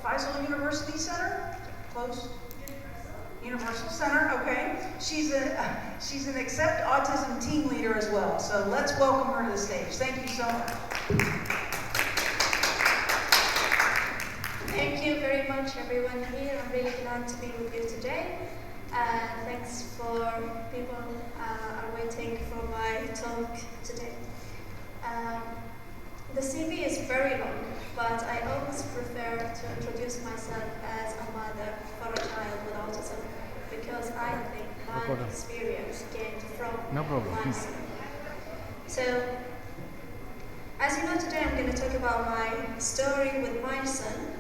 Faisal University Center? Close? Universal Center, okay. She's an Accept Autism team leader as well. So let's welcome her to the stage. Thank you so much. Thank you very much, everyone here. I'm really glad to be with you today. And thanks for people are waiting for my talk today. The CV is very long, but I always prefer to introduce myself as a mother for a child with autism, because I think my experience gained from my son. So, as you know, today I'm going to talk about my story with my son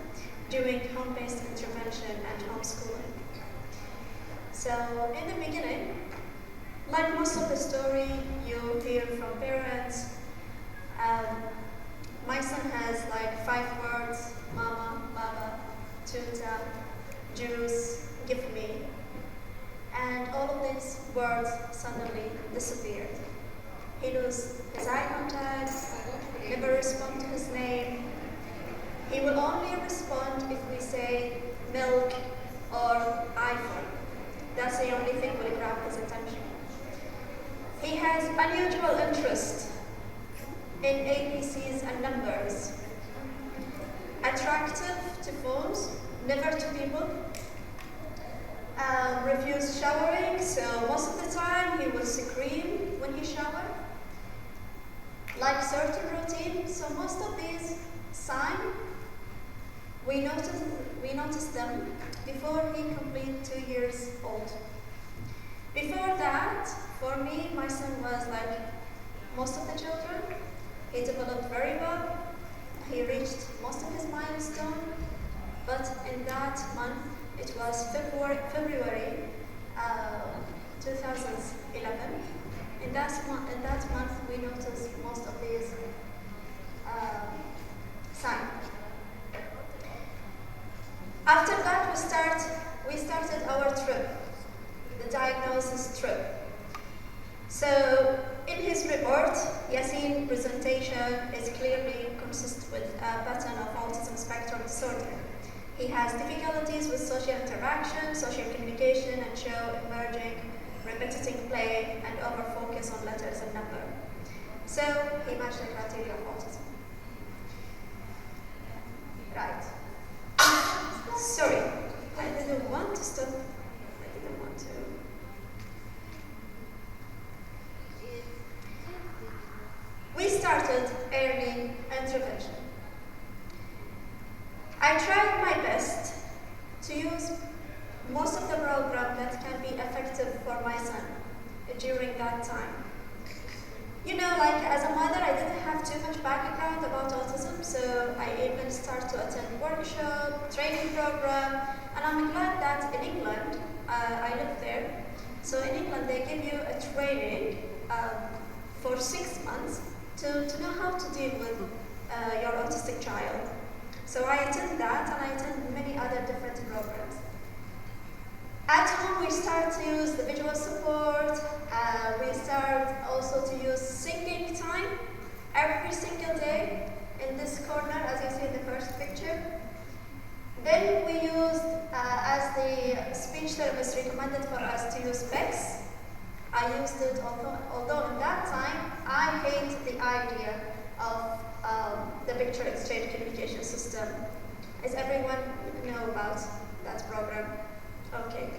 doing home-based intervention and homeschooling. So, in the beginning, like most of the story you hear from parents, my son has like 5 words: mama, baba, tuta, juice, give me. And all of these words suddenly disappeared. He loses his eye contact, never respond to his name. He will only respond if we say milk or iPhone. That's the only thing will grab his attention. He has unusual interest in ABCs and numbers. Attractive to phones, never to people. Refuse showering, so most of the time he will scream when he showers. Like certain routine, so most of these signs, we notice them before he completes 2 years old. Before that, for me, my son was like most of the children. He developed very well. He reached most of his milestones, but in that month, it was February 2011. In that month, we noticed most of these signs. After that, we started our trip, the diagnosis trip. So, in his report, Yasmeen's presentation is clearly consistent with a pattern of autism spectrum disorder. He has difficulties with social interaction, social communication, and show emerging repetitive play and over-focus on letters and numbers. So, he matched the criteria of autism. Right. Sorry, I didn't want to stop. I didn't want to. We started early intervention. I tried my best to use most of the program that can be effective for my son during that time. You know, like as a mother, I didn't have too much background about autism, so I even started to attend workshop, training program, and I'm glad that in England, I lived there. So in England, they give you a training for 6 months to know how to deal with your autistic child. So I attend that, and I attend many other different programs. At home, we start to use the visual support. We start also to use singing time every single day in this corner, as you see in the first picture. Then we used, as the speech therapist recommended for us to use PECS. I used it, although in that time, I hate the idea of the picture exchange communication system. Does everyone know about that program? Okay.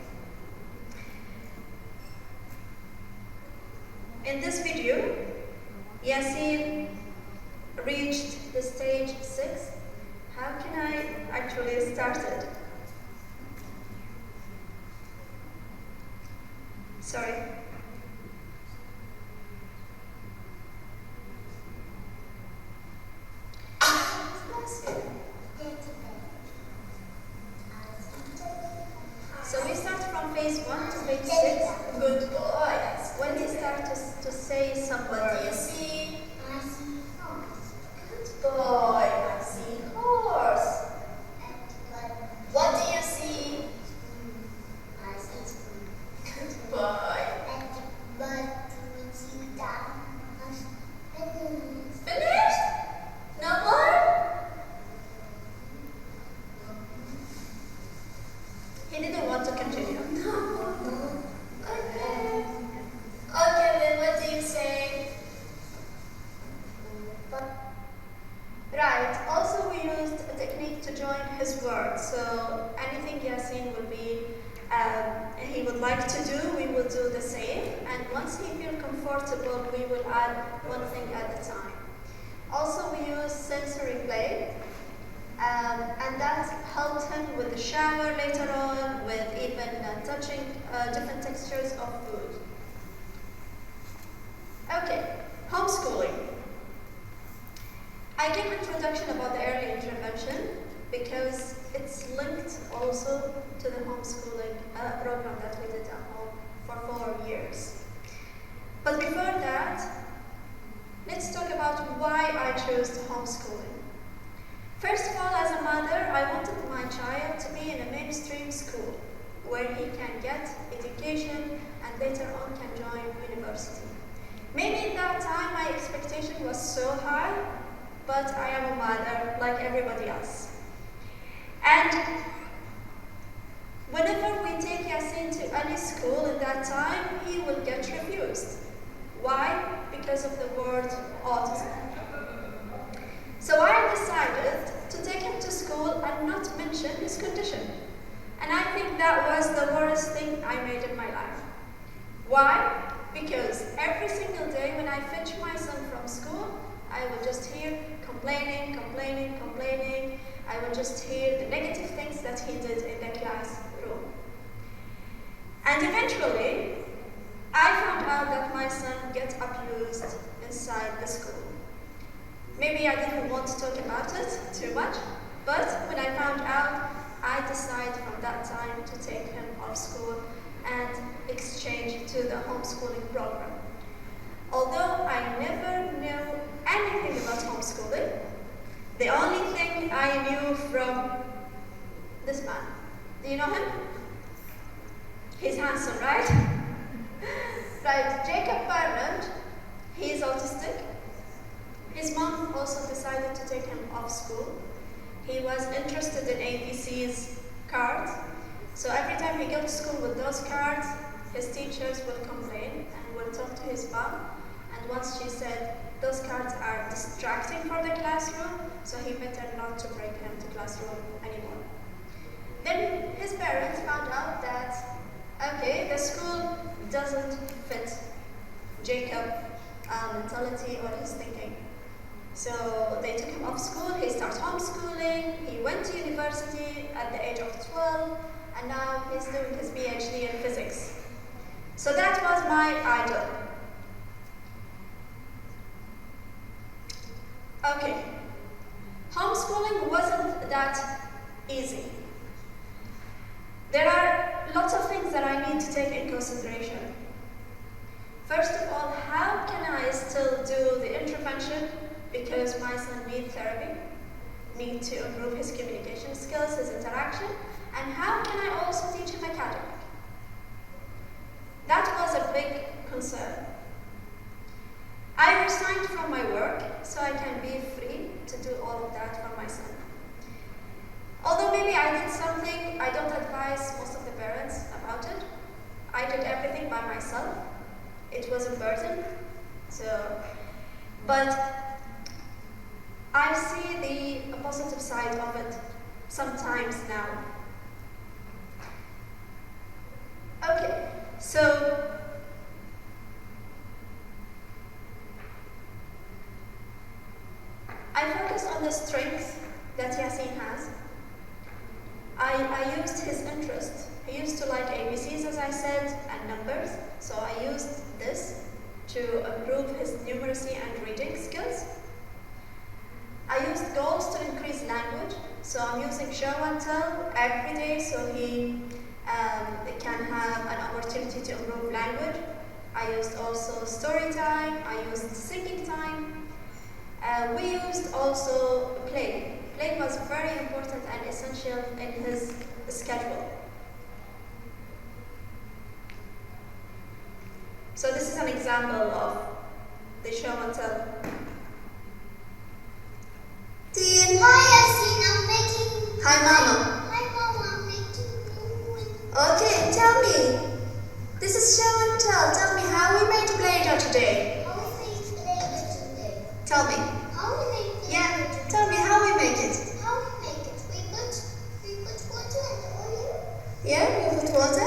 In this video, Yasmeen reached the stage 6. How can I actually start it? Sorry. So we start from phase 1 to phase 6. Good boy. When you start to say some words. What do you see? I see horse. Good boy. I see horse. What do you see? I see spoon. Good boy. his word. So anything Yasin will be, he would like to do, we will do the same. And once he feels comfortable, we will add one thing at a time. Also, we use sensory play, and that helped him with the shower later on, with even touching different textures of food. Okay, homeschooling. I gave an introduction about the early intervention because it's linked also to the homeschooling program that we did at home for 4 years. But before that, let's talk about why I chose homeschooling. First of all, as a mother, I wanted my child to be in a mainstream school where he can get education and later on can join university. Maybe in that time my expectation was so high, but I am a mother like everybody else. And whenever we take Yasin to any school in that time, he will get refused. Why? Because of the word autism. So I decided to take him to school and not mention his condition. And I think that was the worst thing I made in my life. Why? Because every single day when I fetch my son from school, I would just hear complaining. I would just hear the negative things that he did in the classroom. And eventually, I found out that my son gets abused inside the school. Maybe I didn't want to talk about it too much, but when I found out, I decided from that time to take him off school and exchange to the homeschooling program. Although I never knew anything about homeschooling, the only thing I knew from this man. Do you know him? He's handsome, right? Right, Jacob Bernard, he is autistic. His mom also decided to take him off school. He was interested in ABC's cards. So every time he goes to school with those cards, his teachers will complain and will talk to his mom. And once she said, those cards are distracting for the classroom, so he better not to bring him to classroom anymore. Then his parents found out that, okay, the school doesn't fit Jacob's mentality or his thinking. So they took him off school, he started homeschooling, he went to university at the age of 12, and now he's doing his PhD in physics. So that was my idol. Okay, homeschooling wasn't that easy. There are lots of things that I need to take in consideration. First of all, how can I still do the intervention because my son needs therapy, need to improve his communication skills, his interaction, and how can I also teach him academic? That was a big concern. I resigned from my work so I can be free to do all of that for my son. Although maybe I did something, I don't advise most of the parents about it. I did everything by myself. It was a burden. But I see the positive side of it sometimes now. Okay, so I focus on the strength that Yasin has. I used his interest. He used to like ABCs, as I said, and numbers. So I used this to improve his numeracy and reading skills. I used goals to increase language. So I'm using show and tell every day so he can have an opportunity to improve language. I used also story time. I used singing time. We used also play. Play was very important and essential in his schedule. So this is an example of the show and tell. Hi, Yasin, I'm making. Hi, Mama. Hi, Mama, I'm making. Okay, tell me. This is show and tell. Tell me how we made Play-Doh today. How we make Play-Doh today? Tell me. How we make Play-Doh Yeah, today? tell me how we make it. How we make it? We put Yeah, you put water.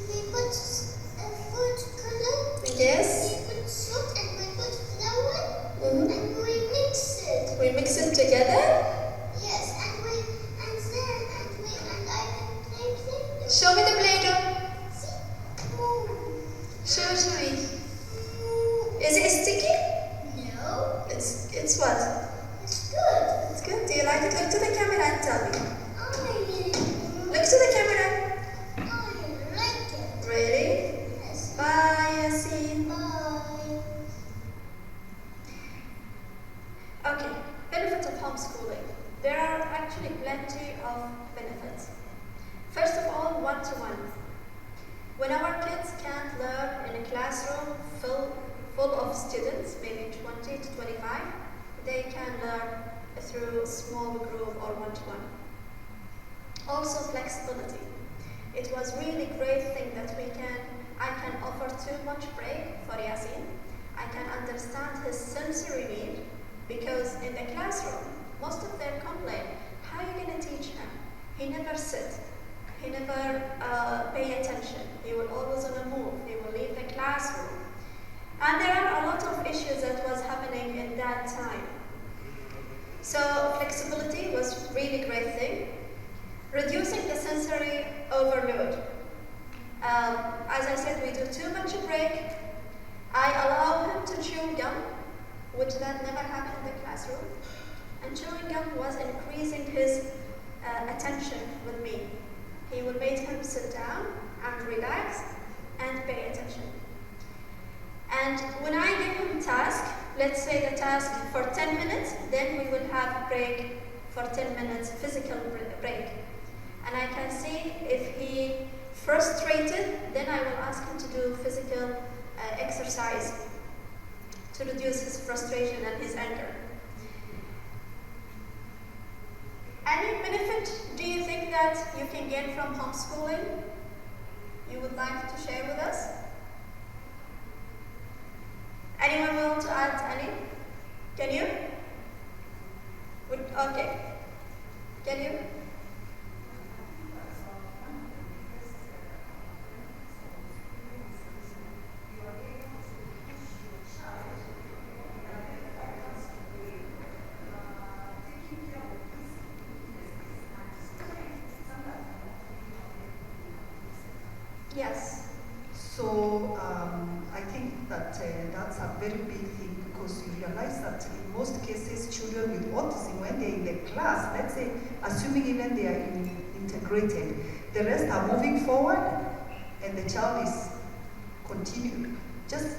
We put food color. Yes. We put salt and we put flour. Mm-hmm. And we mix it. We mix it together. Yes, and I can play. Show me the Play-Doh. See? Move. Show me. Move. Is it sticky? No. It's what? It's good. It's good. Do you like it? Look to the camera and tell me. I Look to the camera. like it. Really? Yes. Bye, Yasin. Bye. Okay, benefits of homeschooling. There are actually plenty of benefits. First of all, one-to-one. When our kids can't learn in a classroom full of students, maybe 20 to 25, they can learn through a small group or one-to-one. Also, flexibility. It was really great thing that I can offer too much break for Yasin. I can understand his sensory need, because in the classroom, most of them complain, how are you going to teach him? He never sits. He never pay attention. He will always on a move. He will leave the classroom. And there are a lot of issues that was happening in that time. So flexibility was really great thing. Reducing the sensory overload. As I said, we do too much break. I allow him to chew gum, which that never happened in the classroom. And chewing gum was increasing his attention with me. He will make him sit down and relax and pay attention. And when I give him task, let's say the task for 10 minutes, then we will have break for 10 minutes, physical break. And I can see if he frustrated, then I will ask him to do physical exercise to reduce his frustration and his anger. Any benefit do you think that you can get from homeschooling you would like to share with us? Anyone want to add any? Can you? Okay. Can you? Yes. So I think that that's a very big thing, because you realize that in most cases, children with autism, when they're in the class, let's say, assuming even they are integrated, the rest are moving forward, and the child is continuing, just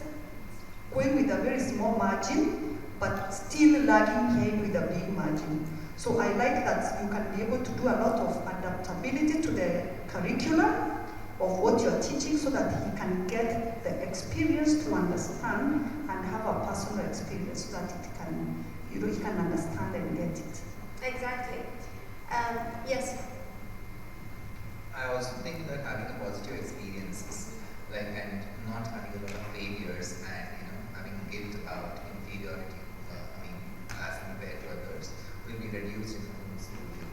going with a very small margin, but still lagging behind with a big margin. So I like that you can be able to do a lot of adaptability to the curriculum of what you're teaching, so that he can get the experience to understand and have a personal experience, so that it can, he can understand and get it. Exactly. Yes. I also think that having a positive experiences, and not having a lot of failures, and having guilt about inferiority, as compared to others, will be reduced in homeschooling.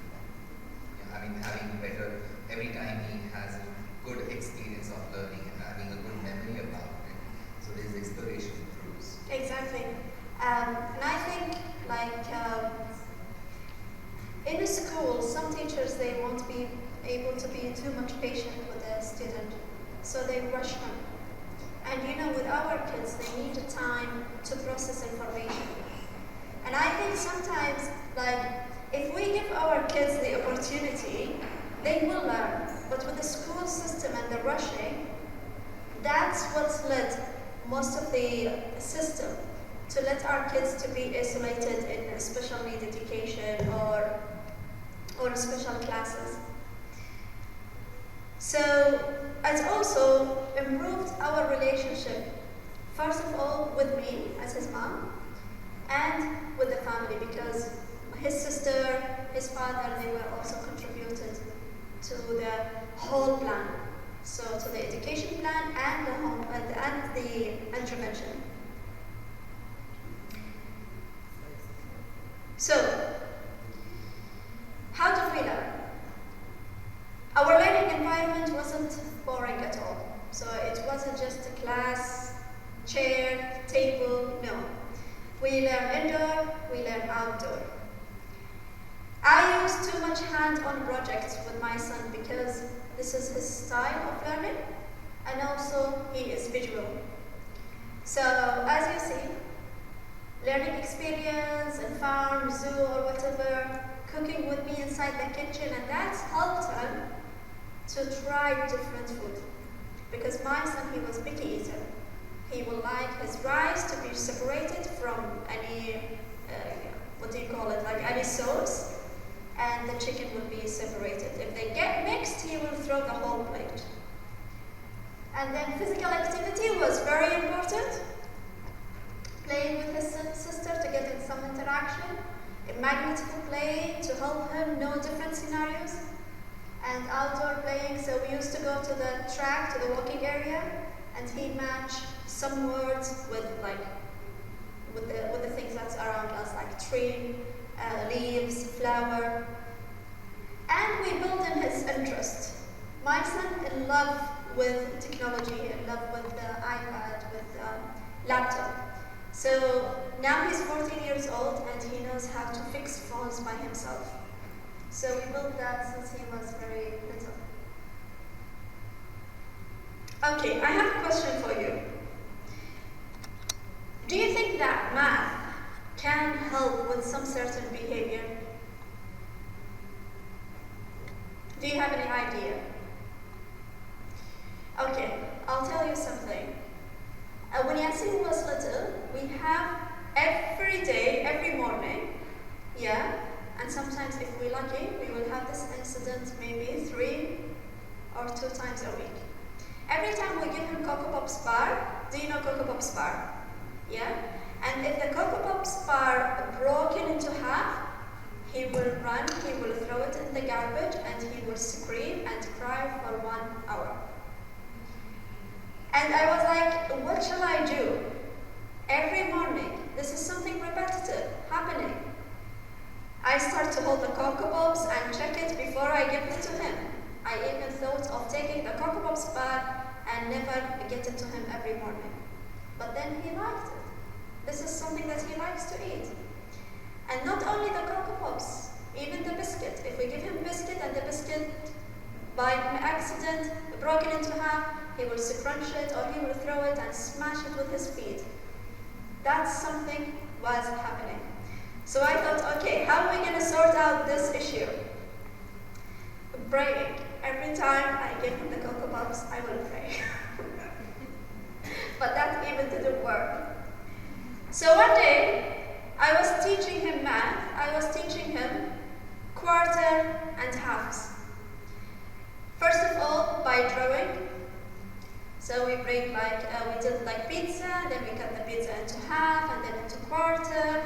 Having better, every time he has a good experience of learning and having a good memory about it, so his exploration improves. Exactly. And I think, in a school, some teachers, they won't be able to be too much patient with a student, so they rush him. And with our kids, they need time to process information. And I think sometimes, if we give our kids the opportunity, they will learn. But with the school system and the rushing, that's what's led most of the system to let our kids to be isolated in special need education or special classes. So it's also improved our relationship, first of all with me as his mom, and with the family, because his sister, his father, they were also contributed to the whole plan. So to the education plan and the home and the intervention. So, how do we learn? Our learning So it wasn't just a class, chair, table, no. We learn indoor, we learn outdoor. I use too much hand-on projects with my son because this is his style of learning, and also he is visual. So as you see, learning experience in farm, zoo, or whatever, cooking with me inside the kitchen, and that's helped him to try different food. Because my son, he was picky eater. He will like his rice to be separated from any, what do you call it, like any sauce, and the chicken will be separated. If they get mixed, he will throw the whole plate. And then physical activity was very important. Playing with his sister to get in some interaction. Imaginative play to help him know different scenarios. And outdoor playing, so we used to go to the track, to the walking area, and he'd match some words with the things that's around us, like tree, leaves, flower. And we built in his interest. My son in love with technology, in love with the iPad, with the laptop. So now he's 14 years old and he knows how to fix phones by himself. So we built that since he was very little. Okay, I have a question for you. Do you think that math can help with some certain behavior? Do you have any idea? Okay, I'll tell you something. When Yasmeen was little, we have every day, every morning, yeah, and sometimes if we're lucky, we will have this incident maybe 3 or 2 times a week. Every time we give him Cocoa Pops bar, do you know Cocoa Pops bar? Yeah? And if the Cocoa Pops bar broken into half, he will run, he will throw it in the garbage, and he will scream and cry for 1 hour. And I was like, what shall I do? Every morning, this is something repetitive happening. I start to hold the Cocoa Pops and check it before I give it to him. I even thought of taking the Cocoa Pops bar and never get it to him every morning. But then he liked it. This is something that he likes to eat. And not only the Cocoa Pops, even the biscuit. If we give him biscuit and the biscuit by accident broken into half, he will scrunch it or he will throw it and smash it with his feet. That's something was happening. So I thought, okay, how are we going to sort out this issue? Praying. Every time I give him the Cocoa Pops, I will pray. But that even didn't work. So one day, I was teaching him math. I was teaching him quarter and halves. First of all, by drawing. So we break we did like pizza, then we cut the pizza into half, and then into quarter,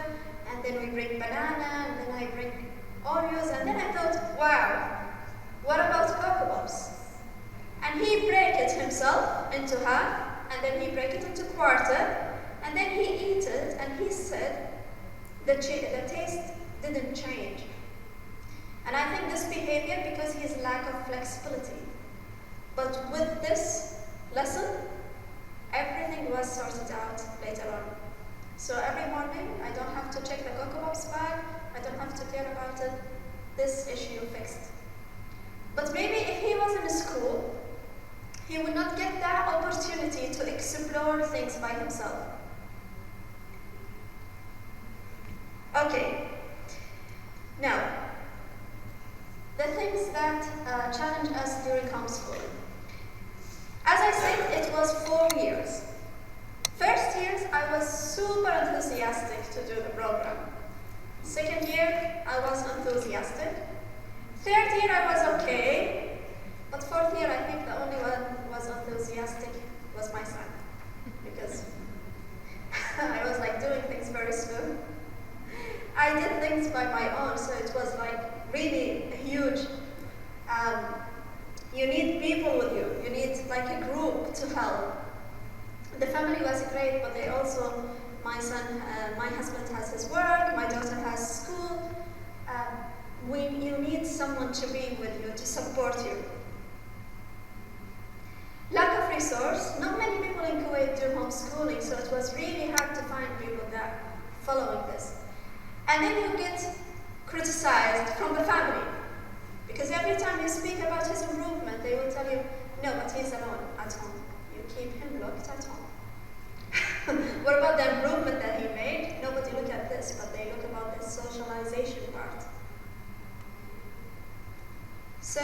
and then we break banana, and then I break Oreos, and then I thought, wow, what about Cocoa Pops? And he break it himself into half, and then he break it into quarter, and then he eat it, and he said the taste didn't change. And I think this behavior because his lack of flexibility. But with this lesson, everything was sorted out later on. So every morning, I don't have to check the Cocoa Pops bag, I don't have to care about it, this issue fixed. But maybe if he was in school, he would not get that opportunity to explore things by himself. Okay, now, the things that challenge us during homeschooling. As I said, it was 4 years. First years, I was super enthusiastic to do the program. Second year, I was enthusiastic. Third year, I was okay. But fourth year, I think the only one who was enthusiastic was my son. Because I was like doing things very slow. I did things by my own, so it was like really huge. You need people with you. You need like a group to help. The family was great, but they also, my husband has his work, my daughter has school. You need someone to be with you, to support you. Lack of resource. Not many people in Kuwait do homeschooling, so it was really hard to find people that following this. And then you get criticized from the family, because every time you speak about his improvement, they will tell you, no, but he's alone at home. You keep him locked at home. What about the improvement that he made? Nobody look at this, but they look about the socialization part. So,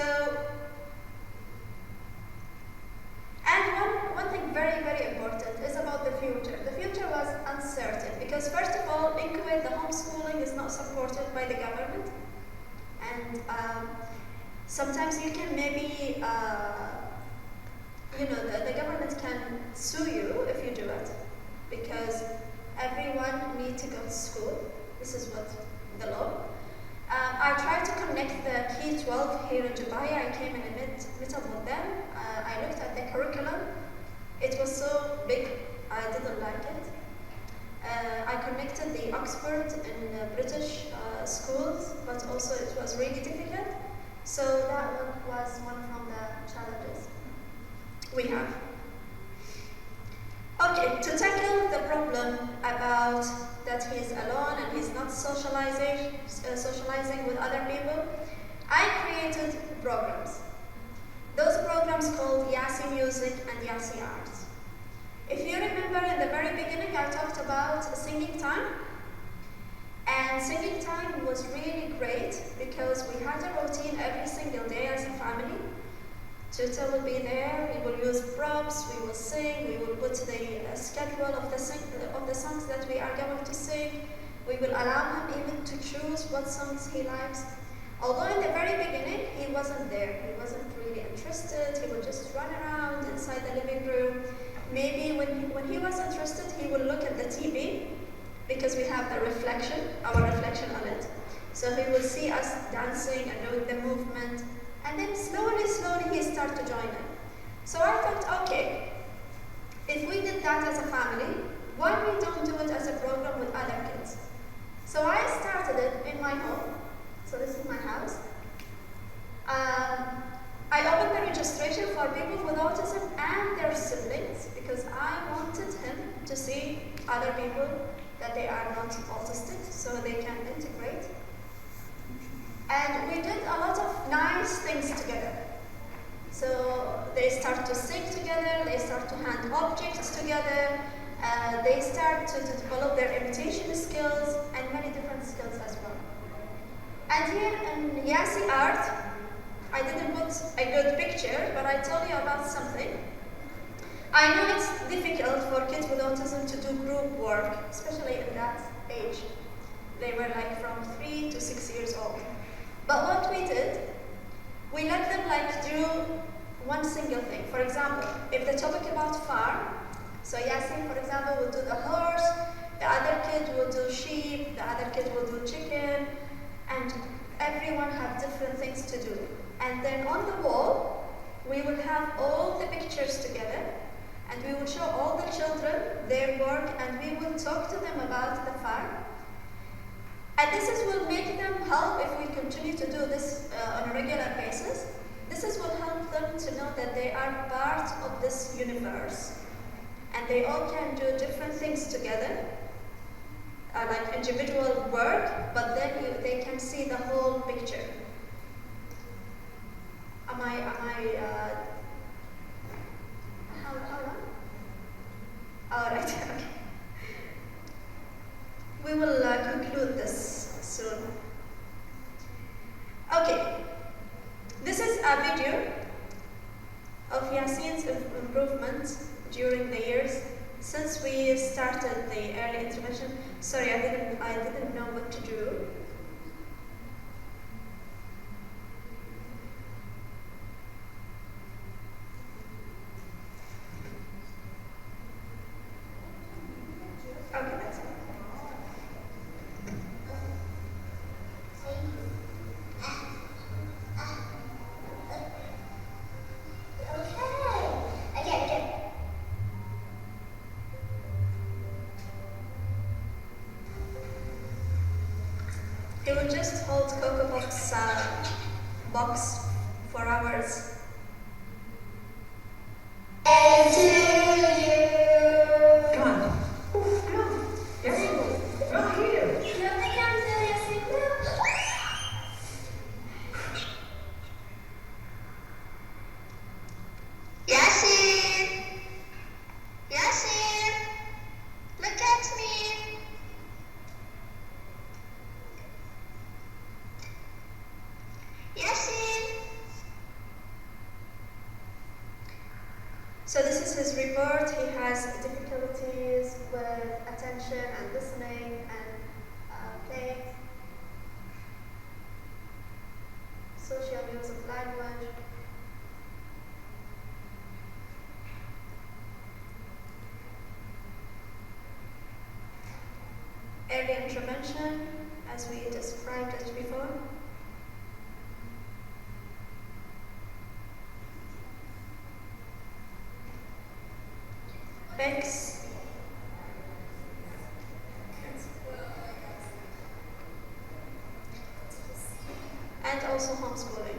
and one thing very, very important is about the future. The future was uncertain because first of all, in Kuwait, the homeschooling is not supported by the government. And sometimes you can maybe, the government can sue you if you do it, because everyone needs to go to school. This is what the law. I tried to connect the Key 12 here in Dubai. I came in a meetup with them. I looked at the curriculum. It was so big, I didn't like it. I connected the Oxford in the British schools, but also it was really difficult. So that one was one from the challenges we have. Okay, to tackle the problem about that he's alone and he's not socializing with other people, I created programs. Those programs called Yassi Music and Yassi Arts. If you remember in the very beginning, I talked about singing time. And singing time was really great because we had a routine every single day as a family. Tutor will be there, we will use props, we will sing, we will put the schedule of the songs that we are going to sing. We will allow him even to choose what songs he likes. Although in the very beginning, he wasn't there. He wasn't really interested. He would just run around inside the living room. Maybe when he was interested, he would look at the TV because we have the reflection, our reflection on it. So he will see us dancing and doing the movement. And then slowly he started to join in. So I thought, okay, if we did that as a family, why we don't do it as a program with other kids? So I started it in my home. So this is my house. I opened the registration for people with autism and their siblings because I wanted him to see other people that they are not autistic so they can integrate. And we did a lot of nice things together. So they start to sing together, they start to hand objects together, they start to develop their imitation skills and many different skills as well. And here in Yassi Art, I didn't put a good picture, but I told you about something. I know it's difficult for kids with autism to do group work, especially in that age. They were like from 3 to 6 years old. But what we did, we let them do one single thing. For example, if the topic about farm, so Yasin, for example, will do the horse, the other kid will do sheep, the other kid will do chicken, and everyone have different things to do. And then on the wall, we will have all the pictures together, and we will show all the children their work, and we will talk to them about the farm. And will make them help if we continue to do this on a regular basis. Will help them to know that they are part of this universe. And they all can do different things together, like individual work, but then they can see the whole picture. How long? All right, okay. We will conclude this soon. Okay, this is a video of Yasin's improvement during the years since we started the early intervention. Sorry, I didn't know what to do. Okay, that's it. He will just hold Cocoa box for hours. So this is his report. He has difficulties with attention and listening and playing, social use of language. Early intervention, as we described it before. Fix. And also homeschooling.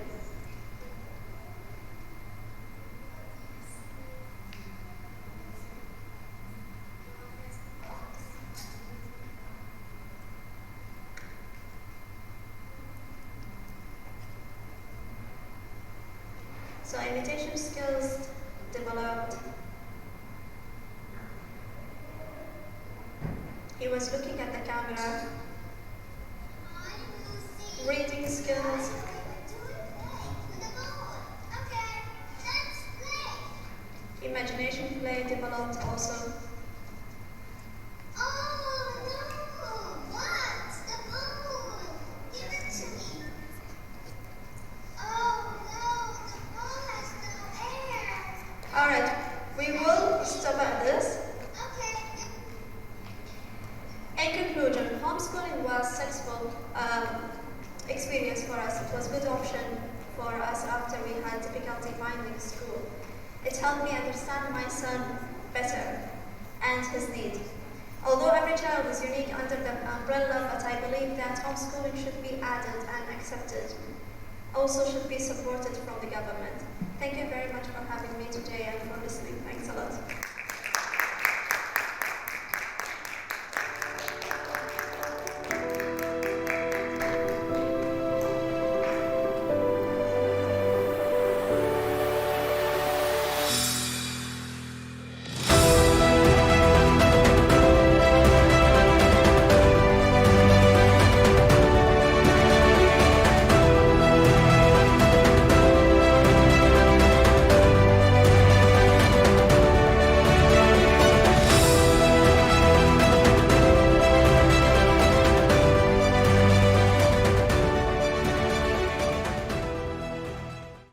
So imitation skills developed. He was looking at the camera. Reading skills. Imagination play developed also. Alright, we will stop at this. In conclusion, homeschooling was a successful experience for us. It was a good option for us after we had difficulty finding school. It helped me understand my son better and his need. Although every child is unique under the umbrella, but I believe that homeschooling should be added and accepted. Also should be supported from the government. Thank you very much for having me today and for listening. Thanks a lot.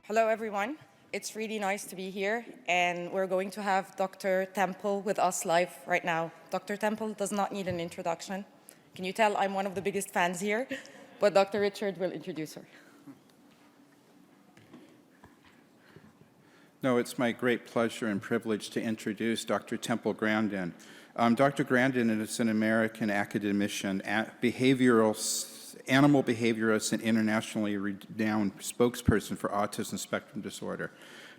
Hello, everyone. It's really nice to be here, and we're going to have Dr. Temple with us live right now. Dr. Temple does not need an introduction. Can you tell I'm one of the biggest fans here? But Dr. Richard will introduce her. No, it's my great pleasure and privilege to introduce Dr. Temple Grandin. Dr. Grandin is an American academician, animal behaviorist, and internationally renowned spokesperson for autism spectrum disorder.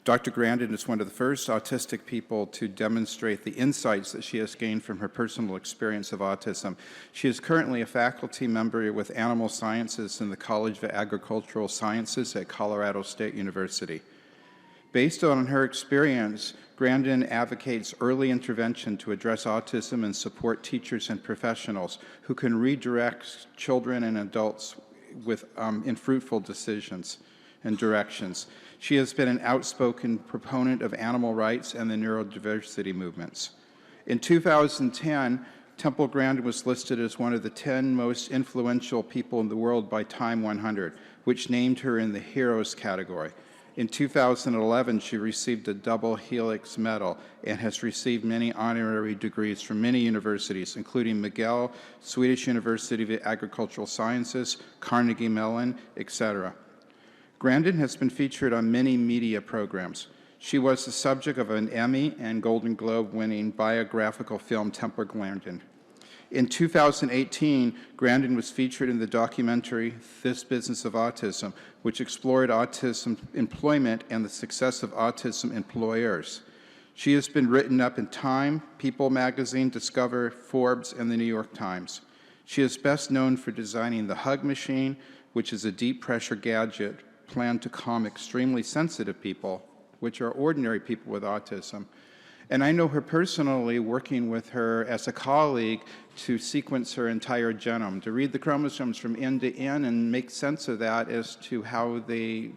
Dr. Grandin is one of the first autistic people to demonstrate the insights that she has gained from her personal experience of autism. She is currently a faculty member with animal sciences in the College of Agricultural Sciences at Colorado State University. Based on her experience, Grandin advocates early intervention to address autism and support teachers and professionals who can redirect children and adults with in fruitful decisions and directions. She has been an outspoken proponent of animal rights and the neurodiversity movements. In 2010, Temple Grandin was listed as one of the 10 most influential people in the world by Time 100, which named her in the Heroes category. In 2011, she received a double Helix Medal and has received many honorary degrees from many universities, including McGill, Swedish University of Agricultural Sciences, Carnegie Mellon, etc. Grandin has been featured on many media programs. She was the subject of an Emmy and Golden Globe-winning biographical film, Temple Grandin. In 2018, Grandin was featured in the documentary This Business of Autism, which explored autism employment and the success of autism employers. She has been written up in Time, People magazine, Discover, Forbes, and the New York Times. She is best known for designing the Hug Machine, which is a deep-pressure gadget planned to calm extremely sensitive people, which are ordinary people with autism. And I know her personally, working with her as a colleague to sequence her entire genome, to read the chromosomes from end to end and make sense of that as to how they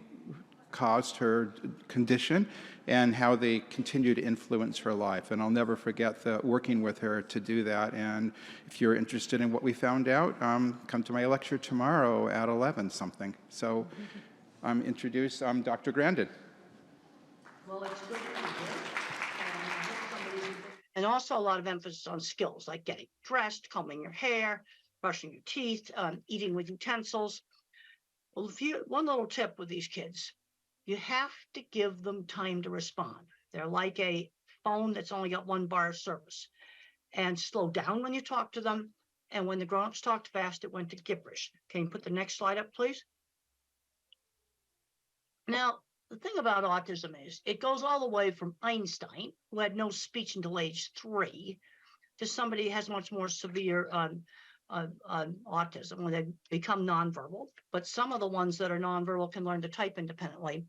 caused her condition and how they continue to influence her life. And I'll never forget working with her to do that. And if you're interested in what we found out, come to my lecture tomorrow at 11 something. So introduce Dr. Grandin. Well, it's good to be here. And also a lot of emphasis on skills like getting dressed, combing your hair, brushing your teeth, eating with utensils. Well, one little tip with these kids, you have to give them time to respond. They're like a phone that's only got one bar of service. And slow down when you talk to them. And when the grown-ups talked fast, it went to gibberish. Can you put the next slide up, please? Now, the thing about autism is it goes all the way from Einstein, who had no speech until age 3, to somebody who has much more severe autism when they become nonverbal. But some of the ones that are nonverbal can learn to type independently.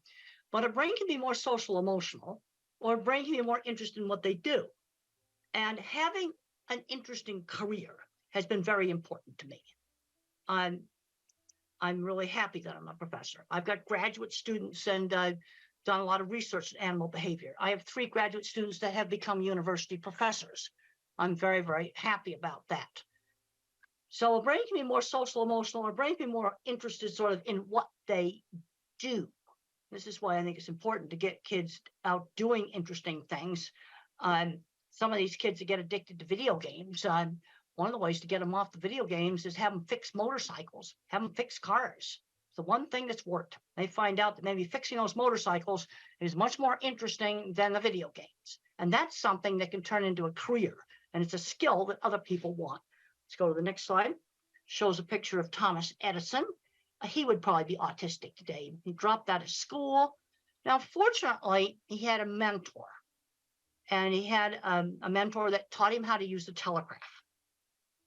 But a brain can be more social emotional, or a brain can be more interested in what they do. And having an interesting career has been very important to me. I'm really happy that I'm a professor. I've got graduate students and I've done a lot of research in animal behavior. I have 3 graduate students that have become university professors. I'm very, very happy about that. So a brain can be more social emotional, or a brain can be more interested sort of in what they do. This is why I think it's important to get kids out doing interesting things. Some of these kids that get addicted to video games, one of the ways to get them off the video games is have them fix motorcycles, have them fix cars. It's the one thing that's worked. They find out that maybe fixing those motorcycles is much more interesting than the video games. And that's something that can turn into a career. And it's a skill that other people want. Let's go to the next slide. Shows a picture of Thomas Edison. He would probably be autistic today. He dropped out of school. Now, fortunately, he had a mentor. And he had a mentor that taught him how to use the telegraph.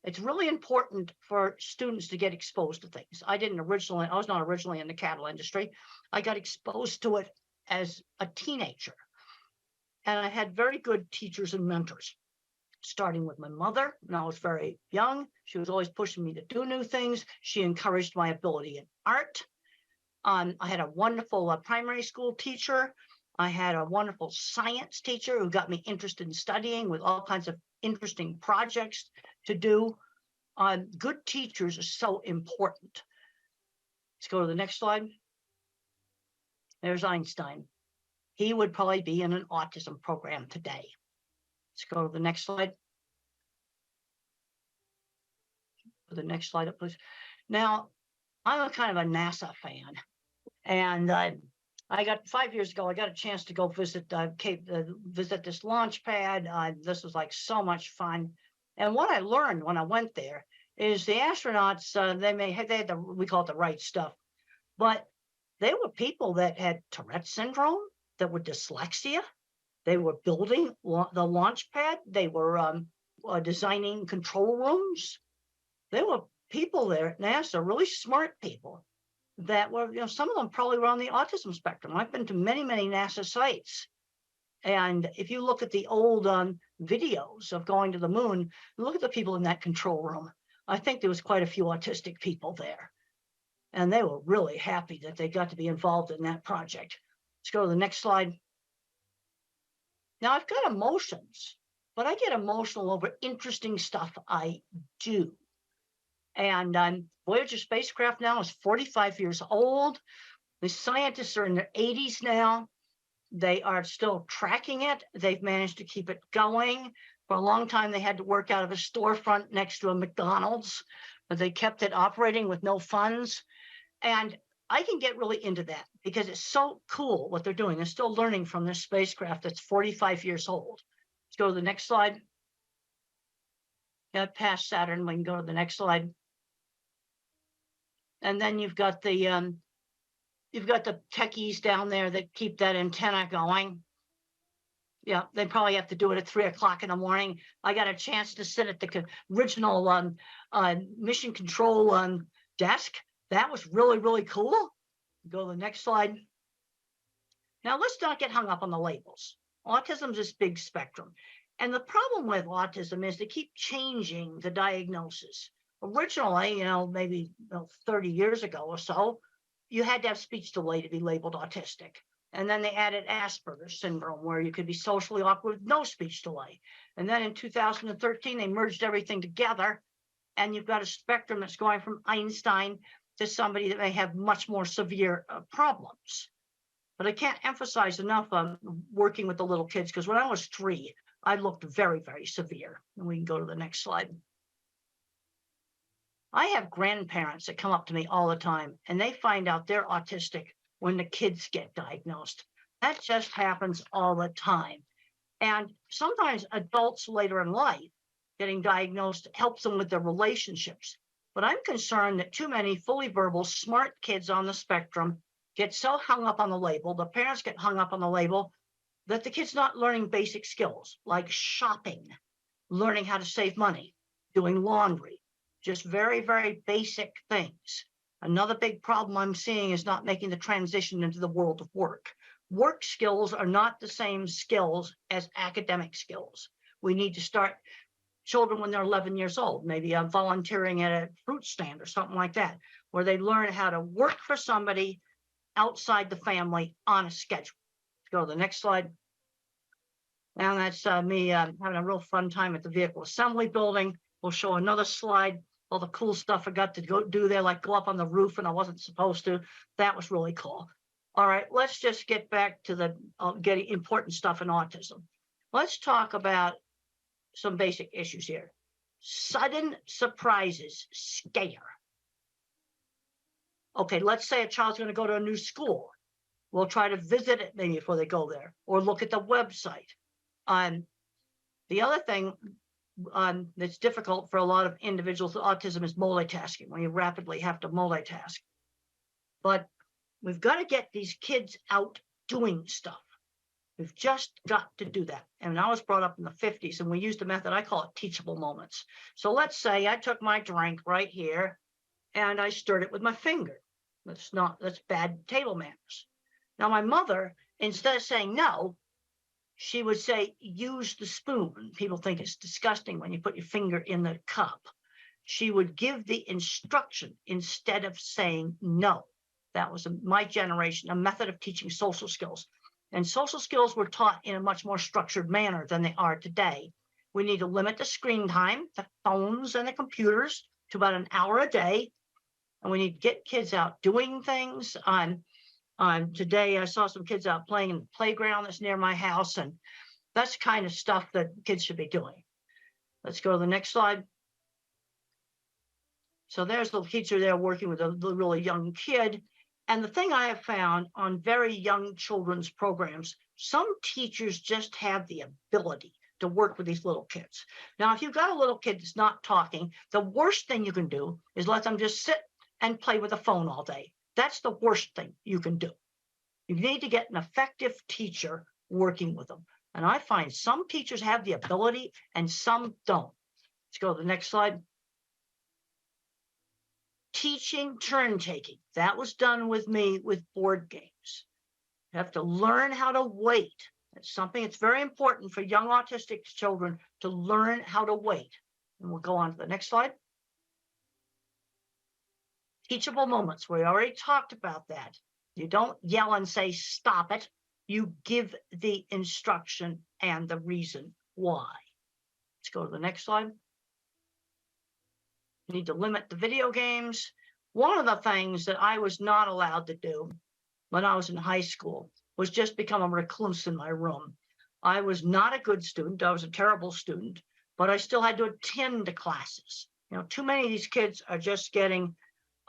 It's really important for students to get exposed to things. I was not originally in the cattle industry. I got exposed to it as a teenager. And I had very good teachers and mentors, starting with my mother when I was very young. She was always pushing me to do new things. She encouraged my ability in art. I had a wonderful primary school teacher. I had a wonderful science teacher who got me interested in studying with all kinds of interesting projects to do. Good teachers are so important. Let's go to the next slide. There's Einstein. He would probably be in an autism program today. Let's go to the next slide. Put the next slide up, please. Now, I'm a kind of a NASA fan. And I got 5 years ago, I got a chance to go visit visit this launch pad. This was like so much fun. And what I learned when I went there is the astronauts, they had we call it the right stuff, but they were people that had Tourette syndrome, that were dyslexia. They were building the launch pad. They were designing control rooms. There were people there at NASA, really smart people, that were, some of them probably were on the autism spectrum. I've been to many, many NASA sites. And if you look at the old videos of going to the moon, look at the people in that control room. I think there was quite a few autistic people there. And they were really happy that they got to be involved in that project. Let's go to the next slide. Now, I've got emotions, but I get emotional over interesting stuff I do. And Voyager spacecraft now is 45 years old. The scientists are in their 80s now. They are still tracking it. They've managed to keep it going. For a long time, they had to work out of a storefront next to a McDonald's, but they kept it operating with no funds. And I can get really into that because it's so cool what they're doing. They're still learning from this spacecraft that's 45 years old. Let's go to the next slide. Yeah, past Saturn, we can go to the next slide. And then you've got the techies down there that keep that antenna going. Yeah, they probably have to do it at 3 o'clock in the morning. I got a chance to sit at the original mission control desk. That was really, really cool. Go to the next slide. Now, let's not get hung up on the labels. Autism is this big spectrum. And the problem with autism is they keep changing the diagnosis. Originally, maybe 30 years ago or so, you had to have speech delay to be labeled autistic. And then they added Asperger's syndrome, where you could be socially awkward with no speech delay. And then in 2013, they merged everything together, and you've got a spectrum that's going from Einstein to somebody that may have much more severe problems. But I can't emphasize enough on working with the little kids, because when I was 3, I looked very, very severe. And we can go to the next slide. I have grandparents that come up to me all the time, and they find out they're autistic when the kids get diagnosed. That just happens all the time. And sometimes adults later in life getting diagnosed helps them with their relationships. But I'm concerned that too many fully verbal, smart kids on the spectrum get so hung up on the label, the parents get hung up on the label, that the kid's not learning basic skills like shopping, learning how to save money, doing laundry, just very, very basic things. Another big problem I'm seeing is not making the transition into the world of work. Work skills are not the same skills as academic skills. We need to start children when they're 11 years old, maybe volunteering at a fruit stand or something like that, where they learn how to work for somebody outside the family on a schedule. Let's go to the next slide. Now that's me having a real fun time at the vehicle assembly building. We'll show another slide. All the cool stuff I got to go do there, like go up on the roof and I wasn't supposed to. That was really cool. All right, let's just get back to the getting important stuff in autism. Let's talk about some basic issues here. Sudden surprises scare. Okay, let's say a child's going to go to a new school. We'll try to visit it maybe before they go there, or look at the website. The other thing that's difficult for a lot of individuals with autism is multitasking, when you rapidly have to multitask. But we've got to get these kids out doing stuff. We've just got to do that. And I was brought up in the 50s, and we used a method, I call it teachable moments. So let's say I took my drink right here and I stirred it with my finger. That's bad table manners. Now my mother, instead of saying no, she would say, use the spoon. People think it's disgusting when you put your finger in the cup. She would give the instruction instead of saying no. That was my generation, a method of teaching social skills. And social skills were taught in a much more structured manner than they are today. We need to limit the screen time, the phones and the computers, to about an hour a day. And we need to get kids out doing things. Today, I saw some kids out playing in the playground that's near my house, and that's the kind of stuff that kids should be doing. Let's go to the next slide. So there's the teacher there working with a really young kid. And the thing I have found on very young children's programs, some teachers just have the ability to work with these little kids. Now, if you've got a little kid that's not talking, the worst thing you can do is let them just sit and play with a phone all day. That's the worst thing you can do. You need to get an effective teacher working with them. And I find some teachers have the ability and some don't. Let's go to the next slide. Teaching turn taking. That was done with me with board games. You have to learn how to wait. It's something that's very important for young autistic children to learn how to wait. And we'll go on to the next slide. Teachable moments. We already talked about that. You don't yell and say, stop it. You give the instruction and the reason why. Let's go to the next slide. You need to limit the video games. One of the things that I was not allowed to do when I was in high school was just become a recluse in my room. I was not a good student. I was a terrible student, but I still had to attend to classes. You know, too many of these kids are just getting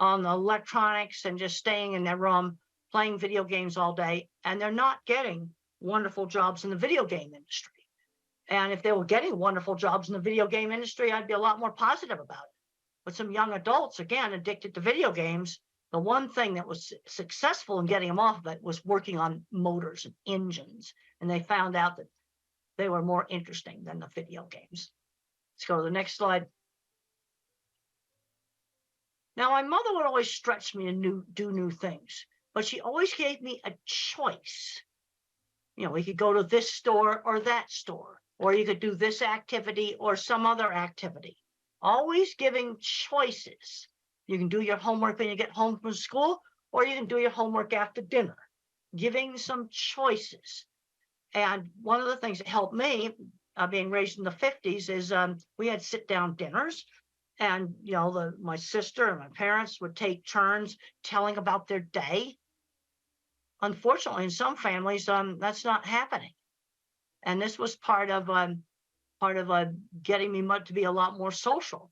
on the electronics and just staying in their room, playing video games all day, and they're not getting wonderful jobs in the video game industry. And if they were getting wonderful jobs in the video game industry, I'd be a lot more positive about it. But some young adults, again, addicted to video games, the one thing that was successful in getting them off of it was working on motors and engines. And they found out that they were more interesting than the video games. Let's go to the next slide. Now, my mother would always stretch me to do new things, but she always gave me a choice. You know, we could go to this store or that store, or you could do this activity or some other activity. Always giving choices. You can do your homework when you get home from school, or you can do your homework after dinner, giving some choices. And one of the things that helped me, being raised in the 50s, is we had sit-down dinners. And, you know, my sister and my parents would take turns telling about their day. Unfortunately, in some families, that's not happening. And this was part of getting me to be a lot more social.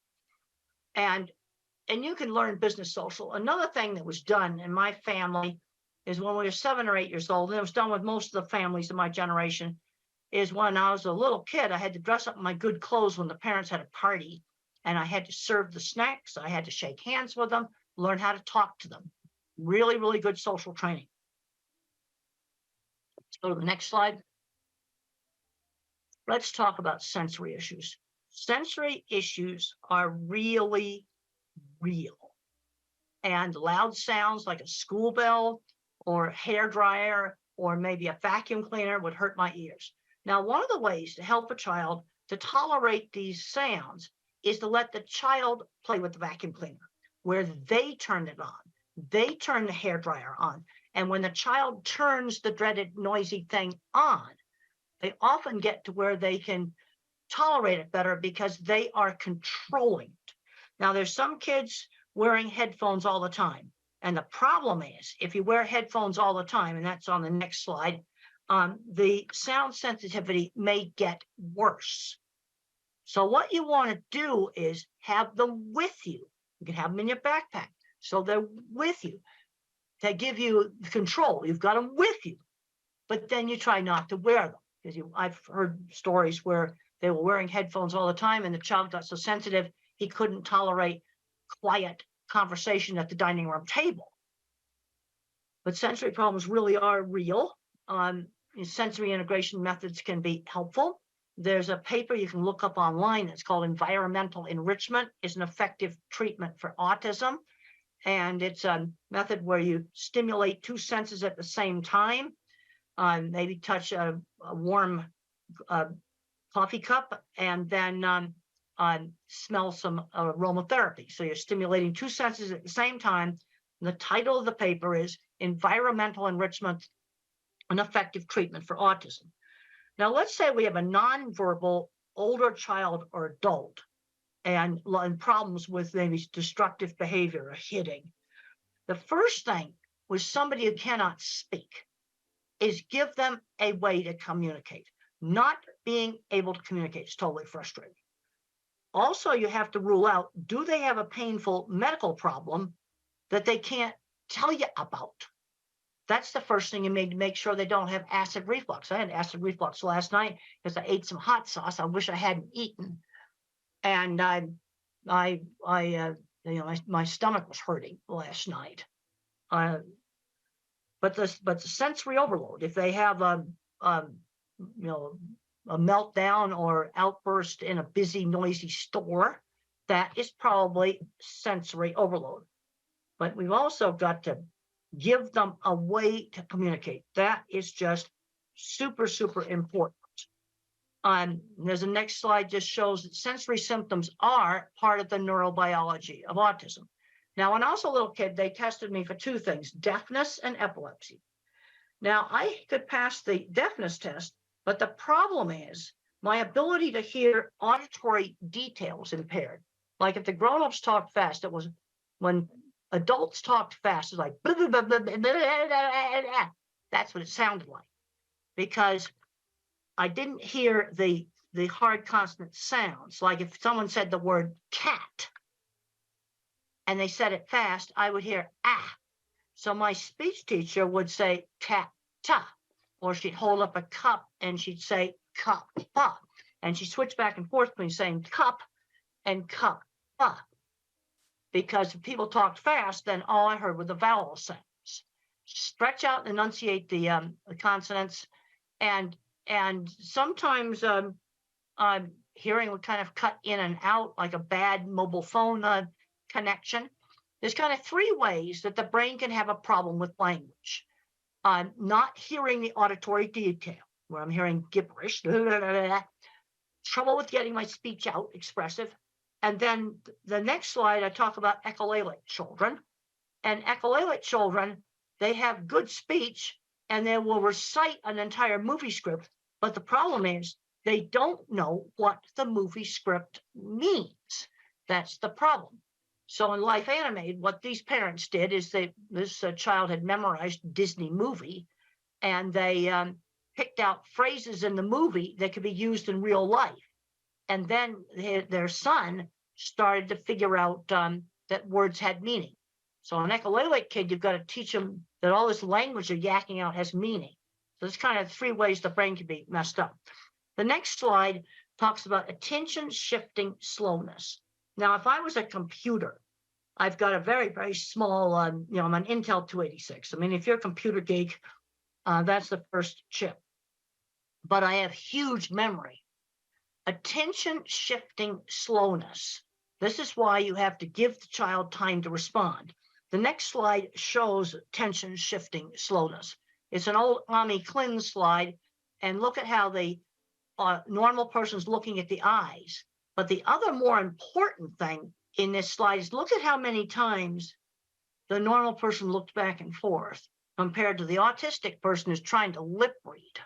And you can learn business social. Another thing that was done in my family is when we were 7 or 8 years old, and it was done with most of the families of my generation, is when I was a little kid, I had to dress up in my good clothes when the parents had a party, and I had to serve the snacks. I had to shake hands with them, learn how to talk to them. Really, really good social training. Let's go to the next slide. Let's talk about sensory issues. Sensory issues are really real. And loud sounds like a school bell or a hairdryer or maybe a vacuum cleaner would hurt my ears. Now, one of the ways to help a child to tolerate these sounds is to let the child play with the vacuum cleaner, where they turn it on. They turn the hairdryer on. And when the child turns the dreaded noisy thing on, they often get to where they can tolerate it better because they are controlling it. Now, there's some kids wearing headphones all the time. And the problem is, if you wear headphones all the time, and that's on the next slide, the sound sensitivity may get worse. So what you want to do is have them with you. You can have them in your backpack. So they're with you. They give you control. You've got them with you. But then you try not to wear them. Because I've heard stories where they were wearing headphones all the time and the child got so sensitive, he couldn't tolerate quiet conversation at the dining room table. But sensory problems really are real. Sensory integration methods can be helpful. There's a paper you can look up online that's called Environmental Enrichment is an Effective Treatment for Autism. And it's a method where you stimulate 2 senses at the same time. Maybe touch a warm coffee cup and then smell some aromatherapy. So you're stimulating 2 senses at the same time. And the title of the paper is Environmental Enrichment, an Effective Treatment for Autism. Now, let's say we have a nonverbal older child or adult and problems with maybe destructive behavior or hitting. The first thing with somebody who cannot speak is give them a way to communicate. Not being able to communicate is totally frustrating. Also, you have to rule out, do they have a painful medical problem that they can't tell you about? That's the first thing you need to make sure they don't have acid reflux. I had acid reflux last night because I ate some hot sauce I wish I hadn't eaten. And my stomach was hurting last night. But the sensory overload, if they have a meltdown or outburst in a busy, noisy store, that is probably sensory overload. But we've also got to give them a way to communicate. That is just super, super important. There's a next slide just shows that sensory symptoms are part of the neurobiology of autism. Now, when I was a little kid, they tested me for 2 things, deafness and epilepsy. Now, I could pass the deafness test, but the problem is my ability to hear auditory details impaired. Like if the grown-ups talked fast, it was when adults talked fast, it's like, that's what it sounded like. Because I didn't hear the hard consonant sounds. Like if someone said the word cat and they said it fast, I would hear ah. So my speech teacher would say cat ta, or she'd hold up a cup and she'd say cup pa. And she switched back and forth between saying cup and cup pa. Because if people talked fast, then all I heard were the vowel sounds. Stretch out and enunciate the consonants, and sometimes hearing would kind of cut in and out like a bad mobile phone connection. There's kind of 3 ways that the brain can have a problem with language. Not hearing the auditory detail, where I'm hearing gibberish, trouble with getting my speech out, expressive. And then the next slide, I talk about echolalic children. And echolalic children, they have good speech and they will recite an entire movie script. But the problem is they don't know what the movie script means. That's the problem. So in Life Animated, what these parents did is this child had memorized Disney movie, and they picked out phrases in the movie that could be used in real life. And then their son started to figure out that words had meaning. So an echolalic kid, you've got to teach them that all this language they're yakking out has meaning. So there's kind of 3 ways the brain can be messed up. The next slide talks about attention shifting slowness. Now, if I was a computer, I've got a very, very small, I'm an Intel 286. I mean, if you're a computer geek, that's the first chip. But I have huge memory. Attention shifting slowness. This is why you have to give the child time to respond. The next slide shows attention shifting slowness. It's an old Ami Klin slide, and look at how the normal person's looking at the eyes. But the other more important thing in this slide is look at how many times the normal person looked back and forth compared to the autistic person who's trying to lip read.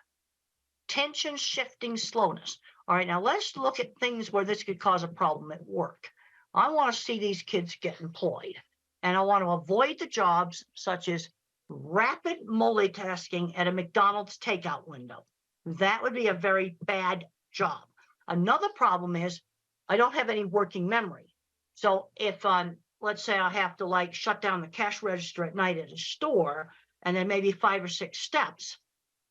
Attention shifting slowness. All right, now let's look at things where this could cause a problem at work. I want to see these kids get employed, and I want to avoid the jobs such as rapid multitasking at a McDonald's takeout window. That would be a very bad job. Another problem is I don't have any working memory. So if let's say I have to shut down the cash register at night at a store, and then maybe 5 or 6 steps,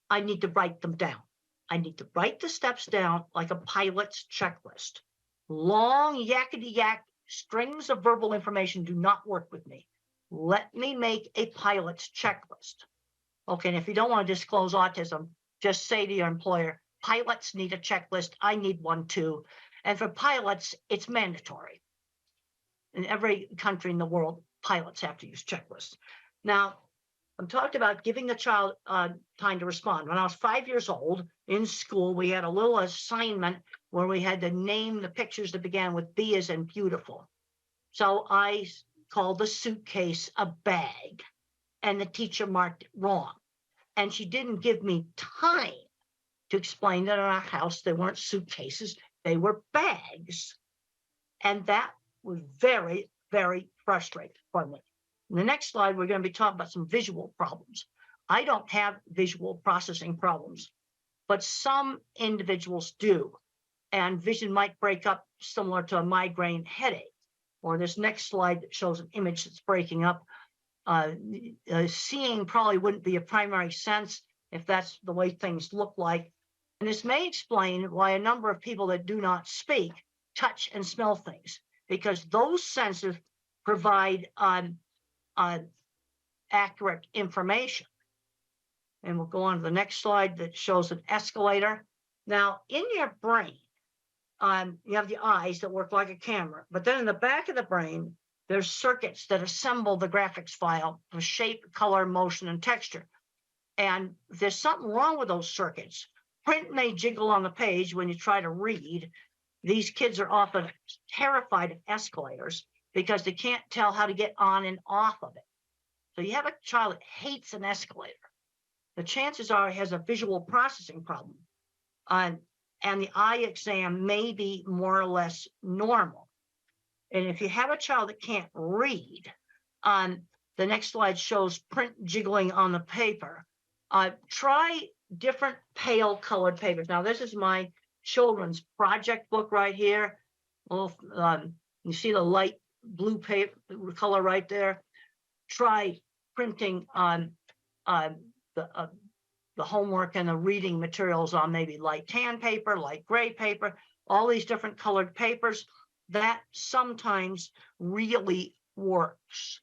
I need to write them down. I need to write the steps down like a pilot's checklist. Long yakety-yak strings of verbal information do not work with me. Let me make a pilot's checklist. Okay, and if you don't want to disclose autism, just say to your employer, pilots need a checklist. I need one too. And for pilots, it's mandatory. In every country in the world, pilots have to use checklists. Now, I'm talking about giving the child time to respond. When I was 5 years old in school, we had a little assignment where we had to name the pictures that began with B as in beautiful. So I called the suitcase a bag, and the teacher marked it wrong. And she didn't give me time to explain that in our house, they weren't suitcases, they were bags. And that was very, very frustrating for me. In the next slide, we're going to be talking about some visual problems. I don't have visual processing problems, but some individuals do. And vision might break up similar to a migraine headache. Or this next slide that shows an image that's breaking up. Seeing probably wouldn't be a primary sense if that's the way things look like. And this may explain why a number of people that do not speak touch and smell things, because those senses provide accurate information. And we'll go on to the next slide that shows an escalator. Now, in your brain, you have the eyes that work like a camera, but then in the back of the brain, there's circuits that assemble the graphics file for shape, color, motion, and texture. And if there's something wrong with those circuits, print may jiggle on the page when you try to read. These kids are often terrified of escalators because they can't tell how to get on and off of it. So you have a child that hates an escalator. The chances are he has a visual processing problem. And the eye exam may be more or less normal. And if you have a child that can't read, the next slide shows print jiggling on the paper. Try different pale colored papers. Now, this is my children's project book right here. Well, you see the light blue paper color right there. Try printing on the homework and the reading materials on maybe light tan paper, light gray paper, all these different colored papers. That sometimes really works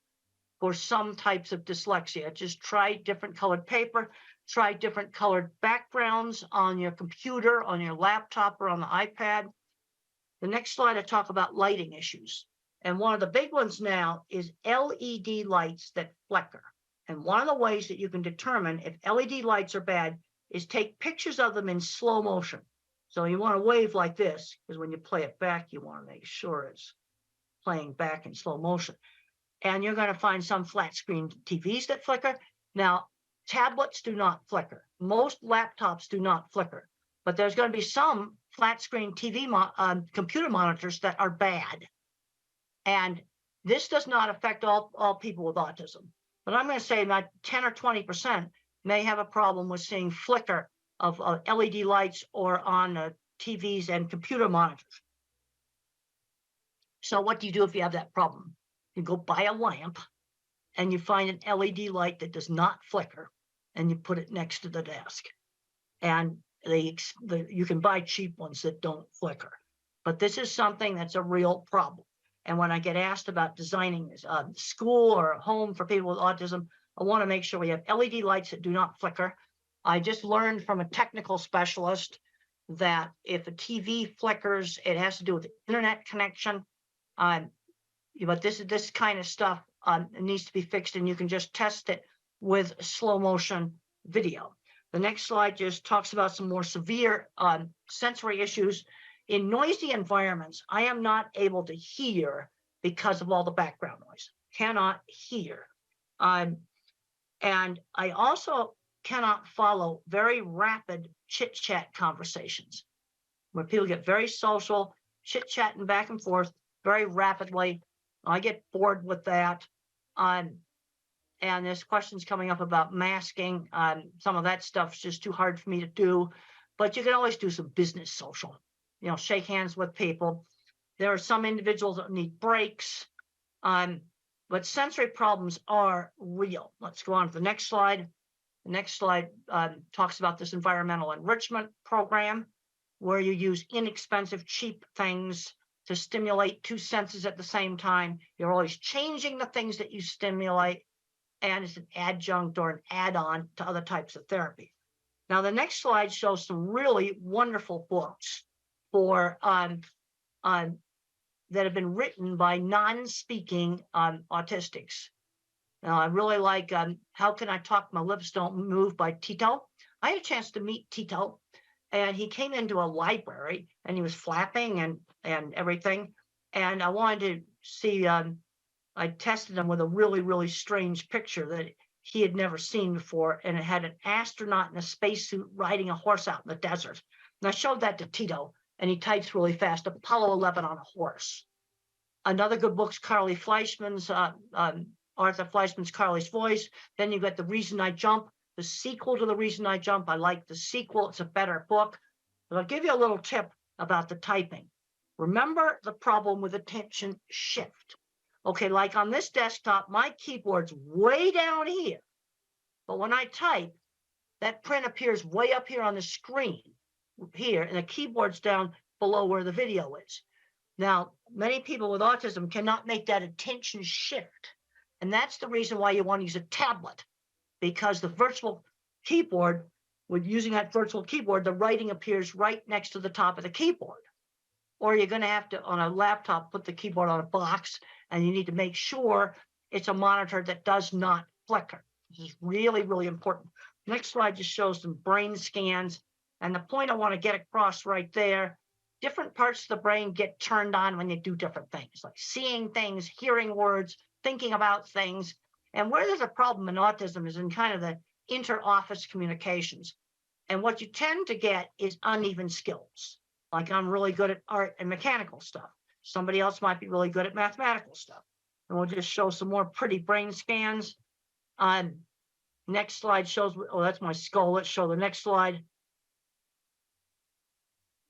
for some types of dyslexia. Just try different colored paper, try different colored backgrounds on your computer, on your laptop, or on the iPad. The next slide, I talk about lighting issues. And one of the big ones now is LED lights that flicker. And one of the ways that you can determine if LED lights are bad is take pictures of them in slow motion. So you want to wave like this, because when you play it back, you want to make sure it's playing back in slow motion. and you're going to find some flat screen TVs that flicker. Now, tablets do not flicker. Most laptops do not flicker, but there's going to be some flat screen TV computer monitors that are bad. And this does not affect all people with autism. But I'm going to say that 10 or 20% may have a problem with seeing flicker of LED lights or on TVs and computer monitors. So what do you do if you have that problem? You go buy a lamp and you find an LED light that does not flicker and you put it next to the desk. And you can buy cheap ones that don't flicker. But this is something that's a real problem. And when I get asked about designing a school or a home for people with autism, I want to make sure we have LED lights that do not flicker. I just learned from a technical specialist that if a TV flickers, it has to do with the internet connection. But this kind of stuff needs to be fixed, and you can just test it with slow motion video. The next slide just talks about some more severe sensory issues. In noisy environments, I am not able to hear because of all the background noise. Cannot hear. And I also cannot follow very rapid chit-chat conversations where people get very social, chit-chatting back and forth very rapidly. I get bored with that. And there's questions coming up about masking. Some of that stuff's just too hard for me to do. But you can always do some business social. You know, shake hands with people. There are some individuals that need breaks, but sensory problems are real. Let's go on to the next slide. The next slide talks about this environmental enrichment program, where you use inexpensive, cheap things to stimulate two senses at the same time. You're always changing the things that you stimulate, and it's an adjunct or an add-on to other types of therapy. Now, the next slide shows some really wonderful books for that have been written by non-speaking autistics. Now, I really like How Can I Talk My Lips Don't Move by Tito. I had a chance to meet Tito, and he came into a library, and he was flapping and everything. And I wanted to see, I tested him with a really, really strange picture that he had never seen before, and it had an astronaut in a spacesuit riding a horse out in the desert. And I showed that to Tito, and he types really fast, Apollo 11 on a horse. Another good book's Carly Fleischman's, Arthur Fleischman's Carly's Voice. Then you got The Reason I Jump, the sequel to The Reason I Jump. I like the sequel. It's a better book. But I'll give you a little tip about the typing. Remember the problem with attention shift. Okay, like on this desktop, my keyboard's way down here. But when I type, that print appears way up here on the screen here, and the keyboard's down below where the video is. Now, many people with autism cannot make that attention shift. And that's the reason why you want to use a tablet, because the virtual keyboard, with using that virtual keyboard, the writing appears right next to the top of the keyboard. Or you're going to have to, on a laptop, put the keyboard on a box, and you need to make sure it's a monitor that does not flicker. This is really, really important. Next slide just shows some brain scans. And the point I want to get across right there, different parts of the brain get turned on when you do different things, like seeing things, hearing words, thinking about things. And where there's a problem in autism is in kind of the inter-office communications. And what you tend to get is uneven skills. Like I'm really good at art and mechanical stuff. Somebody else might be really good at mathematical stuff. And we'll just show some more pretty brain scans. Next slide shows, oh, that's my skull. Let's show the next slide.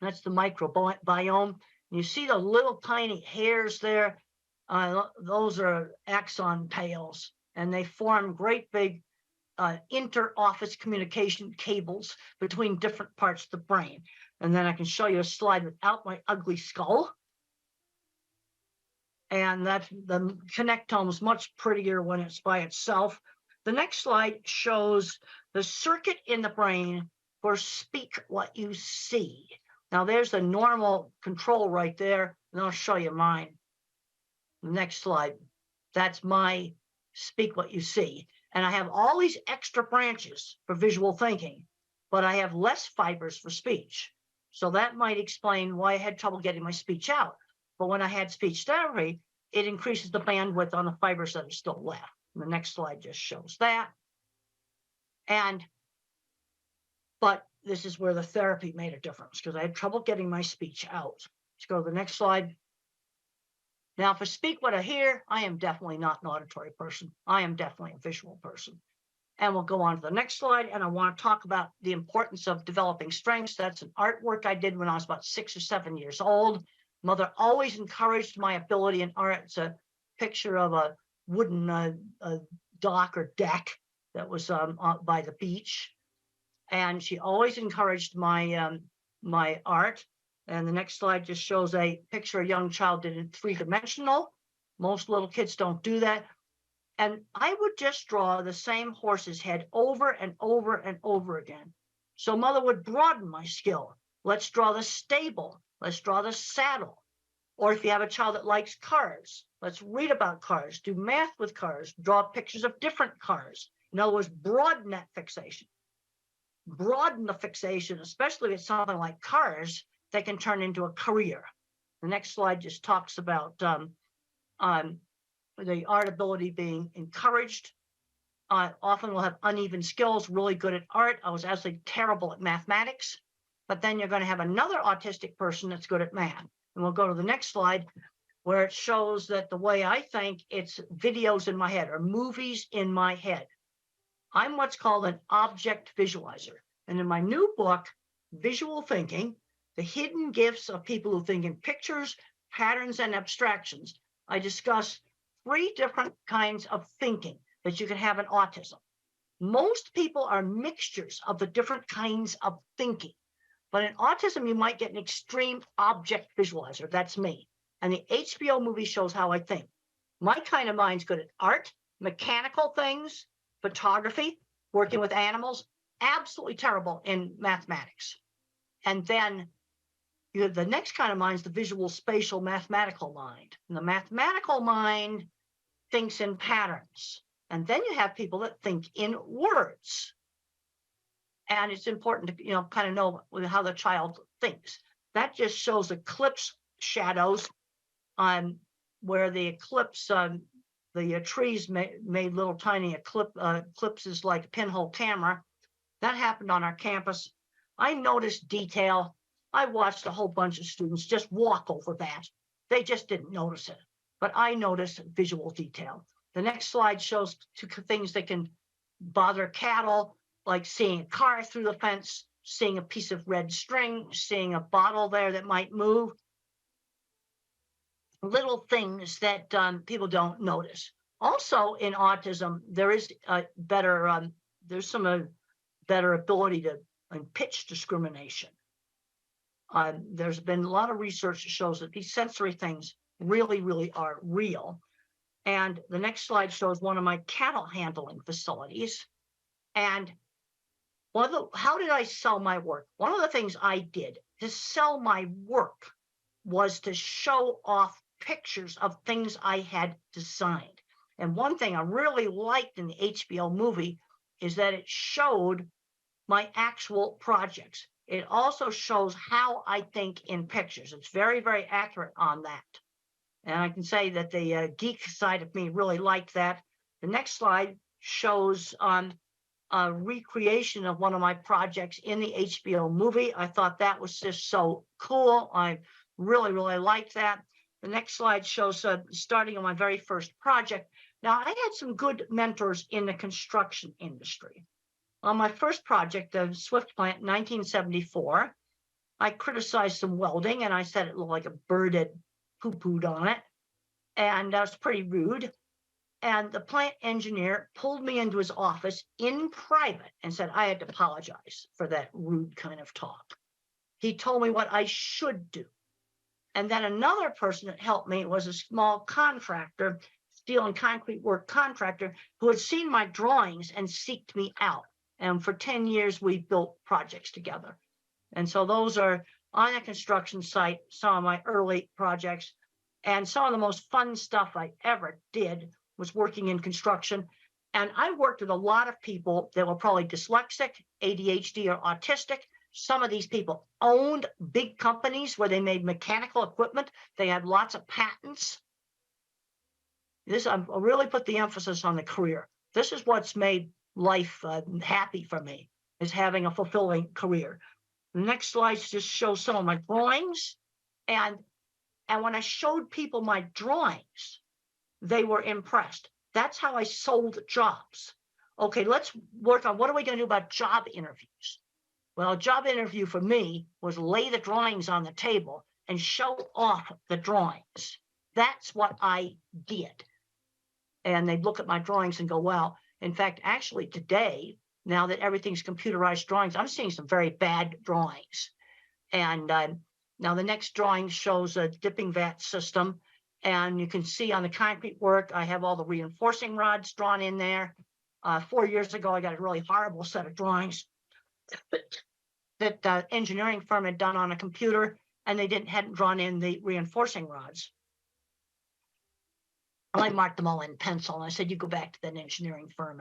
That's the microbiome. You see the little tiny hairs there. Those are axon tails, and they form great big inter-office communication cables between different parts of the brain. And then I can show you a slide without my ugly skull. And that's the connectome is much prettier when it's by itself. The next slide shows the circuit in the brain for speak what you see. Now there's the normal control right there, and I'll show you mine. Next slide. That's my speak what you see. And I have all these extra branches for visual thinking, but I have less fibers for speech. So that might explain why I had trouble getting my speech out. But when I had speech therapy, it increases the bandwidth on the fibers that are still left. And the next slide just shows that. But this is where the therapy made a difference because I had trouble getting my speech out. Let's go to the next slide. Now, if I speak what I hear, I am definitely not an auditory person. I am definitely a visual person. And we'll go on to the next slide. And I want to talk about the importance of developing strengths. That's an artwork I did when I was about 6 or 7 years old. Mother always encouraged my ability in art. It's a picture of a wooden dock or deck that was by the beach. And she always encouraged my my art. And the next slide just shows a picture a young child did in 3-dimensional. Most little kids don't do that. And I would just draw the same horse's head over and over and over again. So mother would broaden my skill. Let's draw the stable. Let's draw the saddle. Or if you have a child that likes cars, let's read about cars, do math with cars, draw pictures of different cars. In other words, broaden that fixation. Broaden the fixation, especially if it's something like cars, that can turn into a career. The next slide just talks about the art ability being encouraged. Often we'll have uneven skills, really good at art. I was actually terrible at mathematics, but then you're going to have another autistic person that's good at math. And we'll go to the next slide where it shows that the way I think, it's videos in my head or movies in my head. I'm what's called an object visualizer. And in my new book, Visual Thinking, The Hidden Gifts of People Who Think in Pictures, Patterns, and Abstractions, I discuss 3 different kinds of thinking that you can have in autism. Most people are mixtures of the different kinds of thinking. But in autism, you might get an extreme object visualizer. That's me. And the HBO movie shows how I think. My kind of mind's good at art, mechanical things, photography, working with animals, absolutely terrible in mathematics. And then you have the next kind of mind is the visual, spatial, mathematical mind. And the mathematical mind thinks in patterns. And then you have people that think in words. And it's important to, kind of know how the child thinks. That just shows eclipse shadows on where the eclipse, the trees made little tiny eclipses like a pinhole camera. That happened on our campus. I noticed detail. I watched a whole bunch of students just walk over that. They just didn't notice it. But I noticed visual detail. The next slide shows 2 things that can bother cattle, like seeing a car through the fence, seeing a piece of red string, seeing a bottle there that might move. Little things that people don't notice. Also in autism, there is there's some better ability to pitch discrimination. There's been a lot of research that shows that these sensory things really, really are real. And the next slide shows one of my cattle handling facilities. And how did I sell my work? One of the things I did to sell my work was to show off pictures of things I had designed. And one thing I really liked in the HBO movie is that it showed my actual projects. It also shows how I think in pictures. It's very, very accurate on that. And I can say that the geek side of me really liked that. The next slide shows a recreation of one of my projects in the HBO movie. I thought that was just so cool. I really, really liked that. The next slide shows starting on my very first project. Now, I had some good mentors in the construction industry. On my first project, the Swift plant, 1974, I criticized some welding, and I said it looked like a bird had poo-pooed on it, and that was pretty rude. And the plant engineer pulled me into his office in private and said I had to apologize for that rude kind of talk. He told me what I should do. And then another person that helped me was a small contractor, steel and concrete work contractor, who had seen my drawings and seeked me out. And for 10 years, we built projects together. And so those are on a construction site, some of my early projects. And some of the most fun stuff I ever did was working in construction. And I worked with a lot of people that were probably dyslexic, ADHD, or autistic. Some of these people owned big companies where they made mechanical equipment. They had lots of patents. I really put the emphasis on the career. This is what's made life happy for me, is having a fulfilling career. The next slide just shows some of my drawings. And when I showed people my drawings, they were impressed. That's how I sold jobs. Okay, let's work on what are we going to do about job interviews? Well, a job interview for me was lay the drawings on the table and show off the drawings. That's what I did. And they'd look at my drawings and go, well, in fact, actually today, now that everything's computerized drawings, I'm seeing some very bad drawings. And now the next drawing shows a dipping vat system. And you can see on the concrete work, I have all the reinforcing rods drawn in there. 4 years ago, I got a really horrible set of drawings that the engineering firm had done on a computer, and they hadn't drawn in the reinforcing rods. I marked them all in pencil, and I said, you go back to that engineering firm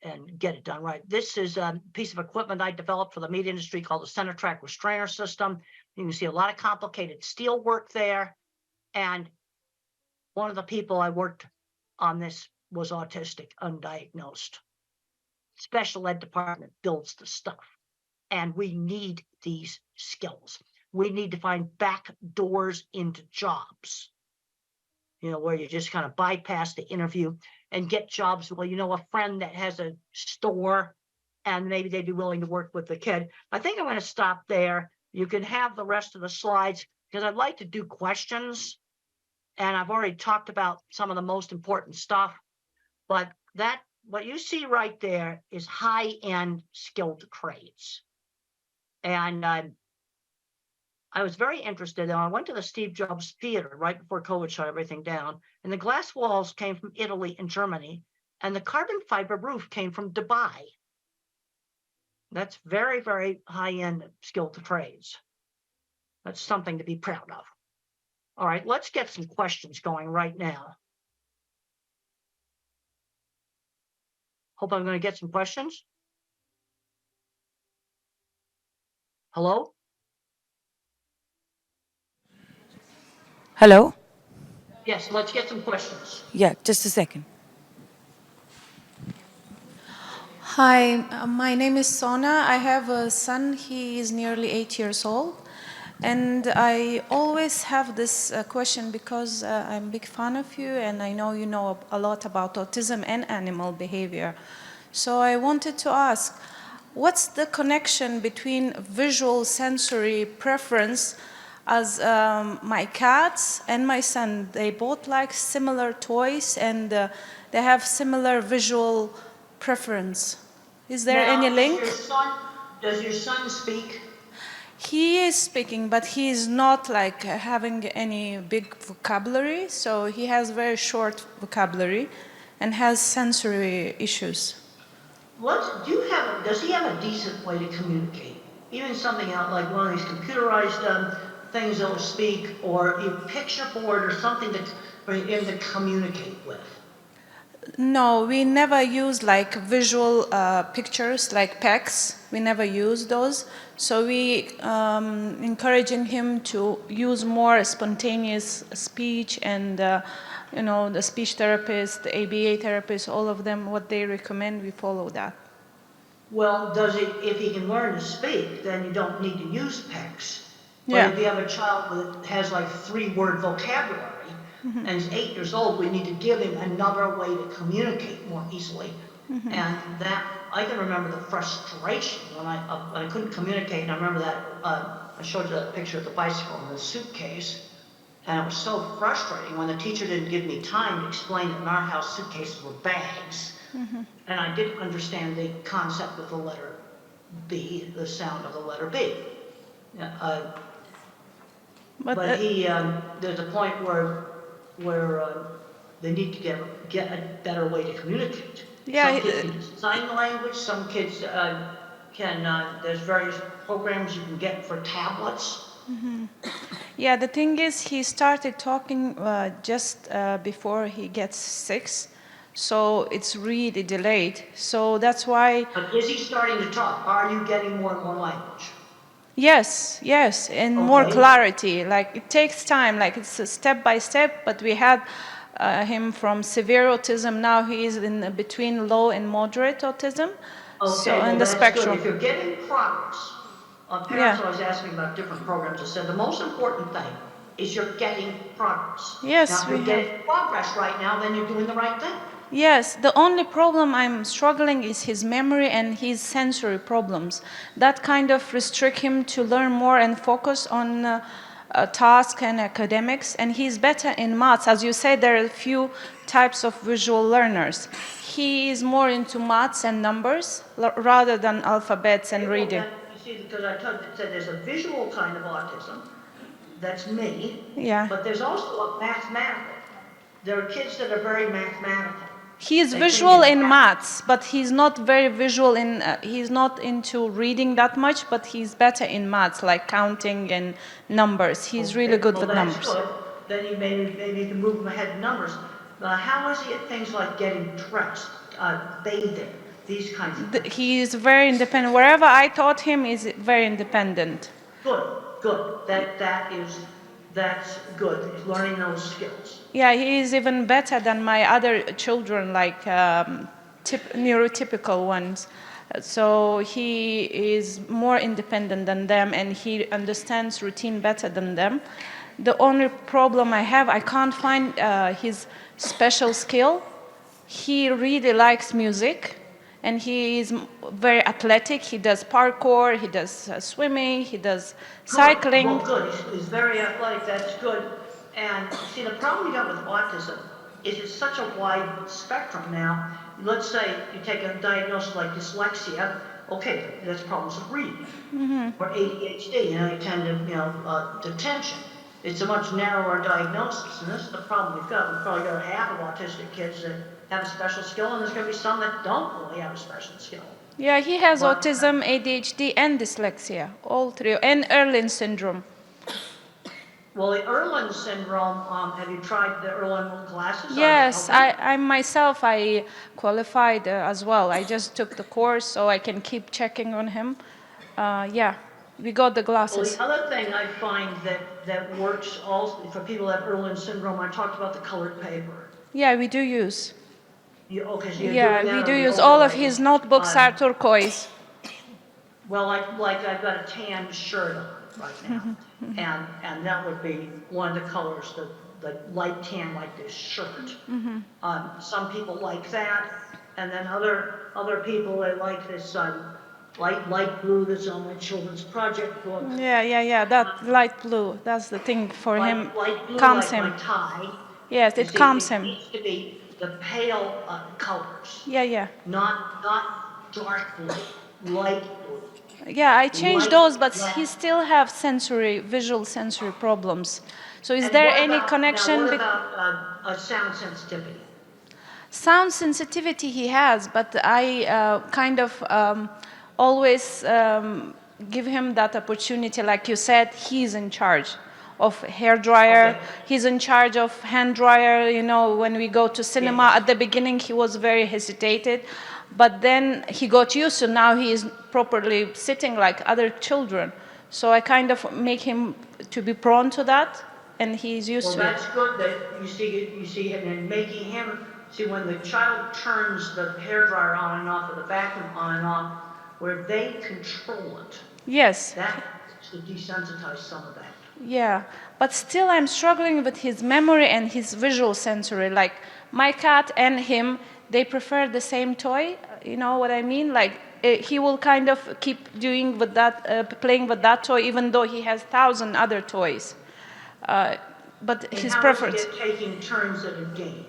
and get it done right. This is a piece of equipment I developed for the meat industry called the center track restrainer system. You can see a lot of complicated steel work there. And one of the people I worked on this was autistic, undiagnosed. Special ed department builds the stuff. And we need these skills. We need to find back doors into jobs, where you just kind of bypass the interview and get jobs. Well, a friend that has a store, and maybe they'd be willing to work with the kid. I think I'm going to stop there. You can have the rest of the slides because I'd like to do questions. And I've already talked about some of the most important stuff. But what you see right there is high-end skilled trades. And I was very interested. I went to the Steve Jobs Theater right before COVID shut everything down. And the glass walls came from Italy and Germany. And the carbon fiber roof came from Dubai. That's very, very high-end skilled trades. That's something to be proud of. All right, let's get some questions going right now. Hope I'm going to get some questions. Hello? Hello? Yes, let's get some questions. Yeah, just a second. Hi, my name is Sona. I have a son. He is nearly 8 years old. And I always have this question because I'm a big fan of you and I know you know a lot about autism and animal behavior. So I wanted to ask, what's the connection between visual sensory preference as my cats and my son? They both like similar toys and they have similar visual preference. Is there any link? Does your son speak? He is speaking, but he is not like having any big vocabulary. So he has very short vocabulary and has sensory issues. Does he have a decent way to communicate? Even something out like one of these computerized things that will speak, or a picture board or something for him to communicate with? No, we never use like visual pictures like PECs. We never use those. So we encouraging him to use more spontaneous speech and the speech therapist, the ABA therapist, all of them, what they recommend, we follow that. Well, if he can learn to speak, then you don't need to use PECs. But Yeah. if you have a child that has like 3-word vocabulary, and is 8 years old, we need to give him another way to communicate more easily. And that, I can remember the frustration when I couldn't communicate. And I remember that, I showed you that picture of the bicycle in the suitcase. And it was so frustrating when the teacher didn't give me time to explain that in our house suitcases were bags. And I didn't understand the concept of the letter B, the sound of the letter B. But there's a point where they need to get a better way to communicate. Yeah, some kids can use sign language, some kids there's various programs you can get for tablets. Yeah, the thing is he started talking just before he gets 6, so it's really delayed. So that's why... But is he starting to talk? Are you getting more and more language? Yes, and more clarity. Like it takes time, like it's a step by step, but we had him from severe autism. Now he is in between low and moderate autism. Okay, So well, in the that's spectrum. good. If you're getting progress, parents always ask me about different programs. I said the most important thing is you're getting progress. Yes, now, if you're getting progress right now, then you're doing the right thing. Yes, the only problem I'm struggling is his memory and his sensory problems. That kind of restrict him to learn more and focus on tasks and academics, and he's better in maths. As you said, there are a few types of visual learners. He is more into maths and numbers rather than alphabets and reading. You see, because I said there's a visual kind of autism, that's me, Yeah. but there's also a mathematical. There are kids that are very mathematical. He is visual in maths, but he's not very visual in, he's not into reading that much, but he's better in maths, like counting and numbers. He's really good with numbers. That's good. Then you maybe you can move him ahead in numbers. How is he at things like getting dressed, bathing, these kinds of things? He is very independent. Wherever I taught him, is very independent. Good. That's good. He's learning those skills. Yeah, he is even better than my other children, like neurotypical ones. So he is more independent than them, and he understands routine better than them. The only problem I have, I can't find his special skill. He really likes music, and he is very athletic. He does parkour, he does swimming, he does cycling. Well, good. He's very athletic. That's good. And see, the problem you got with autism is it's such a wide spectrum now. Let's say you take a diagnosis like dyslexia. Okay, that's problems with reading. Or ADHD, you tend to, detention. It's a much narrower diagnosis, and this is the problem we've got. We've probably got half of autistic kids that have a special skill, and there's going to be some that don't really have a special skill. Yeah, he has autism, ADHD, and dyslexia, all three, and Erlin syndrome. Well, the Erlin syndrome, have you tried the Erlin classes? Yes, I myself, I qualified as well. I just took the course so I can keep checking on him. Yeah, we got the glasses. Well, the other thing I find that works also for people that have Erlin syndrome, I talked about the colored paper. Yeah, we do use. We do use. All of his notebooks are turquoise. Well, like I've got a tan shirt on right now, and that would be one of the colors, the light tan like this shirt. Some people like that, and then other people, they like this light blue that's on my children's project book. Yeah. That light blue, that's the thing for him. Light blue, calms like him. my tie. Yes, it calms him. It needs to be the pale colors. Yeah. Not dark blue, light blue. Yeah, I changed those, but he still have visual sensory problems. So is there any connection? Now what about sound sensitivity? Sound sensitivity he has, but I kind of always give him that opportunity. Like you said, he's in charge of hair dryer. Okay. He's in charge of hand dryer. When we go to cinema, at the beginning he was very hesitated, but then he got used to. Now he is properly sitting like other children. So I kind of make him to be prone to that, and he's used to it. Well, that's good that you see him, and making him see when the child turns the hair dryer on and off, or the vacuum on and off, where they control it. Yes. That to desensitize some of that. Yeah, but still I'm struggling with his memory and his visual sensory. Like my cat and him, they prefer the same toy. You know what I mean? Like he will kind of keep doing with that, playing with that toy, even though he has 1,000 other toys. But his preference. How is he taking turns at a game?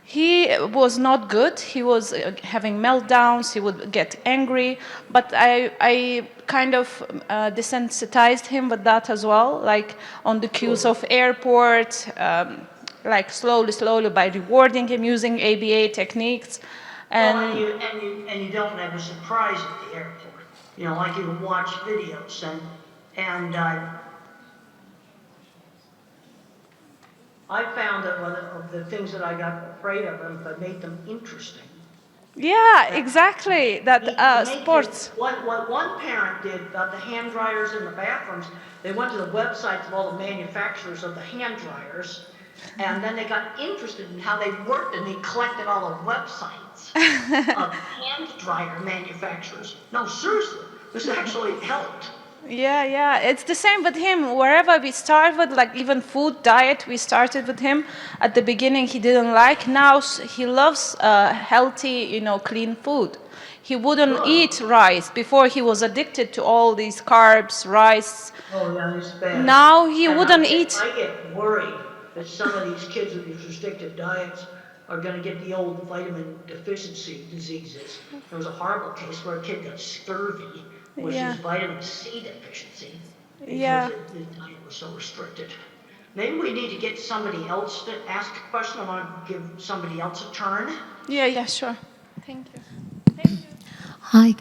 He was not good. He was having meltdowns. He would get angry. But I kind of desensitized him with that as well, like on the cues of airport, like slowly by rewarding him using ABA techniques. And you don't ever surprise at the airport. Like you watch videos and I found that one of the things that I got afraid of them, if I made them interesting. Yeah, exactly. Sports. What one parent did about the hand dryers in the bathrooms, they went to the websites of all the manufacturers of the hand dryers, And then they got interested in how they worked, and they collected all the websites of hand dryer manufacturers. No, seriously, this actually helped. Yeah, it's the same with him. Wherever we start with, like even food diet, we started with him. At the beginning, he didn't like. Now he loves healthy, clean food. He wouldn't eat rice. Before, he was addicted to all these carbs, rice. Oh, yeah, it's bad. Now he And wouldn't eat. I get worried that some of these kids with these restricted diets are going to get the old vitamin deficiency diseases. There was a horrible case where a kid got scurvy, which is vitamin C deficiency, because the diet was so restricted. Maybe we need to get somebody else to ask a question. I want to give somebody else a turn. Yeah, sure. Thank you. Hi,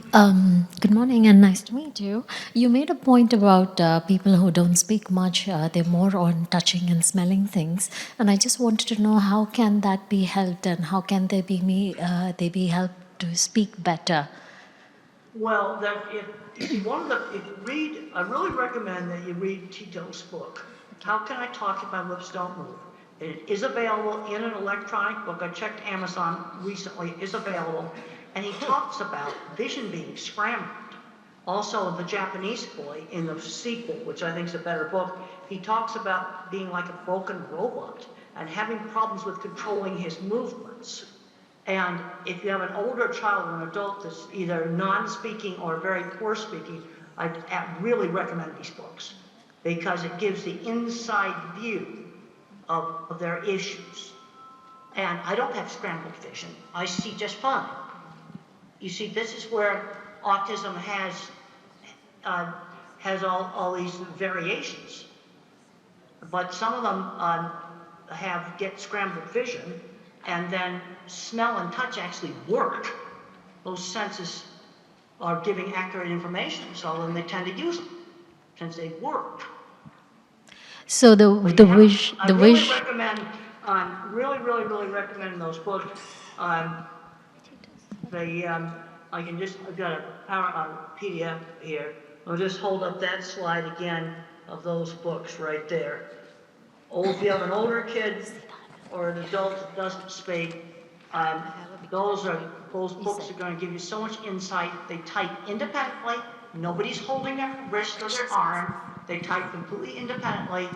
good morning and nice to meet you. You made a point about people who don't speak much, they're more on touching and smelling things. And I just wanted to know how can that be helped and how can they be helped to speak better? Well, if you read, I really recommend that you read Tito's book, How Can I Talk If My Lips Don't Move? It is available in an electronic book. I checked Amazon recently, it is available. And he talks about vision being scrambled. Also, the Japanese boy in the sequel, which I think is a better book, he talks about being like a broken robot and having problems with controlling his movements. And if you have an older child or an adult that's either non-speaking or very poor speaking, I really recommend these books because it gives the inside view of their issues. And I don't have scrambled vision. I see just fine. You see, this is where autism has all these variations. But some of them get scrambled vision, and then smell and touch actually work. Those senses are giving accurate information, so then they tend to use them since they work. So the wish. Really recommend those books. I've got a PDF here. I'll just hold up that slide again of those books right there. If you have an older kid or an adult that doesn't speak, those books are going to give you so much insight. They type independently. Nobody's holding their wrist or their arm. They type completely independently,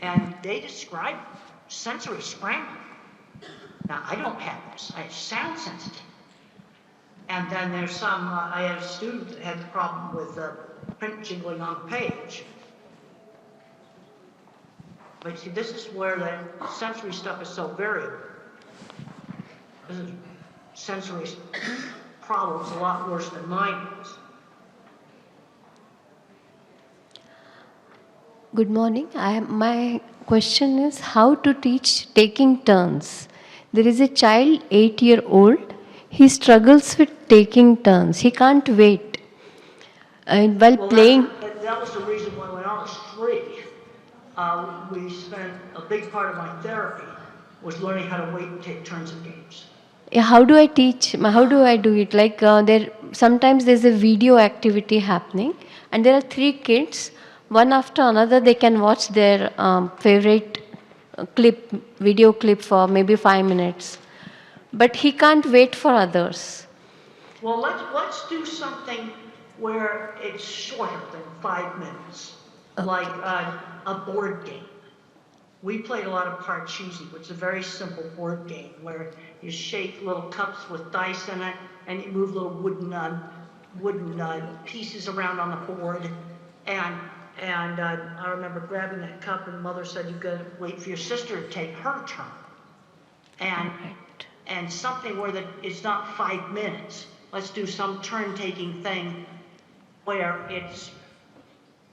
and they describe sensory scrambling. Now, I don't have this. I have sound sensitive. And then there's some, I had a student that had a problem with print jingling on the page. But see, this is where the sensory stuff is so variable. This is sensory problems a lot worse than mine is. Good morning. My question is how to teach taking turns. There is a child, 8-year-old. He struggles with taking turns. He can't wait. And while playing... That was the reason why when I was 3, we spent a big part of my therapy was learning how to wait and take turns in games. How do I teach? How do I do it? Like sometimes there's a video activity happening and there are 3 kids. One after another they can watch their favorite video clip for maybe 5 minutes. But he can't wait for others. Well, let's do something where it's shorter than 5 minutes, okay. Like a board game. We played a lot of Parcheesi, which is a very simple board game where you shake little cups with dice in it, and you move little wooden pieces around on the board. And I remember grabbing that cup, and Mother said, "You've got to wait for your sister to take her turn." And something where it's not 5 minutes. Let's do some turn-taking thing where it's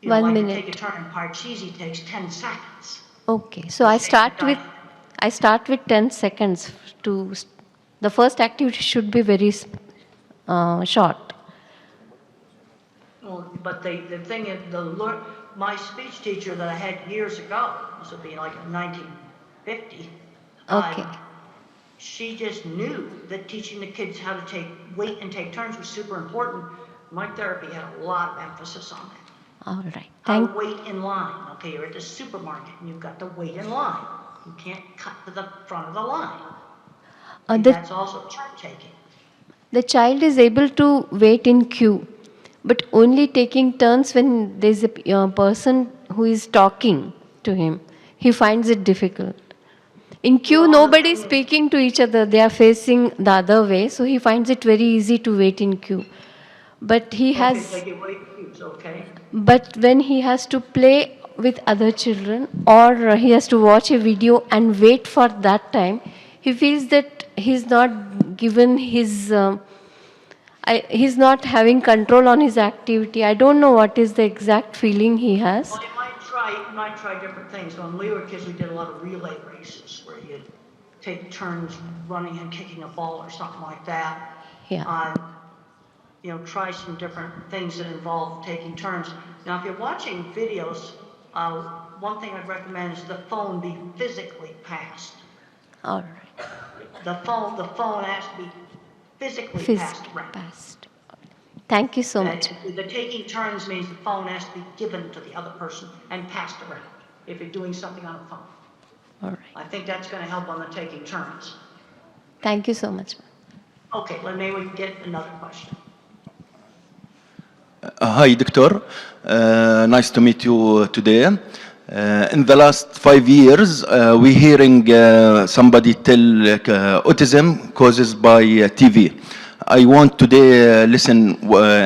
1 minute. You take a turn in Parcheesi takes 10 seconds. Okay, so I start with 10 seconds. The first activity should be very short. Well, but the thing is, my speech teacher that I had years ago, this would be like in 1950. Okay. She just knew that teaching the kids how to wait and take turns was super important. My therapy had a lot of emphasis on that. All right. How to wait in line. Okay, you're at the supermarket and you've got to wait in line. You can't cut to the front of the line. Uh, And the, that's also turn taking. the child is able to wait in queue, but only taking turns when there's a person who is talking to him. He finds it difficult. In queue, nobody is speaking to each other. They are facing the other way, so he finds it very easy to wait in queue. But he Okay, has, they get way confused, okay? but when he has to play with other children or he has to watch a video and wait for that time, he feels that he's not given his, he's not having control on his activity. I don't know what is the exact feeling he has. Well, you might try different things. When we were kids, we did a lot of relay races where you'd take turns running and kicking a ball or something like that. Yeah. Try some different things that involve taking turns. Now, if you're watching videos, one thing I'd recommend is the phone be physically passed. All right. The phone has to be physically passed around. Thank you so much. The taking turns means the phone has to be given to the other person and passed around if you're doing something on a phone. All right. I think that's going to help on the taking turns. Thank you so much. Okay, maybe we can get another question. Hi, Doctor. Nice to meet you today. In the last 5 years, we're hearing somebody tell autism causes by TV. I want today listen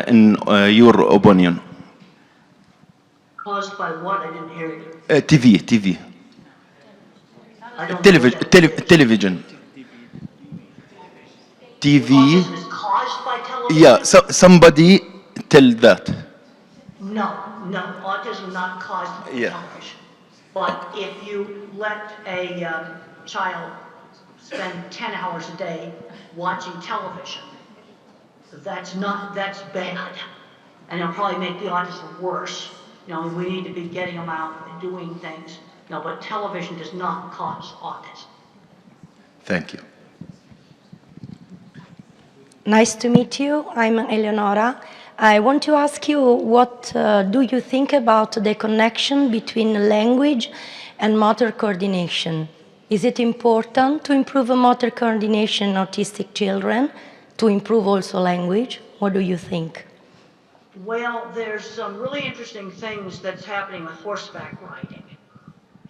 in your opinion. Caused by what? I didn't hear you. TV. I don't know what that is. Television. TV. Autism is caused by television? Yeah, somebody tell that. No, autism not caused by television. But if you let a child spend 10 hours a day watching television, that's bad. And it'll probably make the autism worse. We need to be getting them out and doing things. But television does not cause autism. Thank you. Nice to meet you. I'm Eleonora. I want to ask you, what do you think about the connection between language and motor coordination? Is it important to improve motor coordination in autistic children, to improve also language? What do you think? Well, there's some really interesting things that's happening with horseback riding.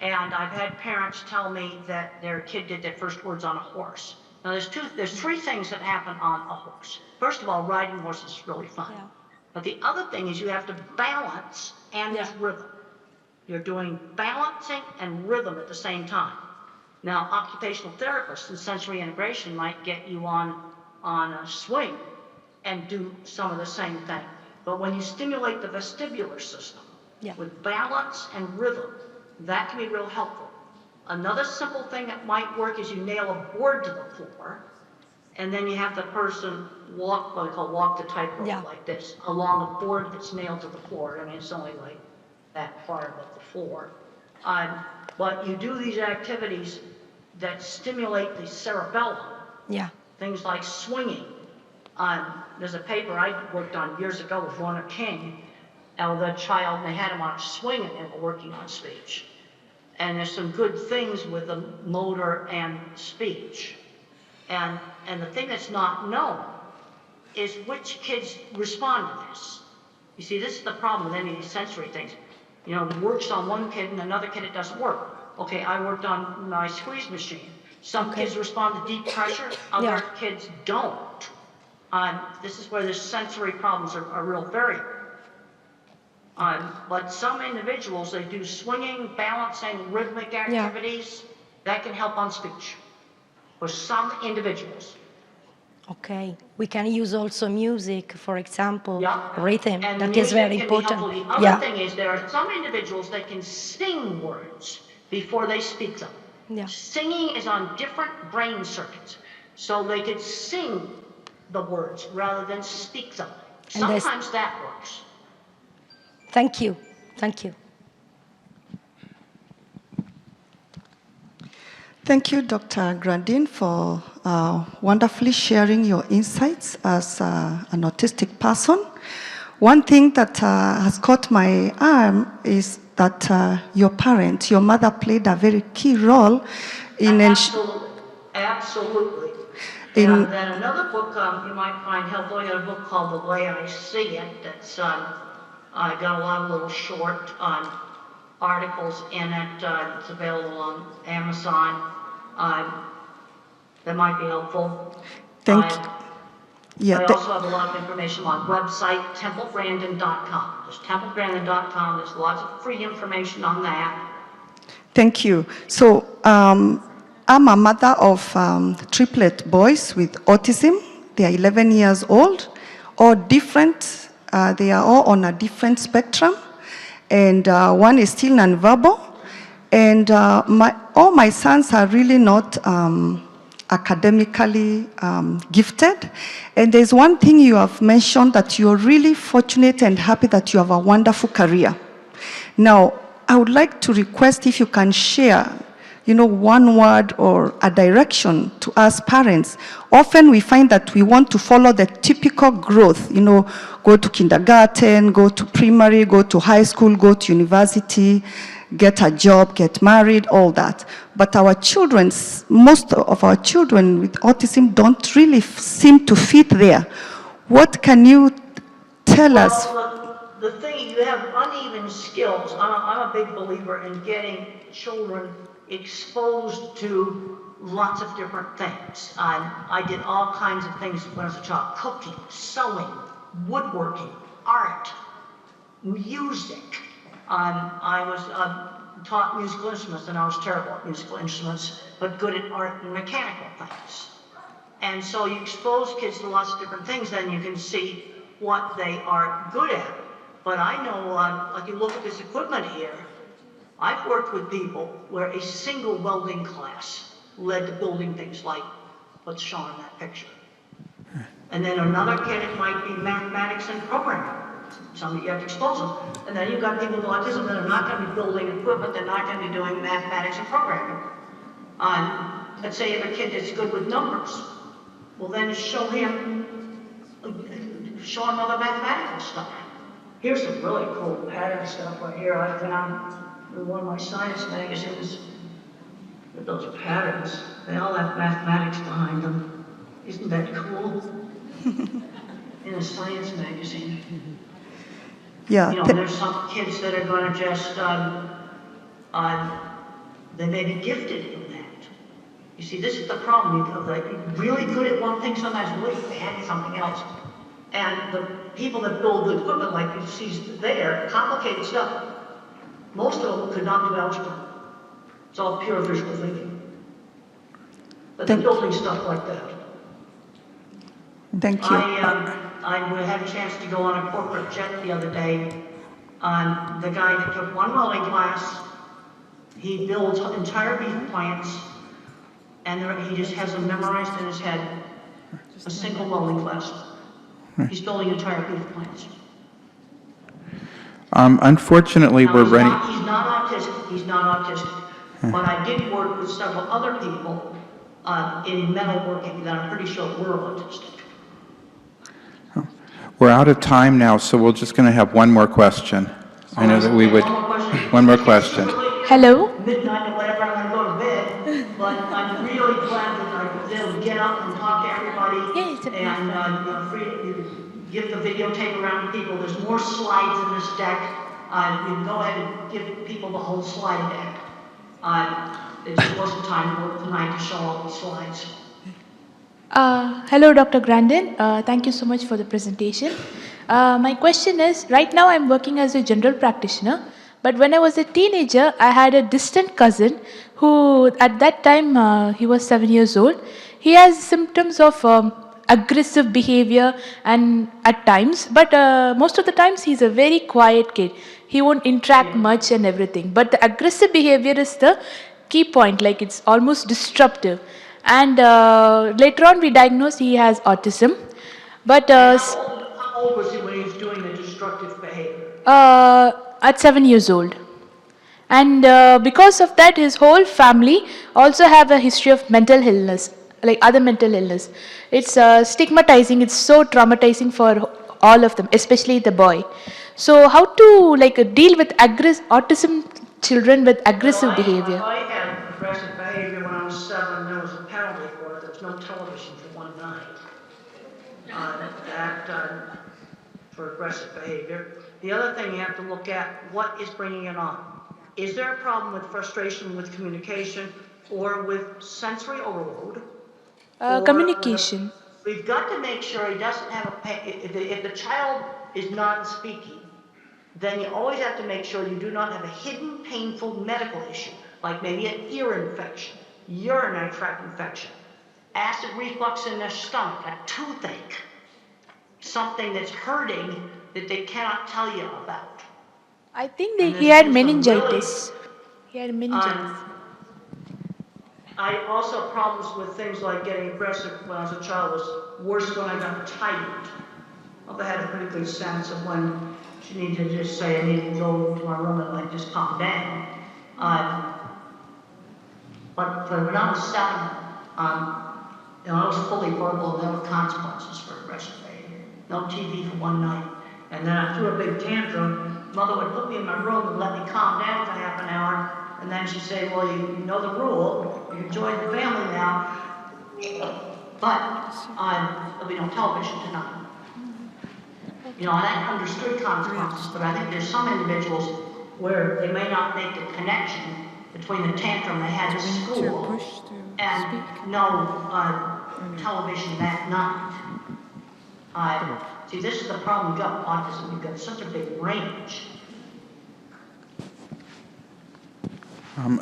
And I've had parents tell me that their kid did their first words on a horse. Now, there's three things that happen on a horse. First of all, riding horses is really fun. Yeah. But the other thing is you have to balance and there's rhythm. You're doing balancing and rhythm at the same time. Now, occupational therapists and sensory integration might get you on a swing and do some of the same thing. But when you stimulate the vestibular system with balance and rhythm, that can be real helpful. Another simple thing that might work is you nail a board to the floor, and then you have the person walk, what we call walk the tightrope like this, along a board that's nailed to the floor. I mean, it's only like that far above the floor. But you do these activities that stimulate the cerebellum. Yeah. Things like swinging. There's a paper I worked on years ago with Lorna King. The child, they had him on a swing and they were working on speech. And there's some good things with the motor and speech. And the thing that's not known is which kids respond to this. You see, this is the problem with any of these sensory things. It works on one kid and another kid it doesn't work. Okay, I worked on my squeeze machine. Some kids respond to deep pressure, other kids don't. This is where the sensory problems are real variable. But some individuals, they do swinging, balancing, rhythmic activities. That can help on speech for some individuals. Okay. We can use also music, for example, rhythm. And that is very important. The other thing is there are some individuals that can sing words before they speak them. Yeah. Singing is on different brain circuits. So they could sing the words rather than speak them. Sometimes that works. Thank you. Thank you. Thank you, Dr. Grandin, for wonderfully sharing your insights as an autistic person. One thing that has caught my arm is that your parent, your mother, played a very key role in Absolutely. And then another book you might find helpful, I got a book called The Way I See It, that's I got a lot of little short articles in it. It's available on Amazon. That might be helpful. Thank you. Yeah, I also have a lot of information on website, templegrandin.com. There's templegrandin.com. There's lots of free information on that. Thank you. So I'm a mother of triplet boys with autism. They are 11 years old, all different. They are all on a different spectrum. And one is still nonverbal. And all my sons are really not academically gifted. And there's one thing you have mentioned, that you're really fortunate and happy that you have a wonderful career. Now, I would like to request if you can share, one word or a direction to us parents. Often we find that we want to follow the typical growth, go to kindergarten, go to primary, go to high school, go to university, get a job, get married, all that. But most of our children with autism don't really seem to fit there. What can you tell us? The thing, you have uneven skills. I'm a big believer in getting children exposed to lots of different things. I did all kinds of things when I was a child: cooking, sewing, woodworking, art, music. I was taught musical instruments, and I was terrible at musical instruments, but good at art and mechanical things. And so you expose kids to lots of different things, then you can see what they are good at. But I know, like you look at this equipment here, I've worked with people where a single welding class led to building things like what's shown in that picture. And then another kid, it might be mathematics and programming. Some you have to expose them. And then you've got people with autism that are not going to be building equipment, they're not going to be doing mathematics and programming. Let's say you have a kid that's good with numbers. Well, then show him other mathematical stuff. Here's some really cool pattern stuff right here I found in one of my science magazines. With those patterns, they all have mathematics behind them. Isn't that cool? In a science magazine. Yeah. There's some kids that are going to just, they may be gifted in that. You see, this is the problem. You're really good at one thing, sometimes really bad at something else. And the people that build the equipment, like you see there, complicated stuff, most of them could not do algebra. It's all pure visual thinking. But they're building stuff like that. Thank you. I had a chance to go on a corporate jet the other day. The guy that took one welding class, he builds entire beef plants, and he just has them memorized in his head. A single welding class. He's building entire beef plants. Unfortunately, we're running. He's not autistic. He's not autistic. But I did work with several other people in metalworking that I'm pretty sure were autistic. We're out of time now, so we're just going to have one more question. I know that we would. One more question. Hello. Midnight or whatever, I'm going to go to bed. But I'm really glad that I was able to get up and talk to everybody. And free to give the videotape around to people. There's more slides in this deck. You can go ahead and give people the whole slide deck. It just wasn't time tonight to show all the slides. Hello, Dr. Grandin. Thank you so much for the presentation. My question is, right now I'm working as a general practitioner, but when I was a teenager, I had a distant cousin who, at that time, he was 7 years old. He has symptoms of aggressive behavior and at times, but most of the times he's a very quiet kid. He won't interact much and everything, but the aggressive behavior is the key point, like it's almost disruptive. And later on we diagnosed he has autism. But how old was he when he was doing the destructive behavior? At 7 years old. And because of that, his whole family also have a history of mental illness, like other mental illness. It's stigmatizing, it's so traumatizing for all of them, especially the boy. So how to deal with autism children with aggressive behavior? I had aggressive behavior when I was 7. There was a penalty for it. There was no television for one night. For aggressive behavior. The other thing you have to look at, what is bringing it on? Is there a problem with frustration with communication or with sensory overload? Communication. We've got to make sure he doesn't have if the child is non-speaking, then you always have to make sure you do not have a hidden painful medical issue, like maybe an ear infection, urinary tract infection, acid reflux in their stomach, a toothache, something that's hurting that they cannot tell you about. I think he had meningitis. He had meningitis. I also had problems with things like getting aggressive when I was a child was worse when I got tired. Mother had a pretty good sense of when she needed to just say, I need to go to my room and like just calm down. But when I was 7, I was fully verbal and there were consequences for aggressive behavior. No TV for one night. And then I threw a big tantrum. Mother would put me in my room and let me calm down for half an hour. And then she'd say, well, you know the rule. You join the family now. But there'll be no television tonight. And I understood consequences, but I think there's some individuals where they may not make the connection between the tantrum they had at school and no television that night. See, this is the problem you've got with autism. You've got such a big range.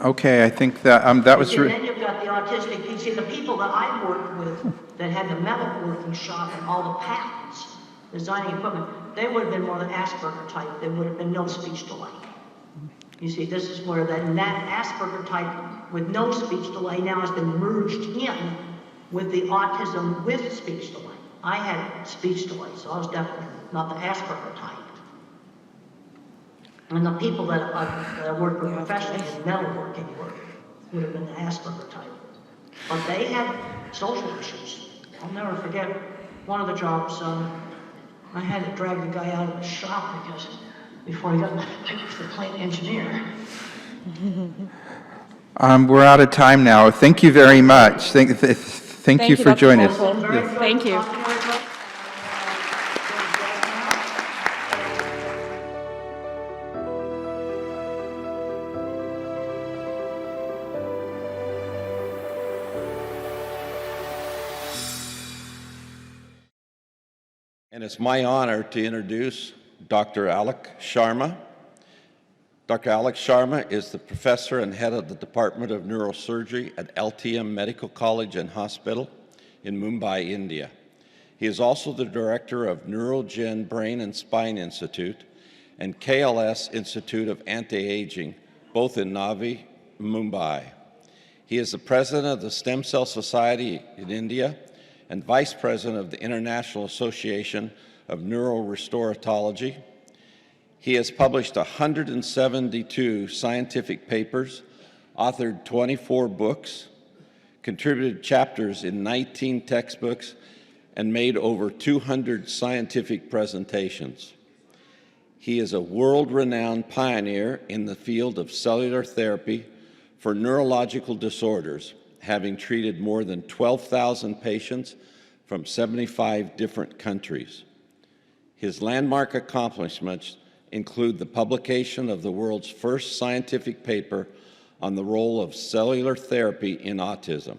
Okay, I think that was. And then you've got the autistic. You see, the people that I worked with that had the metalworking shop and all the patents, designing equipment, they would have been more than Asperger type. There would have been no speech delay. You see, this is where that Asperger type with no speech delay now has been merged in with the autism with speech delay. I had speech delay, so I was definitely not the Asperger type. And the people that I worked with professionally in metalworking work would have been the Asperger type. But they had social issues. I'll never forget one of the jobs, I had to drag the guy out of the shop because before he got picked for plant engineer. We're out of time now. Thank you very much. Thank you for joining us. Thank you. And it's my honor to introduce Dr. Alok Sharma. Dr. Alok Sharma is the professor and head of the Department of Neurosurgery at LTM Medical College and Hospital in Mumbai, India. He is also the director of Neurogen Brain and Spine Institute and KLS Institute of Anti-Aging, both in Navi, Mumbai. He is the president of the Stem Cell Society in India and vice president of the International Association of Neurorestoratology. He has published 172 scientific papers, authored 24 books, contributed chapters in 19 textbooks, and made over 200 scientific presentations. He is a world-renowned pioneer in the field of cellular therapy for neurological disorders, having treated more than 12,000 patients from 75 different countries. His landmark accomplishments include the publication of the world's first scientific paper on the role of cellular therapy in autism.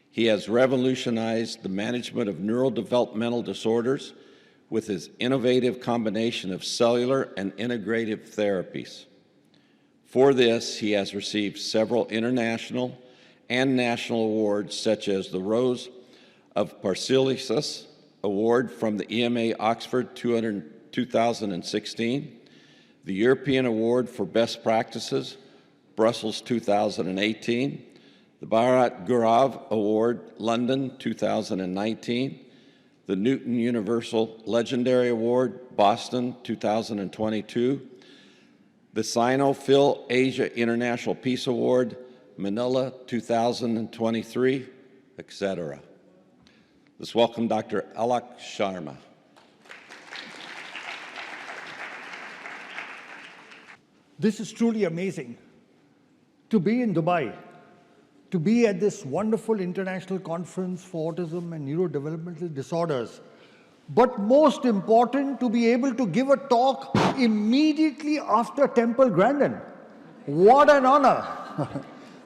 He has revolutionized the management of neurodevelopmental disorders with his innovative combination of cellular and integrative therapies. For this, he has received several international and national awards, such as the Rose of Paracelsus Award from the EMA Oxford 2016, the European Award for Best Practices, Brussels 2018, the Bharat Gaurav Award, London 2019, the Newton Universal Legendary Award, Boston 2022, the Sino-Phil Asia International Peace Award, Manila 2023, etc. Let's welcome Dr. Alok Sharma. This is truly amazing. To be in Dubai, to be at this wonderful international conference for autism and neurodevelopmental disorders, but most important, to be able to give a talk immediately after Temple Grandin. What an honor.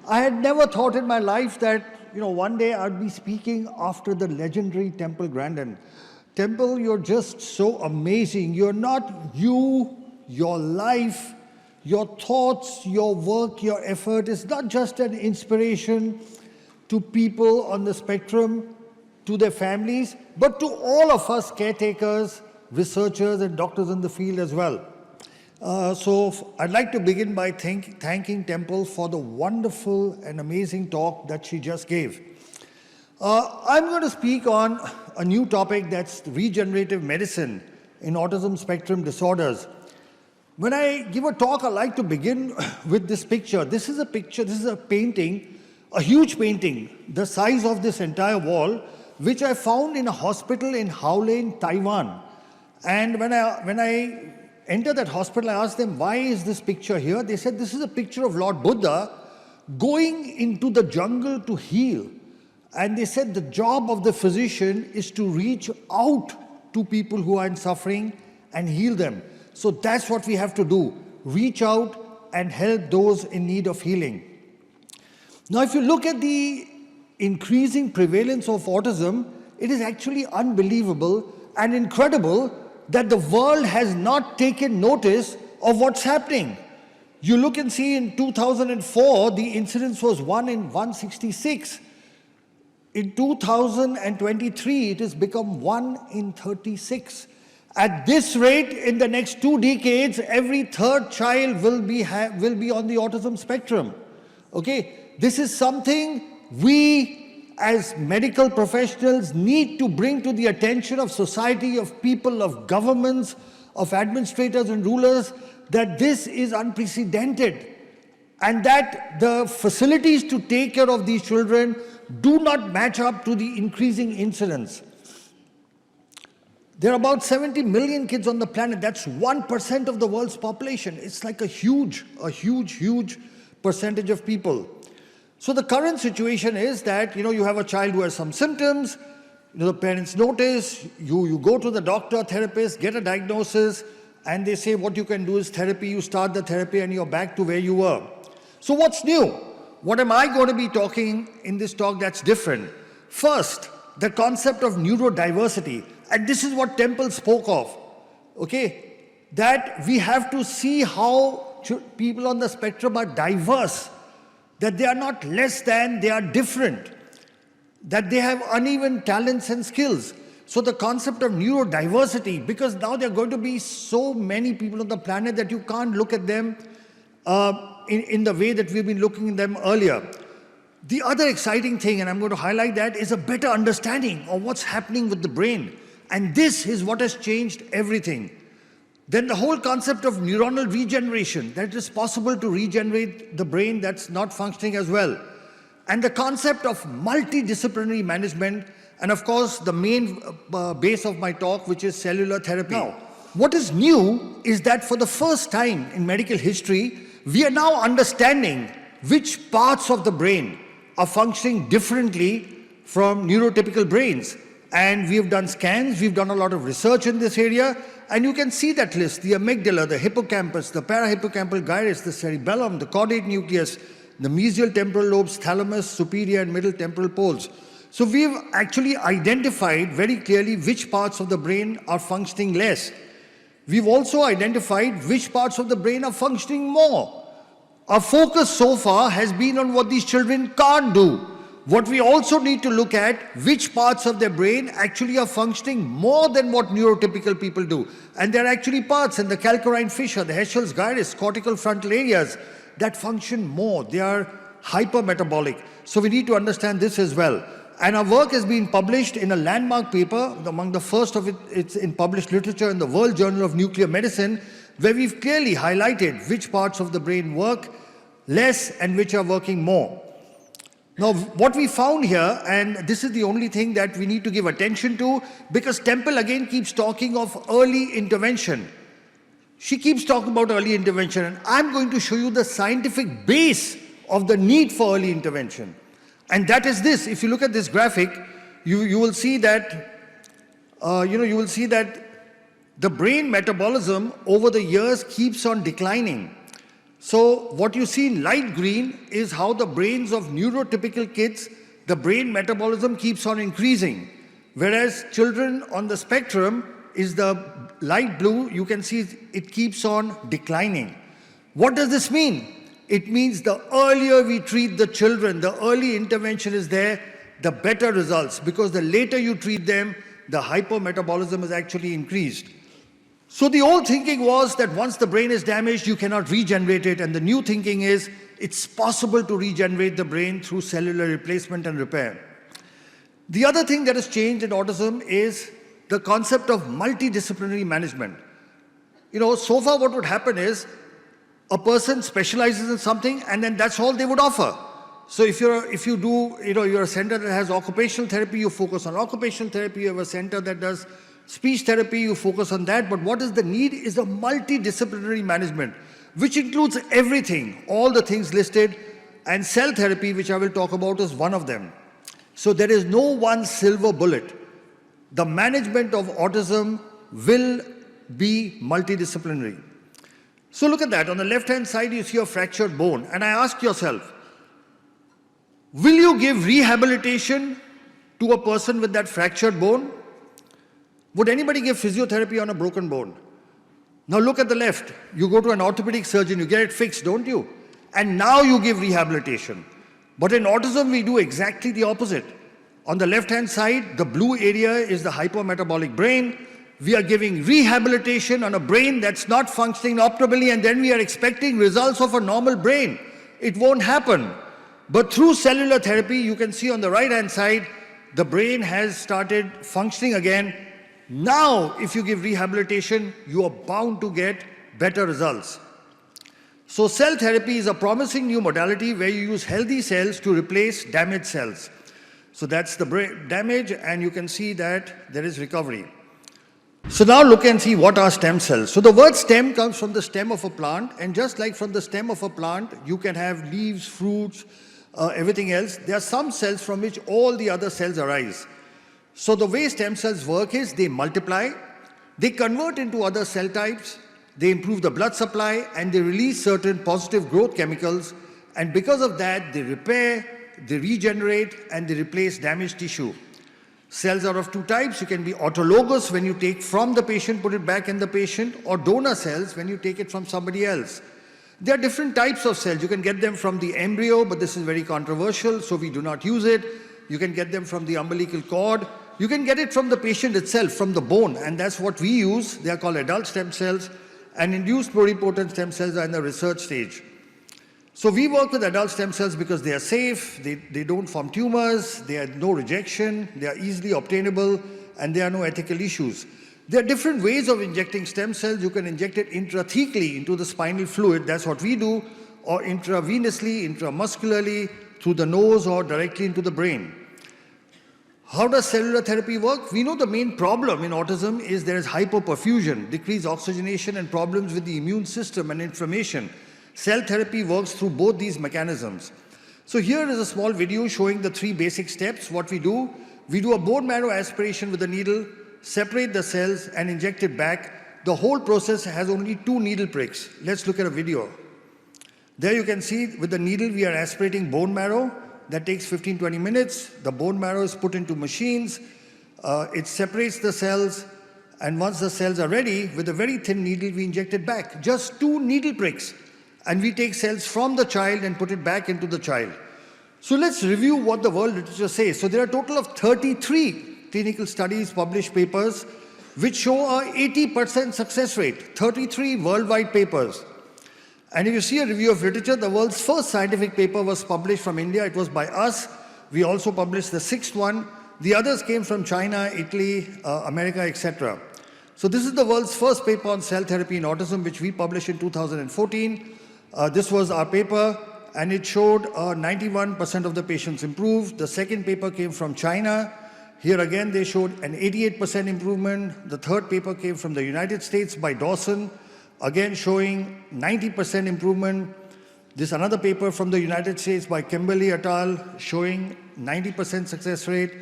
I had never thought in my life that, one day I'd be speaking after the legendary Temple Grandin. Temple, you're just so amazing. You're not you, your life, your thoughts, your work, your effort is not just an inspiration to people on the spectrum, to their families, but to all of us caretakers, researchers, and doctors in the field as well. So I'd like to begin by thanking Temple for the wonderful and amazing talk that she just gave. I'm going to speak on a new topic, that's regenerative medicine in autism spectrum disorders. When I give a talk, I like to begin with this picture. This is a picture, this is a painting, a huge painting, the size of this entire wall, which I found in a hospital in Howlin, Taiwan. And when I entered that hospital, I asked them, why is this picture here? They said, this is a picture of Lord Buddha going into the jungle to heal. And they said the job of the physician is to reach out to people who are in suffering and heal them. So that's what we have to do, reach out and help those in need of healing. Now, if you look at the increasing prevalence of autism, it is actually unbelievable and incredible that the world has not taken notice of what's happening. You look and see in 2004, the incidence was 1 in 166. In 2023, it has become 1 in 36. At this rate, in the next 2 decades, every third child will be on the autism spectrum. Okay, this is something we as medical professionals need to bring to the attention of society, of people, of governments, of administrators and rulers, that this is unprecedented and that the facilities to take care of these children do not match up to the increasing incidence. There are about 70 million kids on the planet. That's 1% of the world's population. It's like a huge percentage of people. So the current situation is that, you have a child who has some symptoms, the parents notice, you go to the doctor, therapist, get a diagnosis, and they say what you can do is therapy. You start the therapy and you're back to where you were. So what's new? What am I going to be talking in this talk that's different? First, the concept of neurodiversity. And this is what Temple spoke of, okay? That we have to see how people on the spectrum are diverse, that they are not less than, they are different, that they have uneven talents and skills. So the concept of neurodiversity, because now there are going to be so many people on the planet that you can't look at them in the way that we've been looking at them earlier. The other exciting thing, and I'm going to highlight that, is a better understanding of what's happening with the brain. And this is what has changed everything. Then the whole concept of neuronal regeneration, that it is possible to regenerate the brain that's not functioning as well. And the concept of multidisciplinary management, and of course the main base of my talk, which is cellular therapy. Now, what is new is that for the first time in medical history, we are now understanding which parts of the brain are functioning differently from neurotypical brains. And we have done scans, we've done a lot of research in this area, and you can see that list: the amygdala, the hippocampus, the parahippocampal gyrus, the cerebellum, the caudate nucleus, the mesial temporal lobes, thalamus, superior and middle temporal poles. So we've actually identified very clearly which parts of the brain are functioning less. We've also identified which parts of the brain are functioning more. Our focus so far has been on what these children can't do. What we also need to look at, which parts of their brain actually are functioning more than what neurotypical people do. And there are actually parts in the calcarine fissure, the Heschel's gyrus, cortical frontal areas that function more. They are hypermetabolic. So we need to understand this as well. And our work has been published in a landmark paper, among the first of it's in published literature in the World Journal of Nuclear Medicine, where we've clearly highlighted which parts of the brain work less and which are working more. Now, what we found here, and this is the only thing that we need to give attention to, because Temple again keeps talking of early intervention. She keeps talking about early intervention, and I'm going to show you the scientific base of the need for early intervention. And that is this. If you look at this graphic, you will see that, you will see that the brain metabolism over the years keeps on declining. So what you see in light green is how the brains of neurotypical kids, the brain metabolism keeps on increasing. Whereas children on the spectrum is the light blue, you can see it keeps on declining. What does this mean? It means the earlier we treat the children, the early intervention is there, the better results, because the later you treat them, the hypermetabolism is actually increased. So the old thinking was that once the brain is damaged, you cannot regenerate it, and the new thinking is it's possible to regenerate the brain through cellular replacement and repair. The other thing that has changed in autism is the concept of multidisciplinary management. So far what would happen is a person specializes in something and then that's all they would offer. So if you're a center that has occupational therapy, you focus on occupational therapy. You have a center that does speech therapy, you focus on that. But what is the need is a multidisciplinary management, which includes everything, all the things listed, and cell therapy, which I will talk about, is one of them. So there is no one silver bullet. The management of autism will be multidisciplinary. So look at that. On the left-hand side, you see a fractured bone. And I ask yourself, will you give rehabilitation to a person with that fractured bone? Would anybody give physiotherapy on a broken bone? Now look at the left. You go to an orthopedic surgeon, you get it fixed, don't you? And now you give rehabilitation. But in autism, we do exactly the opposite. On the left-hand side, the blue area is the hypermetabolic brain. We are giving rehabilitation on a brain that's not functioning optimally, and then we are expecting results of a normal brain. It won't happen. But through cellular therapy, you can see on the right-hand side, the brain has started functioning again. Now, if you give rehabilitation, you are bound to get better results. So cell therapy is a promising new modality where you use healthy cells to replace damaged cells. So that's the brain damage, and you can see that there is recovery. So now look and see what are stem cells. So the word stem comes from the stem of a plant, and just like from the stem of a plant, you can have leaves, fruits, everything else. There are some cells from which all the other cells arise. So the way stem cells work is they multiply, they convert into other cell types, they improve the blood supply, and they release certain positive growth chemicals, and because of that, they repair, they regenerate, and they replace damaged tissue. Cells are of two types. You can be autologous, when you take from the patient, put it back in the patient, or donor cells, when you take it from somebody else. There are different types of cells. You can get them from the embryo, but this is very controversial, so we do not use it. You can get them from the umbilical cord. You can get it from the patient itself, from the bone, and that's what we use. They are called adult stem cells, and induced pluripotent stem cells are in the research stage. So we work with adult stem cells because they are safe, they don't form tumors, they have no rejection, they are easily obtainable, and there are no ethical issues. There are different ways of injecting stem cells. You can inject it intrathecally into the spinal fluid, that's what we do, or intravenously, intramuscularly, through the nose, or directly into the brain. How does cellular therapy work? We know the main problem in autism is there is hypoperfusion, decreased oxygenation, and problems with the immune system and inflammation. Cell therapy works through both these mechanisms. So here is a small video showing the three basic steps. What we do a bone marrow aspiration with a needle, separate the cells, and inject it back. The whole process has only 2 needle pricks. Let's look at a video. There you can see with the needle we are aspirating bone marrow. That takes 15-20 minutes. The bone marrow is put into machines. It separates the cells, and once the cells are ready, with a very thin needle we inject it back. Just 2 needle pricks. And we take cells from the child and put it back into the child. So let's review what the world literature says. So there are a total of 33 clinical studies, published papers, which show a 80% success rate, 33 worldwide papers. And if you see a review of literature, the world's first scientific paper was published from India. It was by us. We also published the 6th one. The others came from China, Italy, America, etc. So this is the world's first paper on cell therapy in autism, which we published in 2014. This was our paper, and it showed 91% of the patients improved. The second paper came from China. Here again, they showed an 88% improvement. The third paper came from the United States by Dawson. again showing 90% improvement. This another paper from the United States by Kimberly et al. Showing 90% success rate.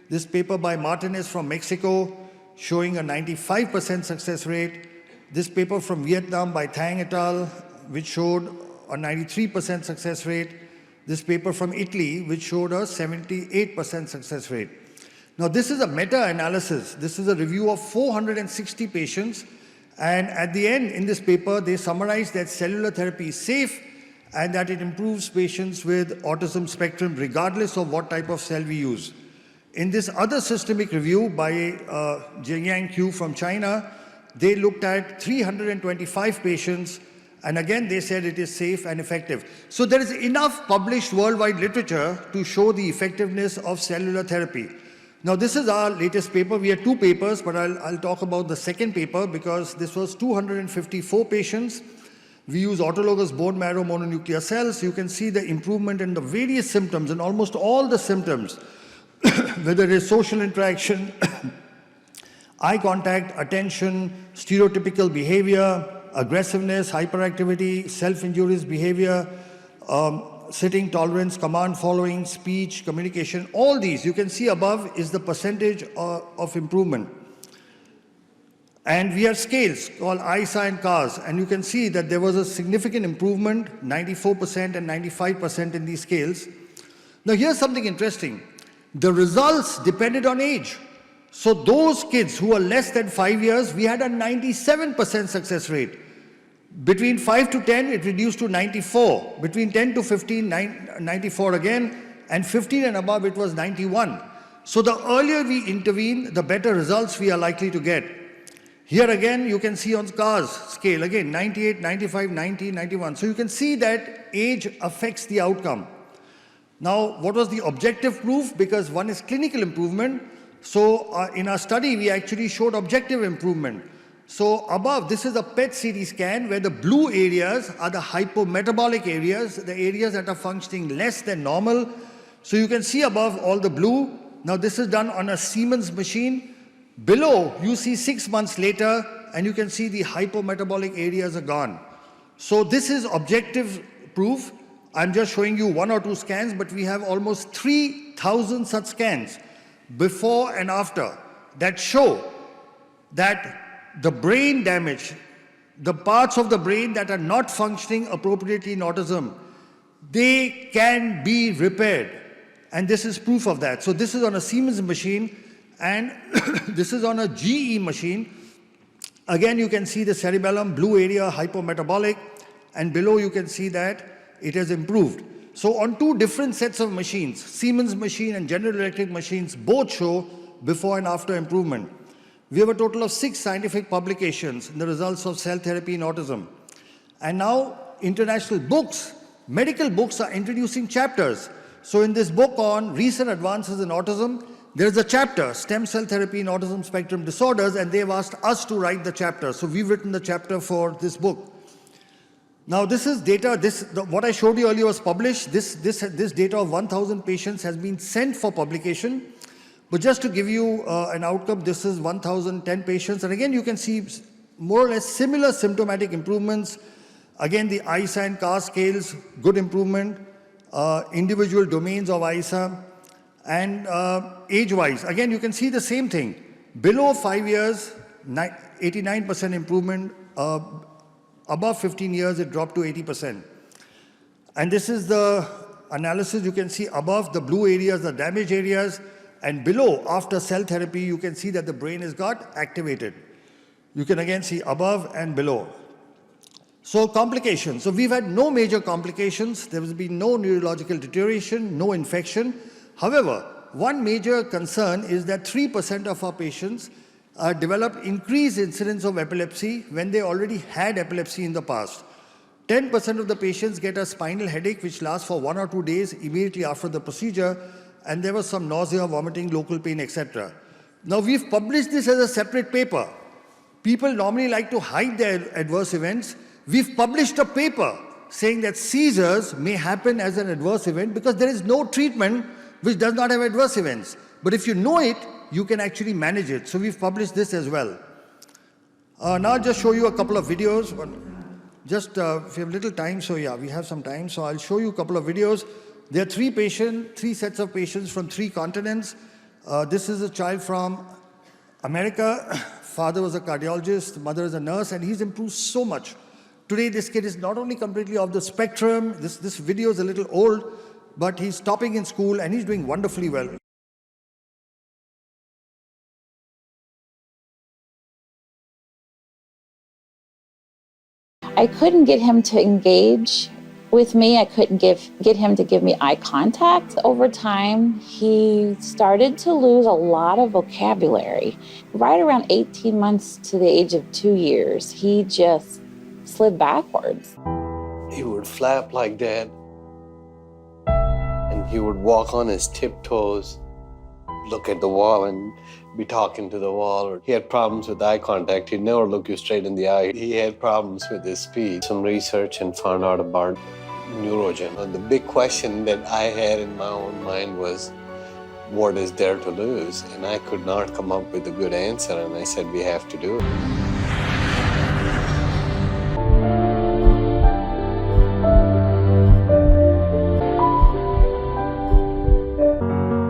This paper by Martinez from Mexico showing a 95% success rate. This paper from Vietnam by Thang et al. Which showed a 93% success rate. This paper from Italy which showed a 78% success rate. Now this is a meta-analysis. This is a review of 460 patients, and at the end in this paper they summarize that cellular therapy is safe and that it improves patients with autism spectrum regardless of what type of cell we use. In this other systemic review by Jingyang Q from China, they looked at 325 patients, and again they said it is safe and effective. So there is enough published worldwide literature to show the effectiveness of cellular therapy. Now this is our latest paper. We had two papers, but I'll talk about the second paper because this was 254 patients. We use autologous bone marrow mononuclear cells. You can see the improvement in the various symptoms, and almost all the symptoms, whether it is social interaction, eye contact, attention, stereotypical behavior, aggressiveness, hyperactivity, self-injurious behavior, sitting tolerance, command following, speech, communication, all these you can see above is the percentage of improvement. And we have scales called ICAN CARS, and you can see that there was a significant improvement, 94% and 95% in these scales. Now here's something interesting. The results depended on age. So those kids who were less than 5 years, we had a 97% success rate. Between 5 to 10, it reduced to 94. Between 10 to 15, 94 again. And 15 and above, it was 91. So the earlier we intervene, the better results we are likely to get. Here again, you can see on CARS scale, again, 98, 95, 90, 91. So you can see that age affects the outcome. Now, what was the objective proof? Because one is clinical improvement. So in our study, we actually showed objective improvement. So above, this is a PET CT scan where the blue areas are the hypometabolic areas, the areas that are functioning less than normal. So you can see above all the blue. Now this is done on a Siemens machine. Below, you see 6 months later, and you can see the hypometabolic areas are gone. So this is objective proof. I'm just showing you 1 or 2 scans, but we have almost 3,000 such scans before and after that show that the brain damage, the parts of the brain that are not functioning appropriately in autism, they can be repaired. And this is proof of that. So this is on a Siemens machine, and this is on a GE machine. Again, you can see the cerebellum, blue area, hypometabolic, and below you can see that it has improved. So on 2 different sets of machines, Siemens machine and General Electric machines, both show before and after improvement. We have a total of 6 scientific publications in the results of cell therapy in autism. And now international books, medical books are introducing chapters. So in this book on recent advances in autism, there is a chapter, Stem Cell Therapy in Autism Spectrum Disorders, and they've asked us to write the chapter. So we've written the chapter for this book. Now this is data, what I showed you earlier was published. This data of 1,000 patients has been sent for publication. But just to give you an outcome, this is 1,010 patients. And again, you can see more or less similar symptomatic improvements. Again, the ISA and CAR scales, good improvement. Individual domains of ISA. And age-wise, again, you can see the same thing. Below 5 years, 89% improvement. Above 15 years, it dropped to 80%. And this is the analysis. You can see above the blue areas, the damaged areas, and below, after cell therapy, you can see that the brain has got activated. You can again see above and below. So complications. So we've had no major complications. There has been no neurological deterioration, no infection. However, one major concern is that 3% of our patients develop increased incidence of epilepsy when they already had epilepsy in the past. 10% of the patients get a spinal headache which lasts for 1 or 2 days immediately after the procedure, and there was some nausea, vomiting, local pain, etc. Now we've published this as a separate paper. People normally like to hide their adverse events. We've published a paper saying that seizures may happen as an adverse event because there is no treatment which does not have adverse events. But if you know it, you can actually manage it. So we've published this as well. Now I'll just show you a couple of videos. Just if you have little time, so yeah, we have some time. So I'll show you a couple of videos. There are three sets of patients from 3 continents. This is a child from America. Father was a cardiologist, mother is a nurse, and he's improved so much. Today, this kid is not only completely off the spectrum, this video is a little old, but he's topping in school and he's doing wonderfully well. I couldn't get him to engage with me. I couldn't get him to give me eye contact. Over time, he started to lose a lot of vocabulary. Right around 18 months to the age of 2 years, he just slid backwards. He would flap like that, and he would walk on his tiptoes, look at the wall and be talking to the wall. He had problems with eye contact. He'd never look you straight in the eye. He had problems with his speech. Some research and found out about neurogen. And the big question that I had in my own mind was, what is there to lose? And I could not come up with a good answer, and I said, we have to do it.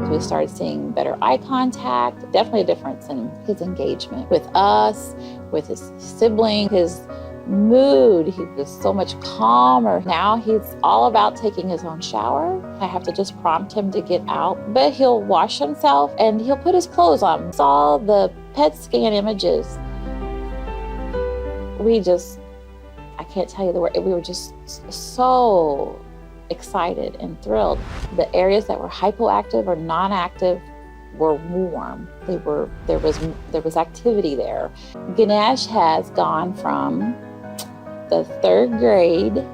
We started seeing better eye contact, definitely a difference in his engagement with us, with his sibling, his mood. He was so much calmer. Now he's all about taking his own shower. I have to just prompt him to get out, but he'll wash himself and he'll put his clothes on. Saw the PET scan images. I can't tell you the word, we were just so excited and thrilled. The areas that were hypoactive or non-active were warm. There was activity there. Ganesh has gone from the 3rd grade,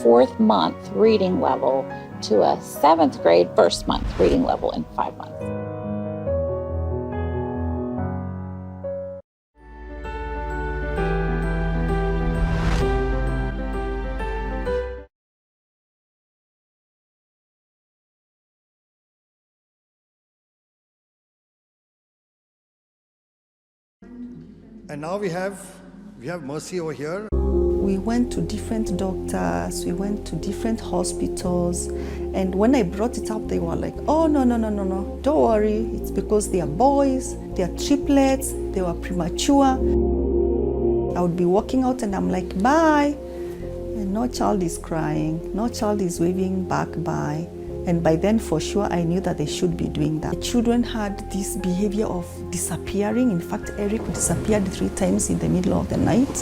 4th month reading level to a 7th grade, 1st month reading level in 5 months. And now we have Mercy over here. We went to different doctors, we went to different hospitals, and when I brought it up, they were like, oh, no, don't worry, it's because they are boys, they are triplets, they were premature. I would be walking out and I'm like, bye, and no child is crying, no child is waving back bye. And by then, for sure, I knew that they should be doing that. The children had this behavior of disappearing. In fact, Eric disappeared 3 times in the middle of the night.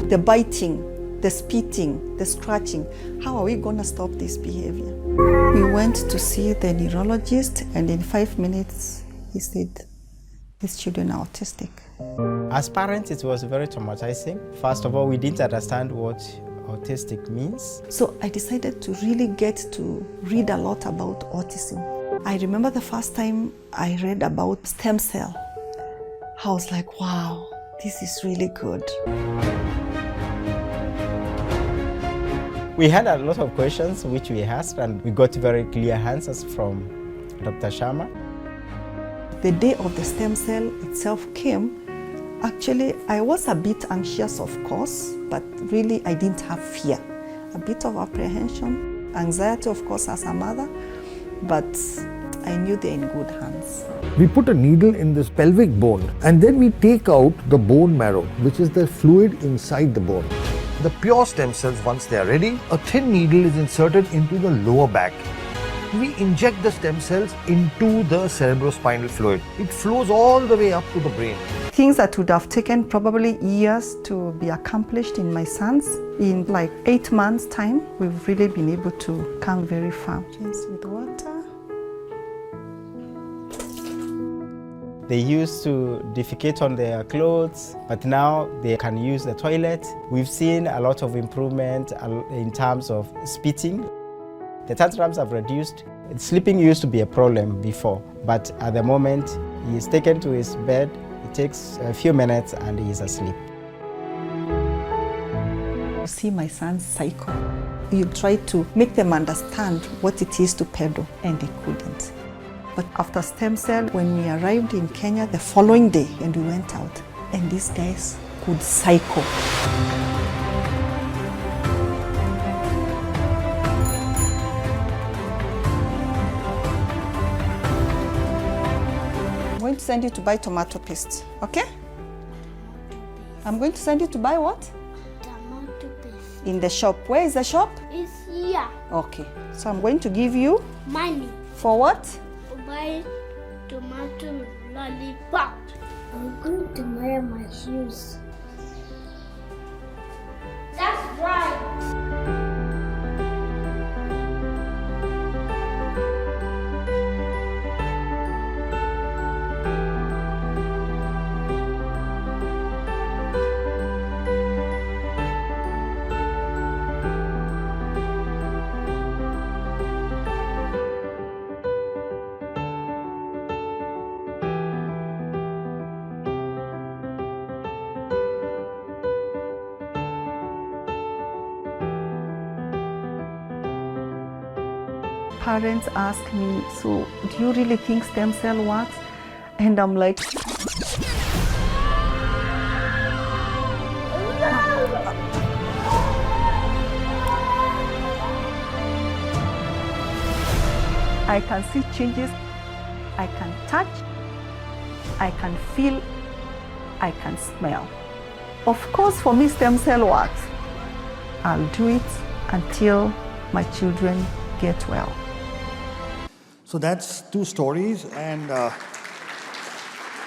The biting, the spitting, the scratching. How are we going to stop this behavior? We went to see the neurologist, and in 5 minutes, he said, these children are autistic. As parents, it was very traumatizing. First of all, we didn't understand what autistic means. So I decided to really get to read a lot about autism. I remember the first time I read about stem cell. I was like, wow, this is really good. We had a lot of questions which we asked, and we got very clear answers from Dr. Sharma. The day of the stem cell itself came. Actually, I was a bit anxious, of course, but really I didn't have fear. A bit of apprehension, anxiety, of course, as a mother, but I knew they're in good hands. We put a needle in this pelvic bone, and then we take out the bone marrow, which is the fluid inside the bone. The pure stem cells, once they are ready, a thin needle is inserted into the lower back. We inject the stem cells into the cerebrospinal fluid. It flows all the way up to the brain. Things that would have taken probably years to be accomplished in my sons, in like 8 months' time, we've really been able to come very far. Just with water. They used to defecate on their clothes, but now they can use the toilet. We've seen a lot of improvement in terms of spitting. The tantrums have reduced. Sleeping used to be a problem before, but at the moment, he is taken to his bed. It takes a few minutes and he is asleep. You see my son's cycle. You try to make them understand what it is to pedal, and they couldn't. But after stem cell, when we arrived in Kenya the following day and we went out, and these guys could cycle. I'm going to send you to buy tomato paste, okay? I'm going to send you to buy what? Tomato paste. In the shop. Where is the shop? It's here. Okay. So I'm going to give you Money. for what? Buy tomato lollipop. I'm going to wear my shoes. That's right. Parents ask me, so do you really think stem cell works? And I'm like, I can see changes, I can touch, I can feel, I can smell. Of course, for me, stem cell works. I'll do it until my children get well. So that's two stories. And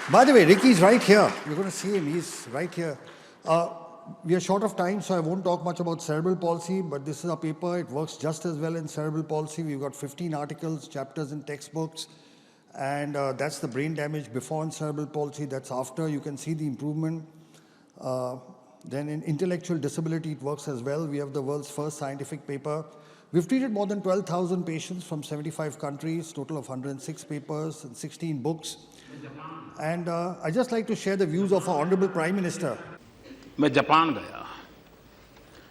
by the way, Ricky's right here. You're going to see him. He's right here. We are short of time, so I won't talk much about cerebral palsy, but this is a paper. It works just as well in cerebral palsy. We've got 15 articles, chapters in textbooks. And that's the brain damage before in cerebral palsy. That's after. You can see the improvement. Then in intellectual disability, it works as well. We have the world's first scientific paper. We've treated more than 12,000 patients from 75 countries, total of 106 papers and 16 books. And I'd just like to share the views of our Honorable Prime Minister. मैं Japan गया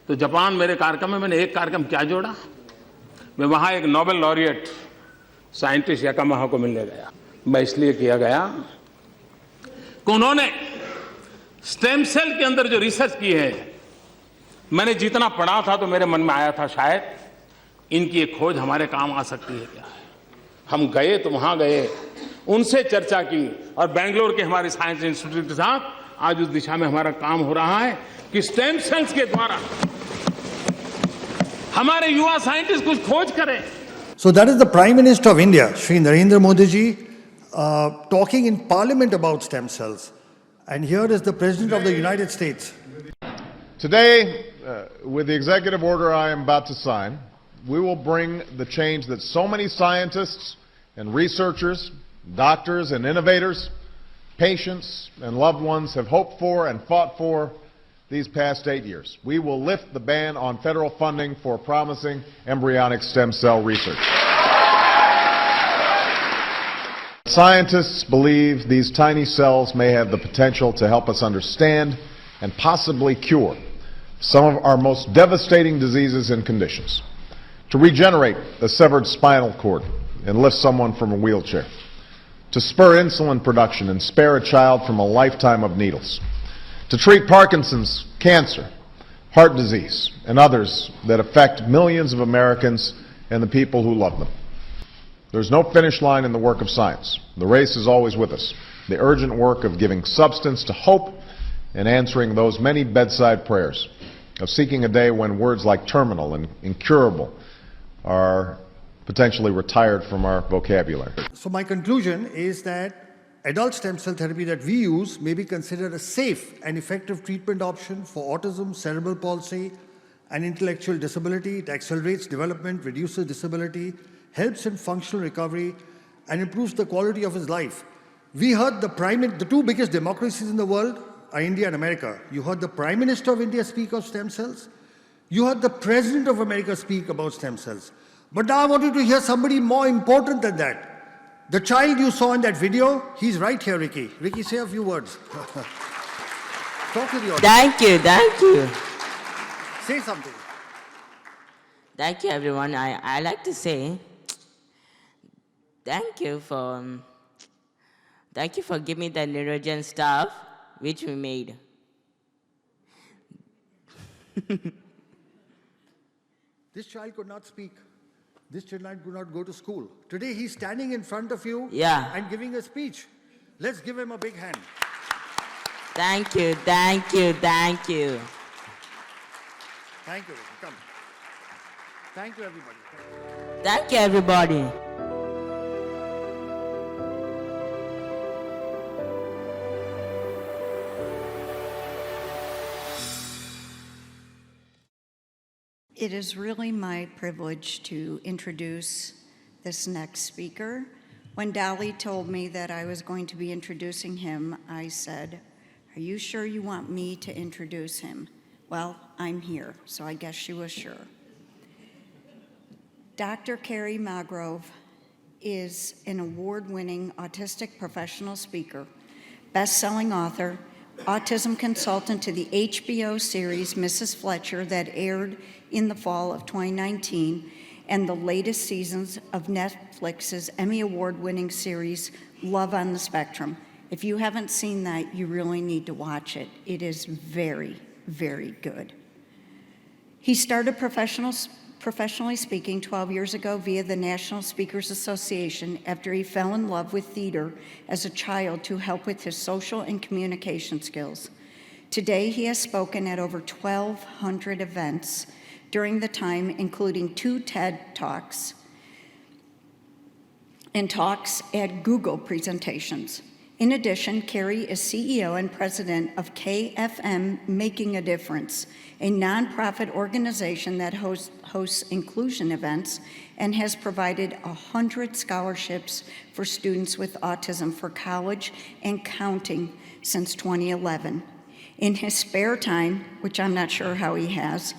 तो Japan मेरे कार्यक्रम में मैंने एक कार्यक्रम क्या जोड़ा मैं वहाँ एक नोबेल लॉरिएट साइंटिस्ट याकामाहा को मिलने गया मैं इसलिए किया गया कि उन्होंने स्टेम सेल के अंदर जो रिसर्च की है मैंने जितना पढ़ा था तो मेरे मन में आया था शायद इनकी एक खोज हमारे काम आ सकती है क्या हम गए तो वहाँ गए उनसे चर्चा की और बेंगलोर के हमारे साइंस इंस्टीट्यूट के साथ आज उस दिशा में हमारा काम हो रहा है कि स्टेम सेल्स के द्वारा हमारे युवा साइंटिस्ट कुछ खोज करें. So that is the Prime Minister of India, Shri Narendra Modi ji, talking in Parliament about stem cells. And here is the President of the United States. Today, with the executive order I am about to sign, we will bring the change that so many scientists and researchers, doctors and innovators, patients and loved ones have hoped for and fought for these past 8 years. We will lift the ban on federal funding for promising embryonic stem cell research. Scientists believe these tiny cells may have the potential to help us understand and possibly cure some of our most devastating diseases and conditions, to regenerate a severed spinal cord and lift someone from a wheelchair, to spur insulin production and spare a child from a lifetime of needles, to treat Parkinson's, cancer, heart disease, and others that affect millions of Americans and the people who love them. There's no finish line in the work of science. The race is always with us. The urgent work of giving substance to hope and answering those many bedside prayers, of seeking a day when words like terminal and incurable are potentially retired from our vocabulary. So my conclusion is that adult stem cell therapy that we use may be considered a safe and effective treatment option for autism, cerebral palsy, and intellectual disability. It accelerates development, reduces disability, helps in functional recovery, and improves the quality of his life. We heard the two biggest democracies in the world are India and America. You heard the Prime Minister of India speak of stem cells. You heard the President of America speak about stem cells. But now I want you to hear somebody more important than that. The child you saw in that video, he's right here, Ricky. Ricky, say a few words. Talk to the audience. Thank you. Say something. Thank you, everyone. I like to say, Thank you for giving me the Neurogen stuff, which we made. This child could not speak. This child could not go to school. Today he's standing in front of you and giving a speech. Let's give him a big hand. Thank you, thank you, thank you. Thank you. Come. Thank you, everybody. Thank you, everybody. It is really my privilege to introduce this next speaker. When Dolly told me that I was going to be introducing him, I said, "Are you sure you want me to introduce him?" Well, I'm here, so I guess she was sure. Dr. Kerry Magro is an award-winning autistic professional speaker, best-selling author, autism consultant to the HBO series Mrs. Fletcher that aired in the fall of 2019, and the latest seasons of Netflix's Emmy Award-winning series Love on the Spectrum. If you haven't seen that, you really need to watch it. It is very, very good. He started professionally speaking 12 years ago via the National Speakers Association after he fell in love with theater as a child to help with his social and communication skills. Today, he has spoken at over 1,200 events during the time, including 2 TED Talks and talks at Google presentations. In addition, Kerry is CEO and president of KFM Making a Difference, a nonprofit organization that hosts inclusion events and has provided 100 scholarships for students with autism for college and counting since 2011. In his spare time, which I'm not sure how he has,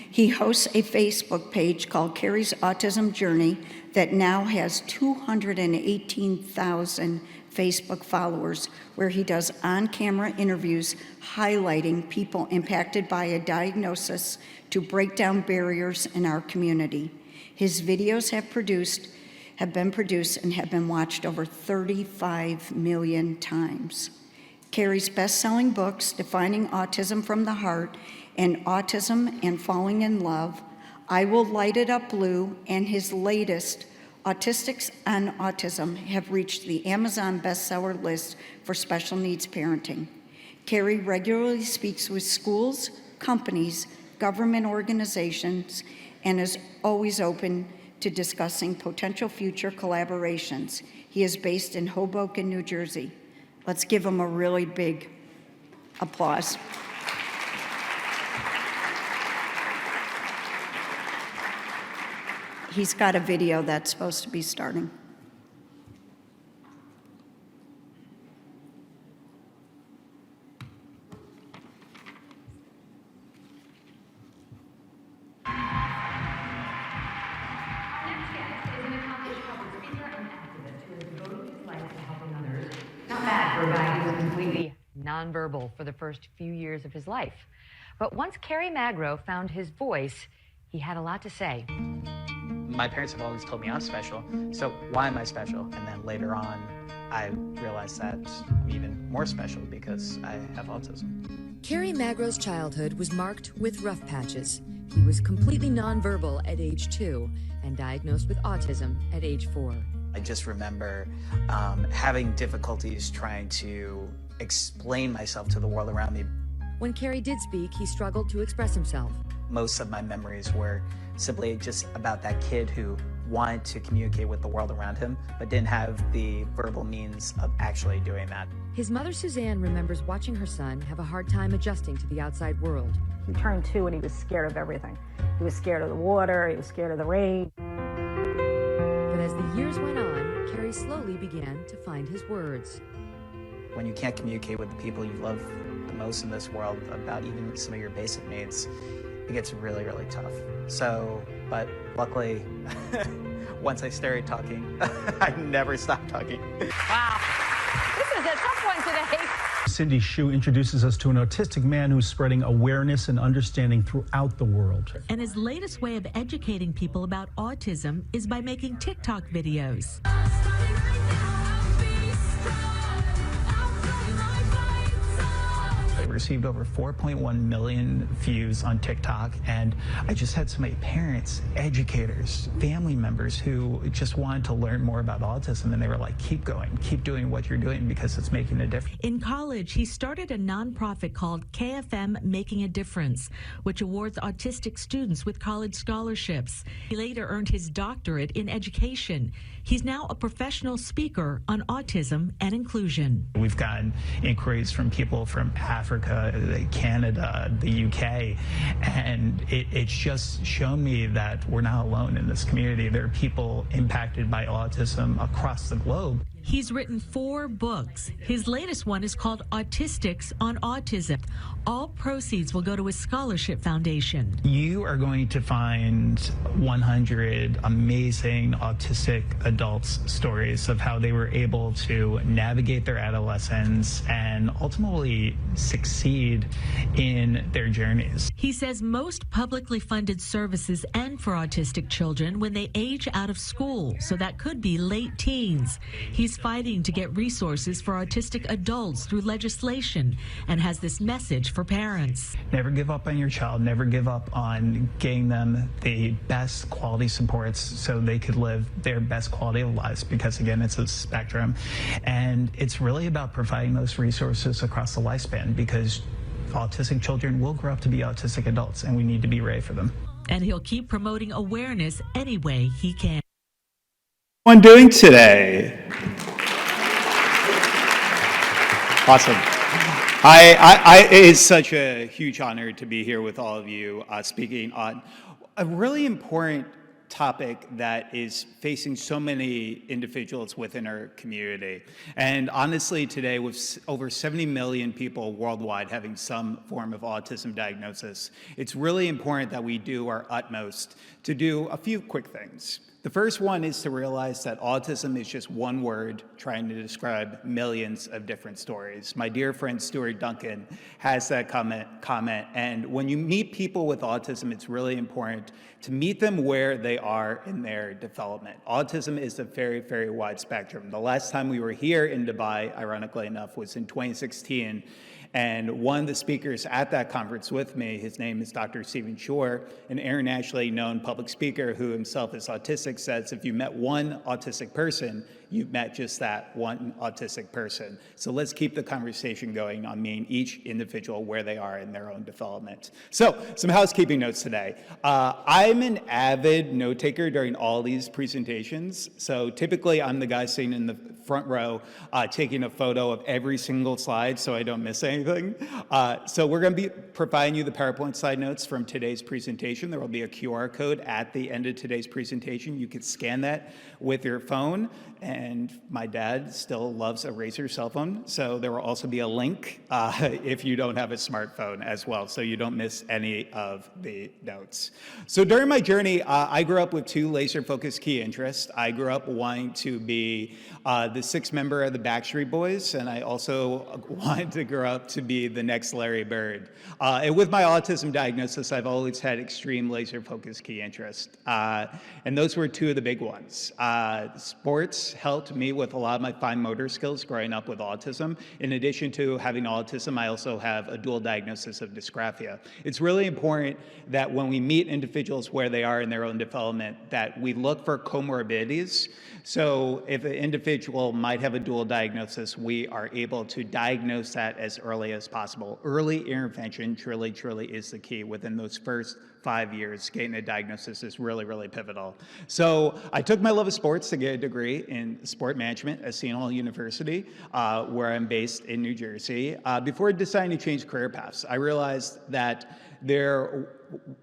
he hosts a Facebook page called Kerry's Autism Journey that now has 218,000 Facebook followers, where he does on-camera interviews highlighting people impacted by a diagnosis to break down barriers in our community. His videos have been produced and have been watched over 35 million times. Kerry's best-selling books, Defining Autism from the Heart and Autism and Falling in Love, I Will Light It Up Blue, and his latest, Autistics on Autism, have reached the Amazon bestseller list for special needs parenting. Kerry regularly speaks with schools, companies, government organizations, and is always open to discussing potential future collaborations. He is based in Hoboken, New Jersey. Let's give him a really big applause. He's got a video that's supposed to be starting. Not bad for a guy who was completely nonverbal for the first few years of his life. But once Kerry Magro found his voice, he had a lot to say. My parents have always told me I'm special, so why am I special? And then later on, I realized that I'm even more special because I have autism. Kerry Magro's childhood was marked with rough patches. He was completely nonverbal at age 2 and diagnosed with autism at age 4. I just remember having difficulties trying to explain myself to the world around me. When Kerry did speak, he struggled to express himself. Most of my memories were simply just about that kid who wanted to communicate with the world around him, but didn't have the verbal means of actually doing that. His mother, Suzanne, remembers watching her son have a hard time adjusting to the outside world. He turned 2 and he was scared of everything. He was scared of the water, he was scared of the rain. But as the years went on, Kerry slowly began to find his words. When you can't communicate with the people you love the most in this world about even some of your basic needs, it gets really, really tough. So, but luckily, once I started talking, I never stopped talking. Wow. This is a tough one today. Cindy Hsu introduces us to an autistic man who's spreading awareness and understanding throughout the world. And his latest way of educating people about autism is by making TikTok videos. I received over 4.1 million views on TikTok, and I just had so many parents, educators, family members who just wanted to learn more about autism, and they were like, keep going, keep doing what you're doing because it's making a difference. In college, he started a nonprofit called KFM Making a Difference, which awards autistic students with college scholarships. He later earned his doctorate in education. He's now a professional speaker on autism and inclusion. We've gotten inquiries from people from Africa, Canada, the UK, and it's just shown me that we're not alone in this community. There are people impacted by autism across the globe. He's written 4 books. His latest one is called Autistics on Autism. All proceeds will go to his scholarship foundation. You are going to find 100 amazing autistic adults' stories of how they were able to navigate their adolescence and ultimately succeed in their journeys. He says most publicly funded services end for autistic children when they age out of school, so that could be late teens. He's fighting to get resources for autistic adults through legislation and has this message for parents. Never give up on your child. Never give up on getting them the best quality supports so they could live their best quality of lives, because again, it's a spectrum. And it's really about providing those resources across the lifespan, because autistic children will grow up to be autistic adults, and we need to be ready for them. And he'll keep promoting awareness any way he can. What doing today? Awesome. It's such a huge honor to be here with all of you speaking on a really important topic that is facing so many individuals within our community. And honestly, today, with over 70 million people worldwide having some form of autism diagnosis, it's really important that we do our utmost to do a few quick things. The first one is to realize that autism is just one word trying to describe millions of different stories. My dear friend Stuart Duncan has that comment, and when you meet people with autism, it's really important to meet them where they are in their development. Autism is a very, very wide spectrum. The last time we were here in Dubai, ironically enough, was in 2016. And one of the speakers at that conference with me, his name is Dr. Stephen Shore, an internationally known public speaker who himself is autistic, says if you met one autistic person, you've met just that one autistic person. So let's keep the conversation going on meeting each individual where they are in their own development. So some housekeeping notes today. I'm an avid note taker during all these presentations. So typically I'm the guy sitting in the front row taking a photo of every single slide so I don't miss anything. So we're going to be providing you the PowerPoint slide notes from today's presentation. There will be a QR code at the end of today's presentation. You can scan that with your phone. And my dad still loves a Razr cell phone, so there will also be a link if you don't have a smartphone as well, so you don't miss any of the notes. So during my journey, I grew up with 2 laser-focused key interests. I grew up wanting to be the 6th member of the Backstreet Boys, and I also wanted to grow up to be the next Larry Bird. And with my autism diagnosis, I've always had extreme laser-focused key interests, and those were 2 of the big ones. Sports helped me with a lot of my fine motor skills growing up with autism. In addition to having autism, I also have a dual diagnosis of dysgraphia. It's really important that when we meet individuals where they are in their own development, that we look for comorbidities. So if an individual might have a dual diagnosis, we are able to diagnose that as early as possible. Early intervention truly is the key. Within those first 5 years, getting a diagnosis is really pivotal. So I took my love of sports to get a degree in sport management at Seton Hall University, where I'm based in New Jersey. Before deciding to change career paths, I realized that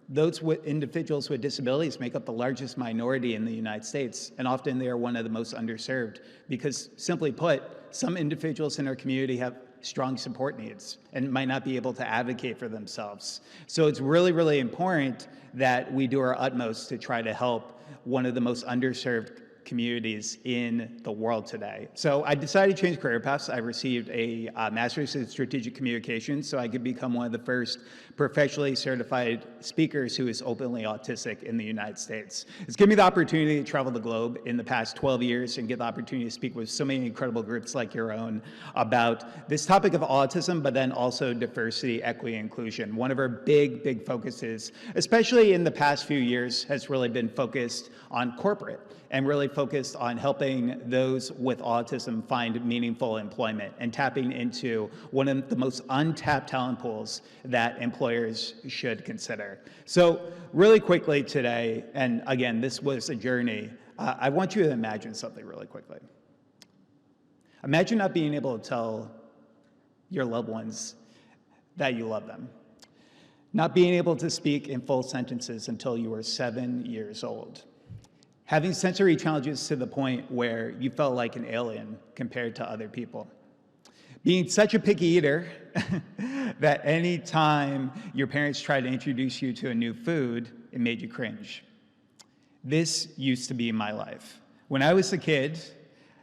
those individuals with disabilities make up the largest minority in the United States, and often they are one of the most underserved because, simply put, some individuals in our community have strong support needs and might not be able to advocate for themselves. So it's really important that we do our utmost to try to help one of the most underserved communities in the world today. So I decided to change career paths. I received a master's in strategic communications so I could become one of the first professionally certified speakers who is openly autistic in the United States. It's given me the opportunity to travel the globe in the past 12 years and get the opportunity to speak with so many incredible groups like your own about this topic of autism, but then also diversity, equity, inclusion. One of our big focuses, especially in the past few years, has really been focused on corporate and really focused on helping those with autism find meaningful employment and tapping into one of the most untapped talent pools that employers should consider. So really quickly today, and again, this was a journey, I want you to imagine something really quickly. Imagine not being able to tell your loved ones that you love them. Not being able to speak in full sentences until you were 7 years old. Having sensory challenges to the point where you felt like an alien compared to other people. Being such a picky eater that any time your parents tried to introduce you to a new food, it made you cringe. This used to be my life. When I was a kid,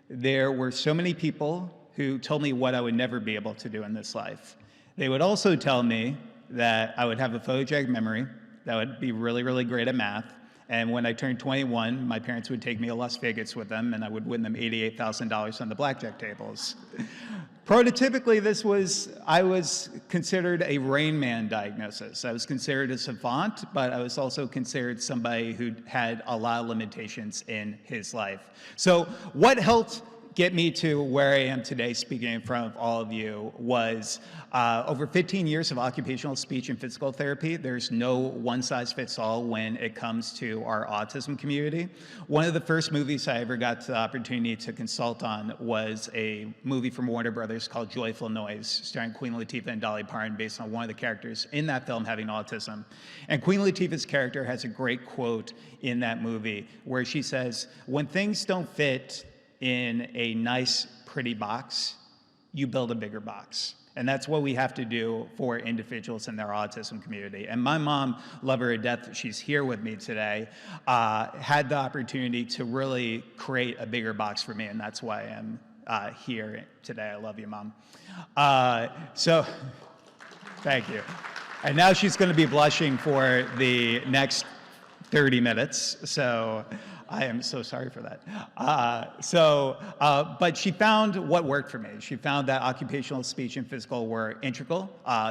there were so many people who told me what I would never be able to do in this life. They would also tell me that I would have a photogenic memory, that I would be really great at math, and when I turned 21, my parents would take me to Las Vegas with them, and I would win them $88,000 on the blackjack tables. Prototypically, I was considered a Rain Man diagnosis. I was considered a savant, but I was also considered somebody who had a lot of limitations in his life. So what helped get me to where I am today speaking in front of all of you was over 15 years of occupational speech and physical therapy. There's no one-size-fits-all when it comes to our autism community. One of the first movies I ever got the opportunity to consult on was a movie from Warner Brothers called Joyful Noise, starring Queen Latifah and Dolly Parton, based on one of the characters in that film having autism. And Queen Latifah's character has a great quote in that movie where she says, "When things don't fit in a nice, pretty box, you build a bigger box." And that's what we have to do for individuals in their autism community. And my mom, love her to death, she's here with me today, had the opportunity to really create a bigger box for me, and that's why I'm here today. I love you, Mom. So, thank you. And now she's gonna be blushing for the next 30 minutes, so I am so sorry for that. But she found what worked for me. She found that occupational speech and physical were integral.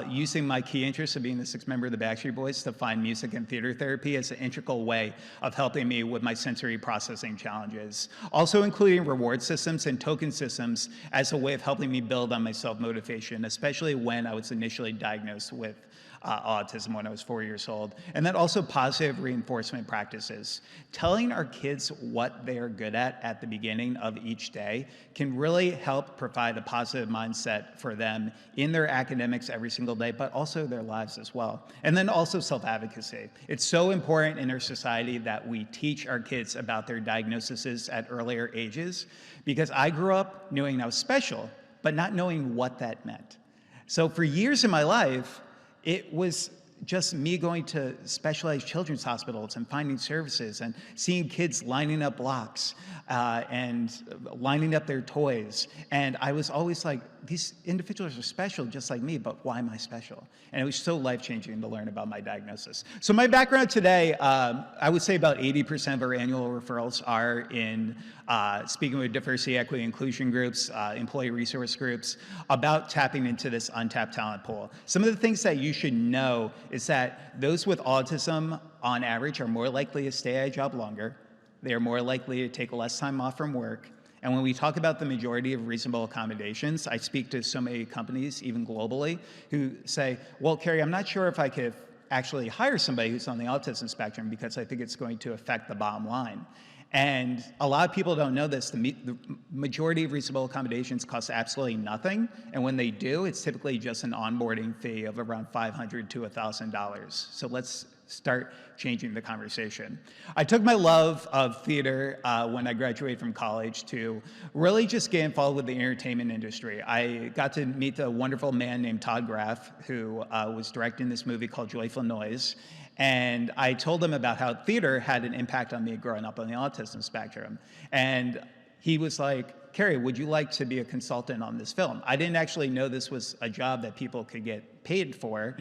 Using my key interest of being the sixth member of the Backstreet Boys to find music and theater therapy as an integral way of helping me with my sensory processing challenges. Also including reward systems and token systems as a way of helping me build on my self-motivation, especially when I was initially diagnosed with autism when I was 4 years old. And then also positive reinforcement practices. Telling our kids what they are good at the beginning of each day can really help provide a positive mindset for them in their academics every single day, but also their lives as well. And then also self-advocacy. It's so important in our society that we teach our kids about their diagnoses at earlier ages, because I grew up knowing I was special, but not knowing what that meant. So for years in my life, it was just me going to specialized children's hospitals and finding services and seeing kids lining up blocks and lining up their toys. And I was always like, these individuals are special just like me, but why am I special? And it was so life-changing to learn about my diagnosis. So my background today, I would say about 80% of our annual referrals are in speaking with diversity, equity, inclusion groups, employee resource groups, about tapping into this untapped talent pool. Some of the things that you should know is that those with autism, on average, are more likely to stay at a job longer. They are more likely to take less time off from work. And when we talk about the majority of reasonable accommodations, I speak to so many companies, even globally, who say, well, Kerry, I'm not sure if I could actually hire somebody who's on the autism spectrum because I think it's going to affect the bottom line. And a lot of people don't know this. The majority of reasonable accommodations cost absolutely nothing. And when they do, it's typically just an onboarding fee of around $500 to $1,000. So let's start changing the conversation. I took my love of theater when I graduated from college to really just get involved with the entertainment industry. I got to meet a wonderful man named Todd Graff, who was directing this movie called Joyful Noise. And I told him about how theater had an impact on me growing up on the autism spectrum. And he was like, Kerry, would you like to be a consultant on this film? I didn't actually know this was a job that people could get paid for.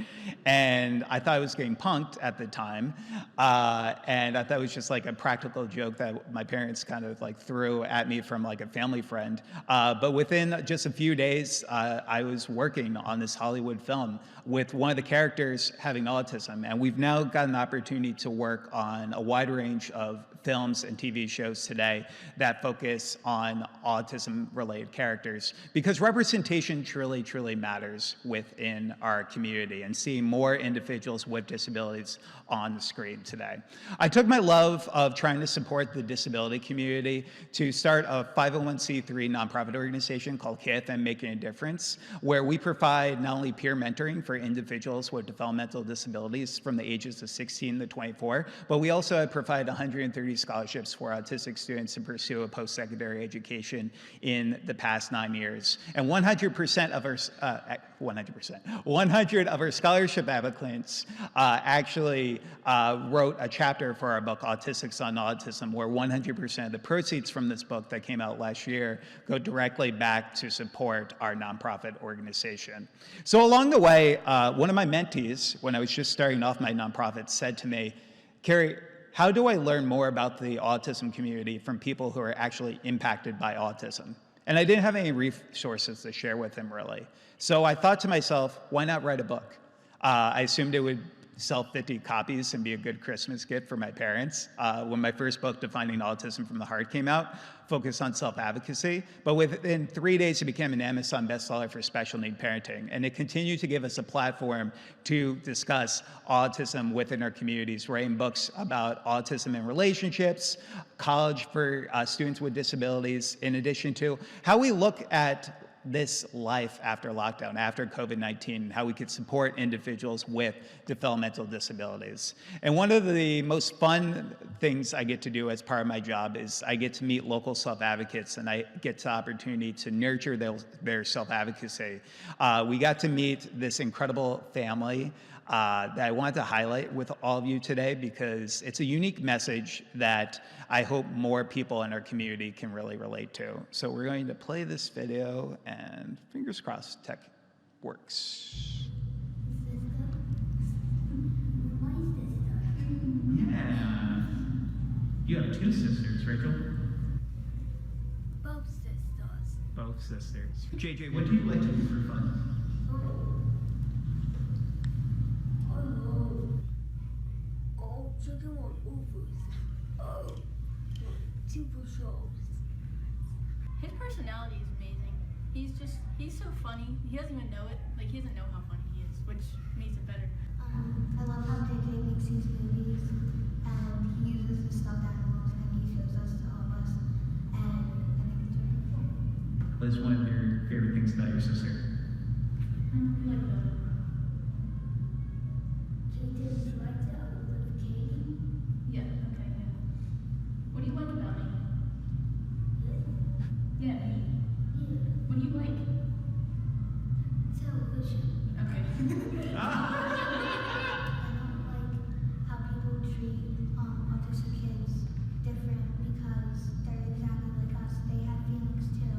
And I thought I was getting punked at the time. And I thought it was just like a practical joke that my parents kind of like threw at me from like a family friend. But within just a few days, I was working on this Hollywood film with one of the characters having autism. And we've now got an opportunity to work on a wide range of films and TV shows today that focus on autism-related characters, because representation truly, truly matters within our community, and seeing more individuals with disabilities on the screen today. I took my love of trying to support the disability community to start a 501c3 nonprofit organization called KFM Making a Difference, where we provide not only peer mentoring for individuals with developmental disabilities from the ages of 16 to 24, but we also have provided 130 scholarships for autistic students to pursue a post-secondary education in the past 9 years. And 100% of our 100 of our scholarship applicants actually wrote a chapter for our book, Autistics on Autism, where 100% of the proceeds from this book that came out last year go directly back to support our nonprofit organization. So along the way, one of my mentees, when I was just starting off my nonprofit, said to me, Kerry, how do I learn more about the autism community from people who are actually impacted by autism? And I didn't have any resources to share with him, really. So I thought to myself, why not write a book? I assumed it would sell 50 copies and be a good Christmas gift for my parents. When my first book, Defining Autism from the Heart, came out, focused on self-advocacy. But within 3 days, it became an Amazon bestseller for special need parenting. And it continued to give us a platform to discuss autism within our communities, writing books about autism in relationships, college for students with disabilities, in addition to how we look at this life after lockdown, after COVID-19, and how we could support individuals with developmental disabilities. And one of the most fun things I get to do as part of my job is I get to meet local self-advocates, and I get the opportunity to nurture their self-advocacy. We got to meet this incredible family that I wanted to highlight with all of you today, because it's a unique message that I hope more people in our community can really relate to. So we're going to play this video, and fingers crossed tech works. Yeah. You have two sisters, Rachel? Both sisters. Both sisters. JJ, what do you like to do for fun? Chicken on Ubers. TV shows. His personality is amazing. He's so funny. He doesn't even know it. Like, he doesn't know how funny he is, which makes it better. I love how JJ makes these movies, and he uses the stuffed animals, and he shows us to all of us, and I think it's really cool. What is one of your favorite things about your sister? Like the Yeah, okay, yeah. What do you like about me? Yeah, me. What do you like? Television. Okay. I don't like how people treat autistic kids different, because they're exactly like us. They have feelings too,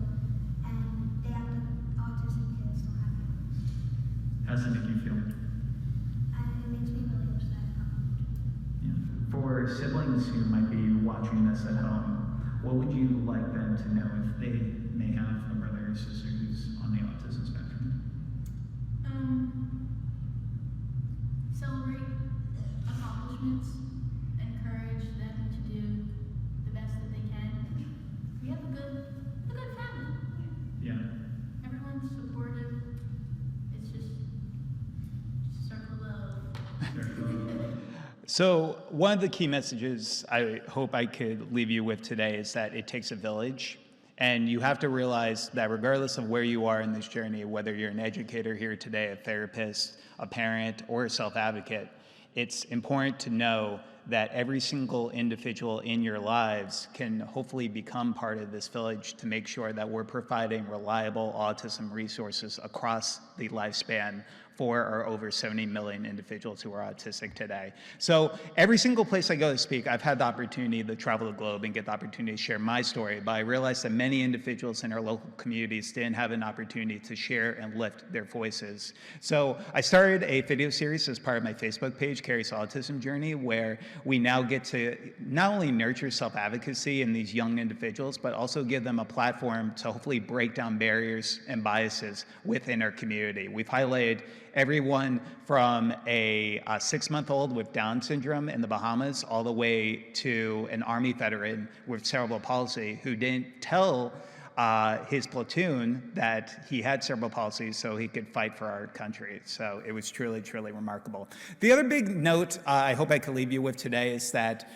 and they act like autistic kids don't have feelings. How does it make you feel? It makes me really upset. For siblings who might be watching this at home, what would you like them to know if they may have a brother or sister who's on the autism spectrum? Celebrate accomplishments, encourage them to do the best that they can. We have a good family. Yeah. Everyone's supportive. It's just circle love. So one of the key messages I hope I could leave you with today is that it takes a village. And you have to realize that regardless of where you are in this journey, whether you're an educator here today, a therapist, a parent, or a self-advocate, it's important to know that every single individual in your lives can hopefully become part of this village to make sure that we're providing reliable autism resources across the lifespan for our over 70 million individuals who are autistic today. So every single place I go to speak, I've had the opportunity to travel the globe and get the opportunity to share my story, but I realized that many individuals in our local communities didn't have an opportunity to share and lift their voices. So I started a video series as part of my Facebook page, Kerry's Autism Journey, where we now get to not only nurture self-advocacy in these young individuals, but also give them a platform to hopefully break down barriers and biases within our community. We've highlighted everyone from a 6-month-old with Down syndrome in the Bahamas all the way to an Army veteran with cerebral palsy who didn't tell his platoon that he had cerebral palsy so he could fight for our country. So it was truly, truly remarkable. The other big note I hope I could leave you with today is that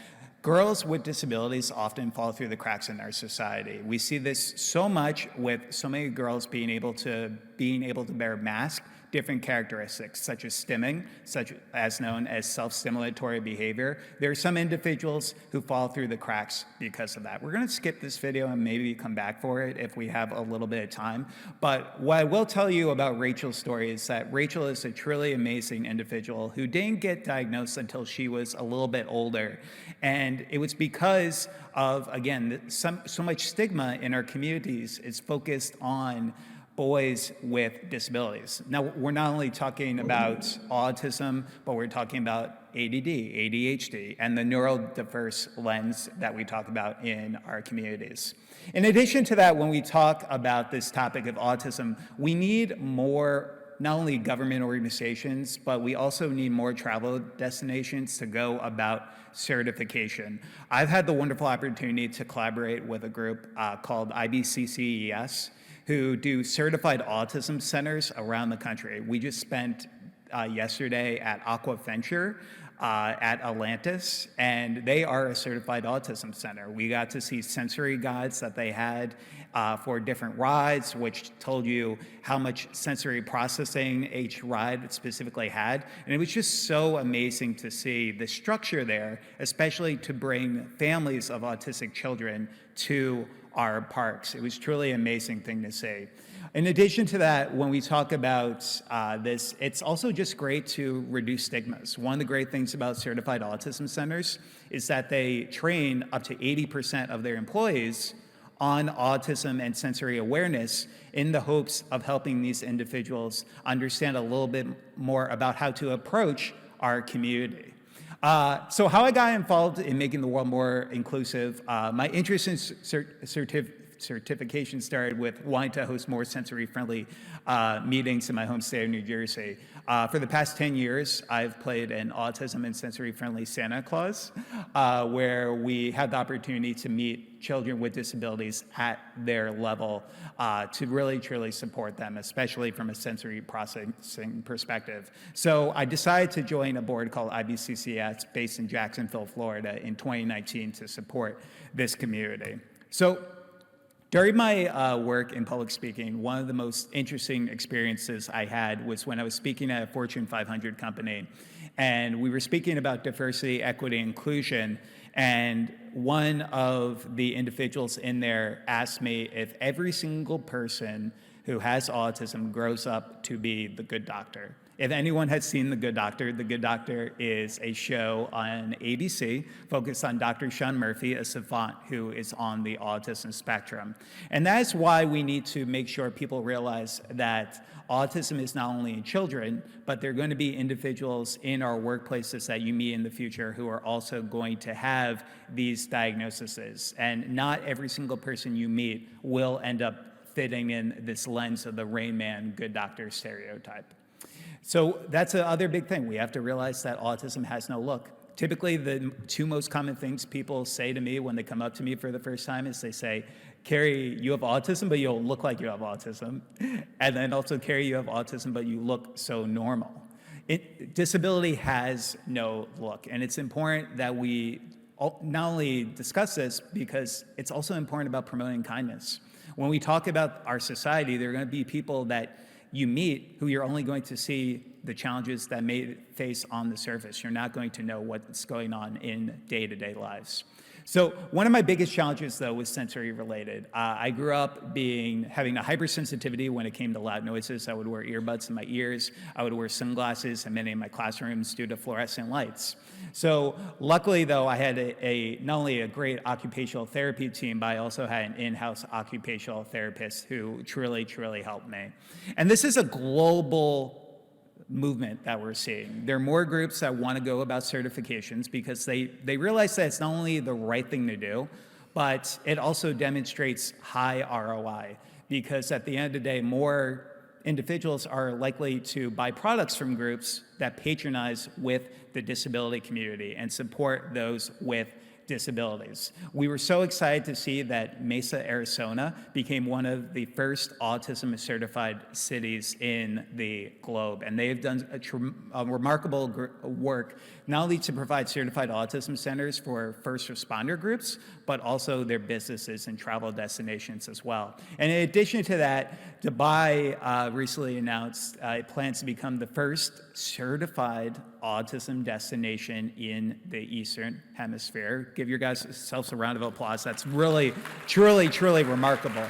girls with disabilities often fall through the cracks in our society. We see this so much with so many girls being able to bear masks, different characteristics, such as stimming, such as known as self-stimulatory behavior. There are some individuals who fall through the cracks because of that. We're gonna skip this video and maybe come back for it if we have a little bit of time. But what I will tell you about Rachel's story is that Rachel is a truly amazing individual who didn't get diagnosed until she was a little bit older. And it was because of, again, so much stigma in our communities is focused on boys with disabilities. Now, we're not only talking about autism, but we're talking about ADD, ADHD, and the neurodiverse lens that we talk about in our communities. In addition to that, when we talk about this topic of autism, we need more not only government organizations, but we also need more travel destinations to go about certification. I've had the wonderful opportunity to collaborate with a group called IBCCES, who do certified autism centers around the country. We just spent yesterday at Aquaventure at Atlantis, and they are a certified autism center. We got to see sensory guides that they had for different rides, which told you how much sensory processing each ride specifically had. And it was just so amazing to see the structure there, especially to bring families of autistic children to our parks. It was truly an amazing thing to see. In addition to that, when we talk about this, it's also just great to reduce stigmas. One of the great things about certified autism centers is that they train up to 80% of their employees on autism and sensory awareness in the hopes of helping these individuals understand a little bit more about how to approach our community. So how I got involved in making the world more inclusive, my interest in certification started with wanting to host more sensory-friendly meetings in my home state of New Jersey. For the past 10 years, I've played an autism and sensory-friendly Santa Claus, where we had the opportunity to meet children with disabilities at their level to really, truly support them, especially from a sensory processing perspective. So I decided to join a board called IBCCS based in Jacksonville, Florida in 2019 to support this community. So during my work in public speaking, one of the most interesting experiences I had was when I was speaking at a Fortune 500 company, and we were speaking about diversity, equity, inclusion, and one of the individuals in there asked me if every single person who has autism grows up to be the good doctor. If anyone has seen The Good Doctor is a show on ABC focused on Dr. Sean Murphy, a savant who is on the autism spectrum. And that is why we need to make sure people realize that autism is not only in children, but there are going to be individuals in our workplaces that you meet in the future who are also going to have these diagnoses. And not every single person you meet will end up fitting in this lens of the Rain Man, good doctor stereotype. So that's the other big thing. We have to realize that autism has no look. Typically, the two most common things people say to me when they come up to me for the first time is they say, Kerry, you have autism, but you don't look like you have autism. And then also, Kerry, you have autism, but you look so normal. Disability has no look. And it's important that we not only discuss this, because it's also important about promoting kindness. When we talk about our society, there are going to be people that you meet who you're only going to see the challenges that may face on the surface. You're not going to know what's going on in day-to-day lives. So one of my biggest challenges, though, was sensory related. I grew up having a hypersensitivity when it came to loud noises. I would wear earbuds in my ears. I would wear sunglasses in many of my classrooms due to fluorescent lights. So luckily, though, I had not only a great occupational therapy team, but I also had an in-house occupational therapist who truly, truly helped me. And this is a global movement that we're seeing. There are more groups that want to go about certifications because they realize that it's not only the right thing to do, but it also demonstrates high ROI, because at the end of the day, more individuals are likely to buy products from groups that patronize with the disability community and support those with disabilities. We were so excited to see that Mesa, Arizona became one of the first autism certified cities in the globe. And they've done a remarkable work, not only to provide certified autism centers for first responder groups, but also their businesses and travel destinations as well. And in addition to that, Dubai recently announced it plans to become the first certified autism destination in the Eastern Hemisphere. Give your guys yourselves a round of applause. That's really, truly, truly remarkable.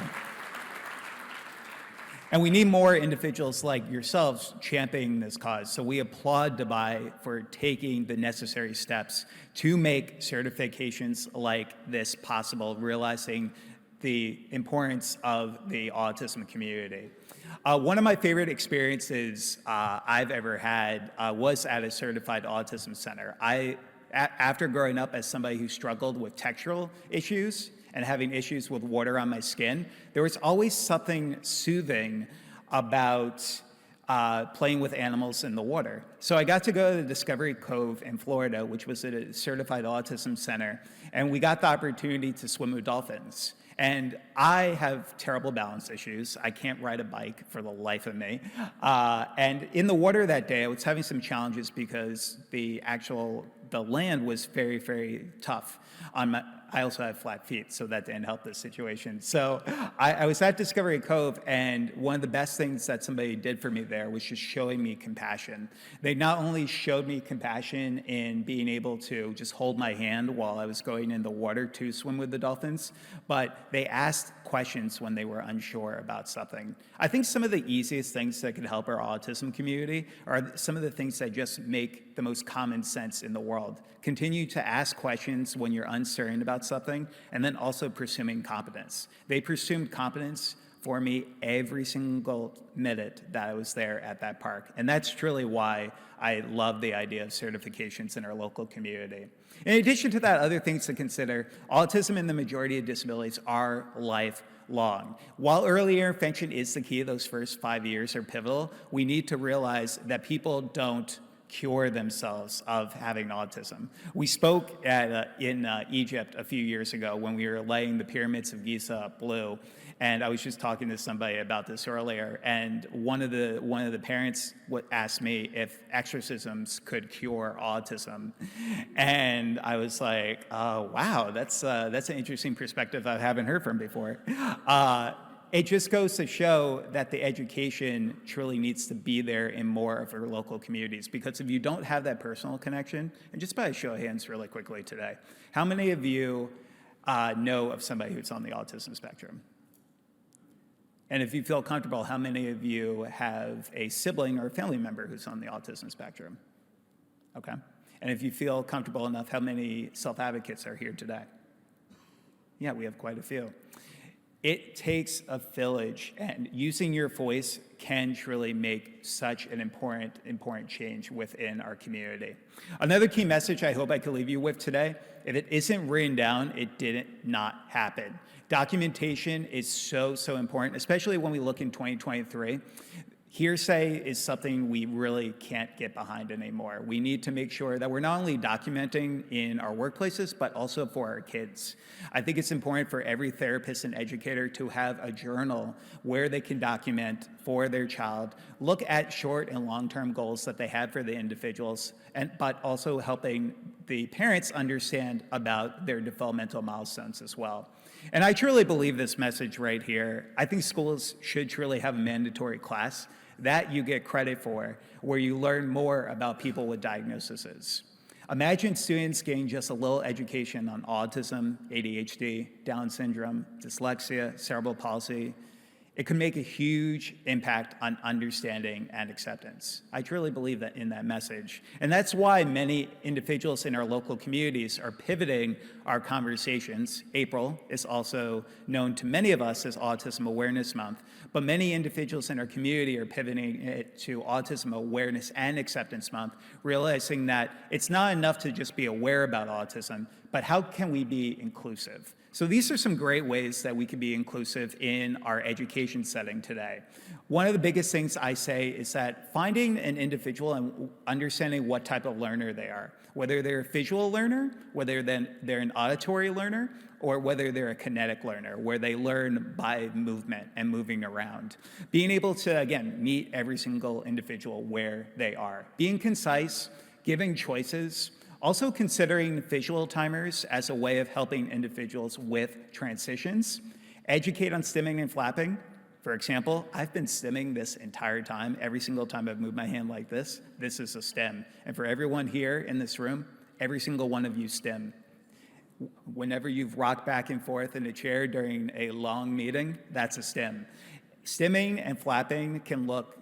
And we need more individuals like yourselves championing this cause. So we applaud Dubai for taking the necessary steps to make certifications like this possible, realizing the importance of the autism community. One of my favorite experiences I've ever had was at a certified autism center. After growing up as somebody who struggled with textural issues and having issues with water on my skin, there was always something soothing about playing with animals in the water. So I got to go to the Discovery Cove in Florida, which was a certified autism center, and we got the opportunity to swim with dolphins. And I have terrible balance issues. I can't ride a bike for the life of me. And in the water that day, I was having some challenges because the land was very, very tough. I also have flat feet, so that didn't help this situation. So I was at Discovery Cove, and one of the best things that somebody did for me there was just showing me compassion. They not only showed me compassion in being able to just hold my hand while I was going in the water to swim with the dolphins, but they asked questions when they were unsure about something. I think some of the easiest things that could help our autism community are some of the things that just make the most common sense in the world. Continue to ask questions when you're uncertain about something, and then also pursuing competence. They pursued competence for me every single minute that I was there at that park. And that's truly why I love the idea of certifications in our local community. In addition to that, other things to consider, autism and the majority of disabilities are lifelong. While early intervention is the key, those first 5 years are pivotal, we need to realize that people don't cure themselves of having autism. We spoke in Egypt a few years ago when we were laying the pyramids of Giza blue, and I was just talking to somebody about this earlier, and one of the parents asked me if exorcisms could cure autism, and I was like, oh, wow, that's an interesting perspective I haven't heard from before. It just goes to show that the education truly needs to be there in more of our local communities, because if you don't have that personal connection, and just by a show of hands really quickly today, how many of you know of somebody who's on the autism spectrum? And if you feel comfortable, how many of you have a sibling or a family member who's on the autism spectrum? Okay. And if you feel comfortable enough, how many self-advocates are here today? Yeah, we have quite a few. It takes a village, and using your voice can truly make such an important change within our community. Another key message I hope I can leave you with today: if it isn't written down, it did not happen. Documentation is so important, especially when we look in 2023. Hearsay is something we really can't get behind anymore. We need to make sure that we're not only documenting in our workplaces, but also for our kids. I think it's important for every therapist and educator to have a journal where they can document for their child, look at short and long-term goals that they have for the individuals, but also helping the parents understand about their developmental milestones as well. And I truly believe this message right here. I think schools should truly have a mandatory class That you get credit for, where you learn more about people with diagnoses. Imagine students getting just a little education on autism, ADHD, Down syndrome, dyslexia, cerebral palsy. It could make a huge impact on understanding and acceptance. I truly believe that in that message. And that's why many individuals in our local communities are pivoting our conversations. April is also known to many of us as Autism Awareness Month, but many individuals in our community are pivoting it to Autism Awareness and Acceptance Month, realizing that it's not enough to just be aware about autism, but how can we be inclusive? So these are some great ways that we can be inclusive in our education setting today. One of the biggest things I say is that finding an individual and understanding what type of learner they are, whether they're a visual learner, whether they're an auditory learner, or whether they're a kinetic learner, where they learn by movement and moving around. Being able to, again, meet every single individual where they are. Being concise, giving choices, also considering visual timers as a way of helping individuals with transitions. Educate on stimming and flapping. For example, I've been stimming this entire time. Every single time I've moved my hand like this is a stim. And for everyone here in this room, every single one of you stim. Whenever you've rocked back and forth in a chair during a long meeting, that's a stim. Stimming and flapping can look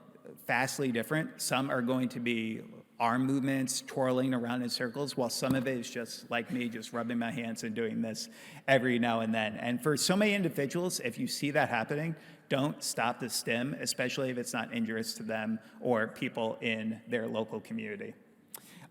vastly different. Some are going to be arm movements, twirling around in circles, while some of it is just like me, just rubbing my hands and doing this every now and then. And for so many individuals, if you see that happening, don't stop the stim, especially if it's not injurious to them or people in their local community.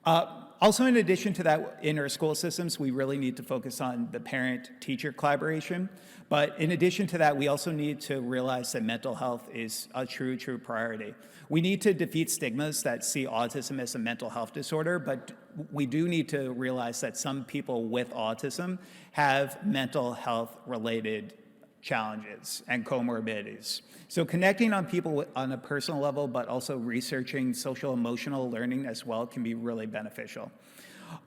Also, in addition to that, in our school systems, we really need to focus on the parent-teacher collaboration. But in addition to that, we also need to realize that mental health is a true priority. We need to defeat stigmas that see autism as a mental health disorder, but we do need to realize that some people with autism have mental health-related challenges and comorbidities. So connecting on people on a personal level, but also researching social emotional learning as well can be really beneficial.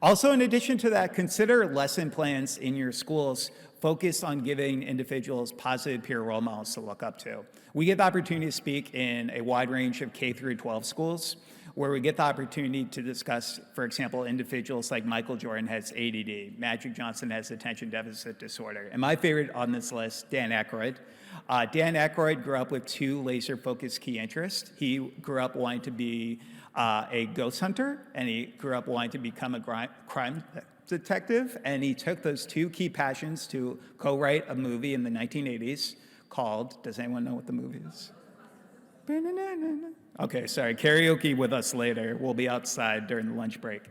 Also, in addition to that, consider lesson plans in your schools focused on giving individuals positive peer role models to look up to. We get the opportunity to speak in a wide range of K through 12 schools, where we get the opportunity to discuss, for example, individuals like Michael Jordan has ADD, Magic Johnson has attention deficit disorder, and my favorite on this list, Dan Aykroyd. Dan Aykroyd grew up with two laser-focused key interests. He grew up wanting to be a ghost hunter, and he grew up wanting to become a crime detective, and he took those two key passions to co-write a movie in the 1980s called, does anyone know what the movie is? Okay, sorry, karaoke with us later. We'll be outside during the lunch break.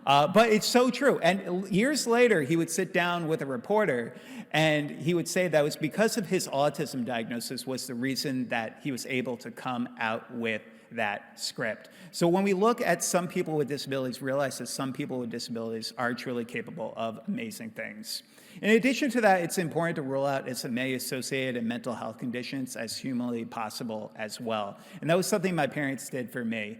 But it's so true. And years later, he would sit down with a reporter and he would say that it was because of his autism diagnosis was the reason that he was able to come out with that script. So when we look at some people with disabilities, realize that some people with disabilities are truly capable of amazing things. In addition to that, it's important to rule out SMA-associated mental health conditions as humanly possible as well. And that was something my parents did for me.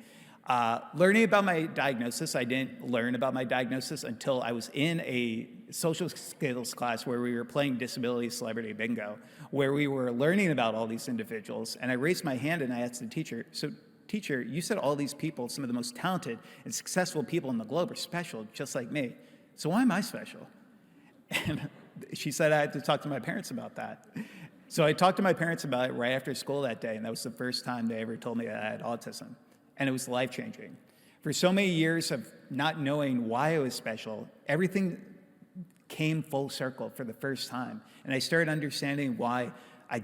Learning about my diagnosis, I didn't learn about my diagnosis until I was in a social skills class where we were playing Disability Celebrity Bingo, where we were learning about all these individuals. And I raised my hand and I asked the teacher, so teacher, you said all these people, some of the most talented and successful people in the globe are special, just like me. So why am I special? And she said I had to talk to my parents about that. So I talked to my parents about it right after school that day, and that was the first time they ever told me that I had autism. And it was life-changing. For so many years of not knowing why I was special, everything came full circle for the first time. And I started understanding why I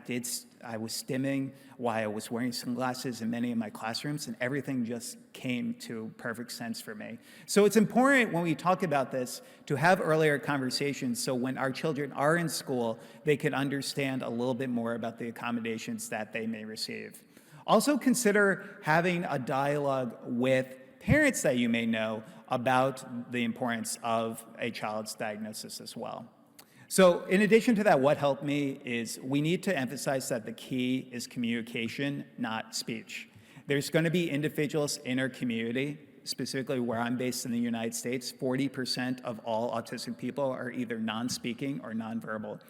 was stimming, why I was wearing sunglasses in many of my classrooms, and everything just came to perfect sense for me. So it's important when we talk about this to have earlier conversations so when our children are in school, they can understand a little bit more about the accommodations that they may receive. Also consider having a dialogue with parents that you may know about the importance of a child's diagnosis as well. So in addition to that, what helped me is we need to emphasize that the key is communication, not speech. There's going to be individuals in our community specifically where I'm based in the United States, 40% of all autistic people are either non-speaking or nonverbal.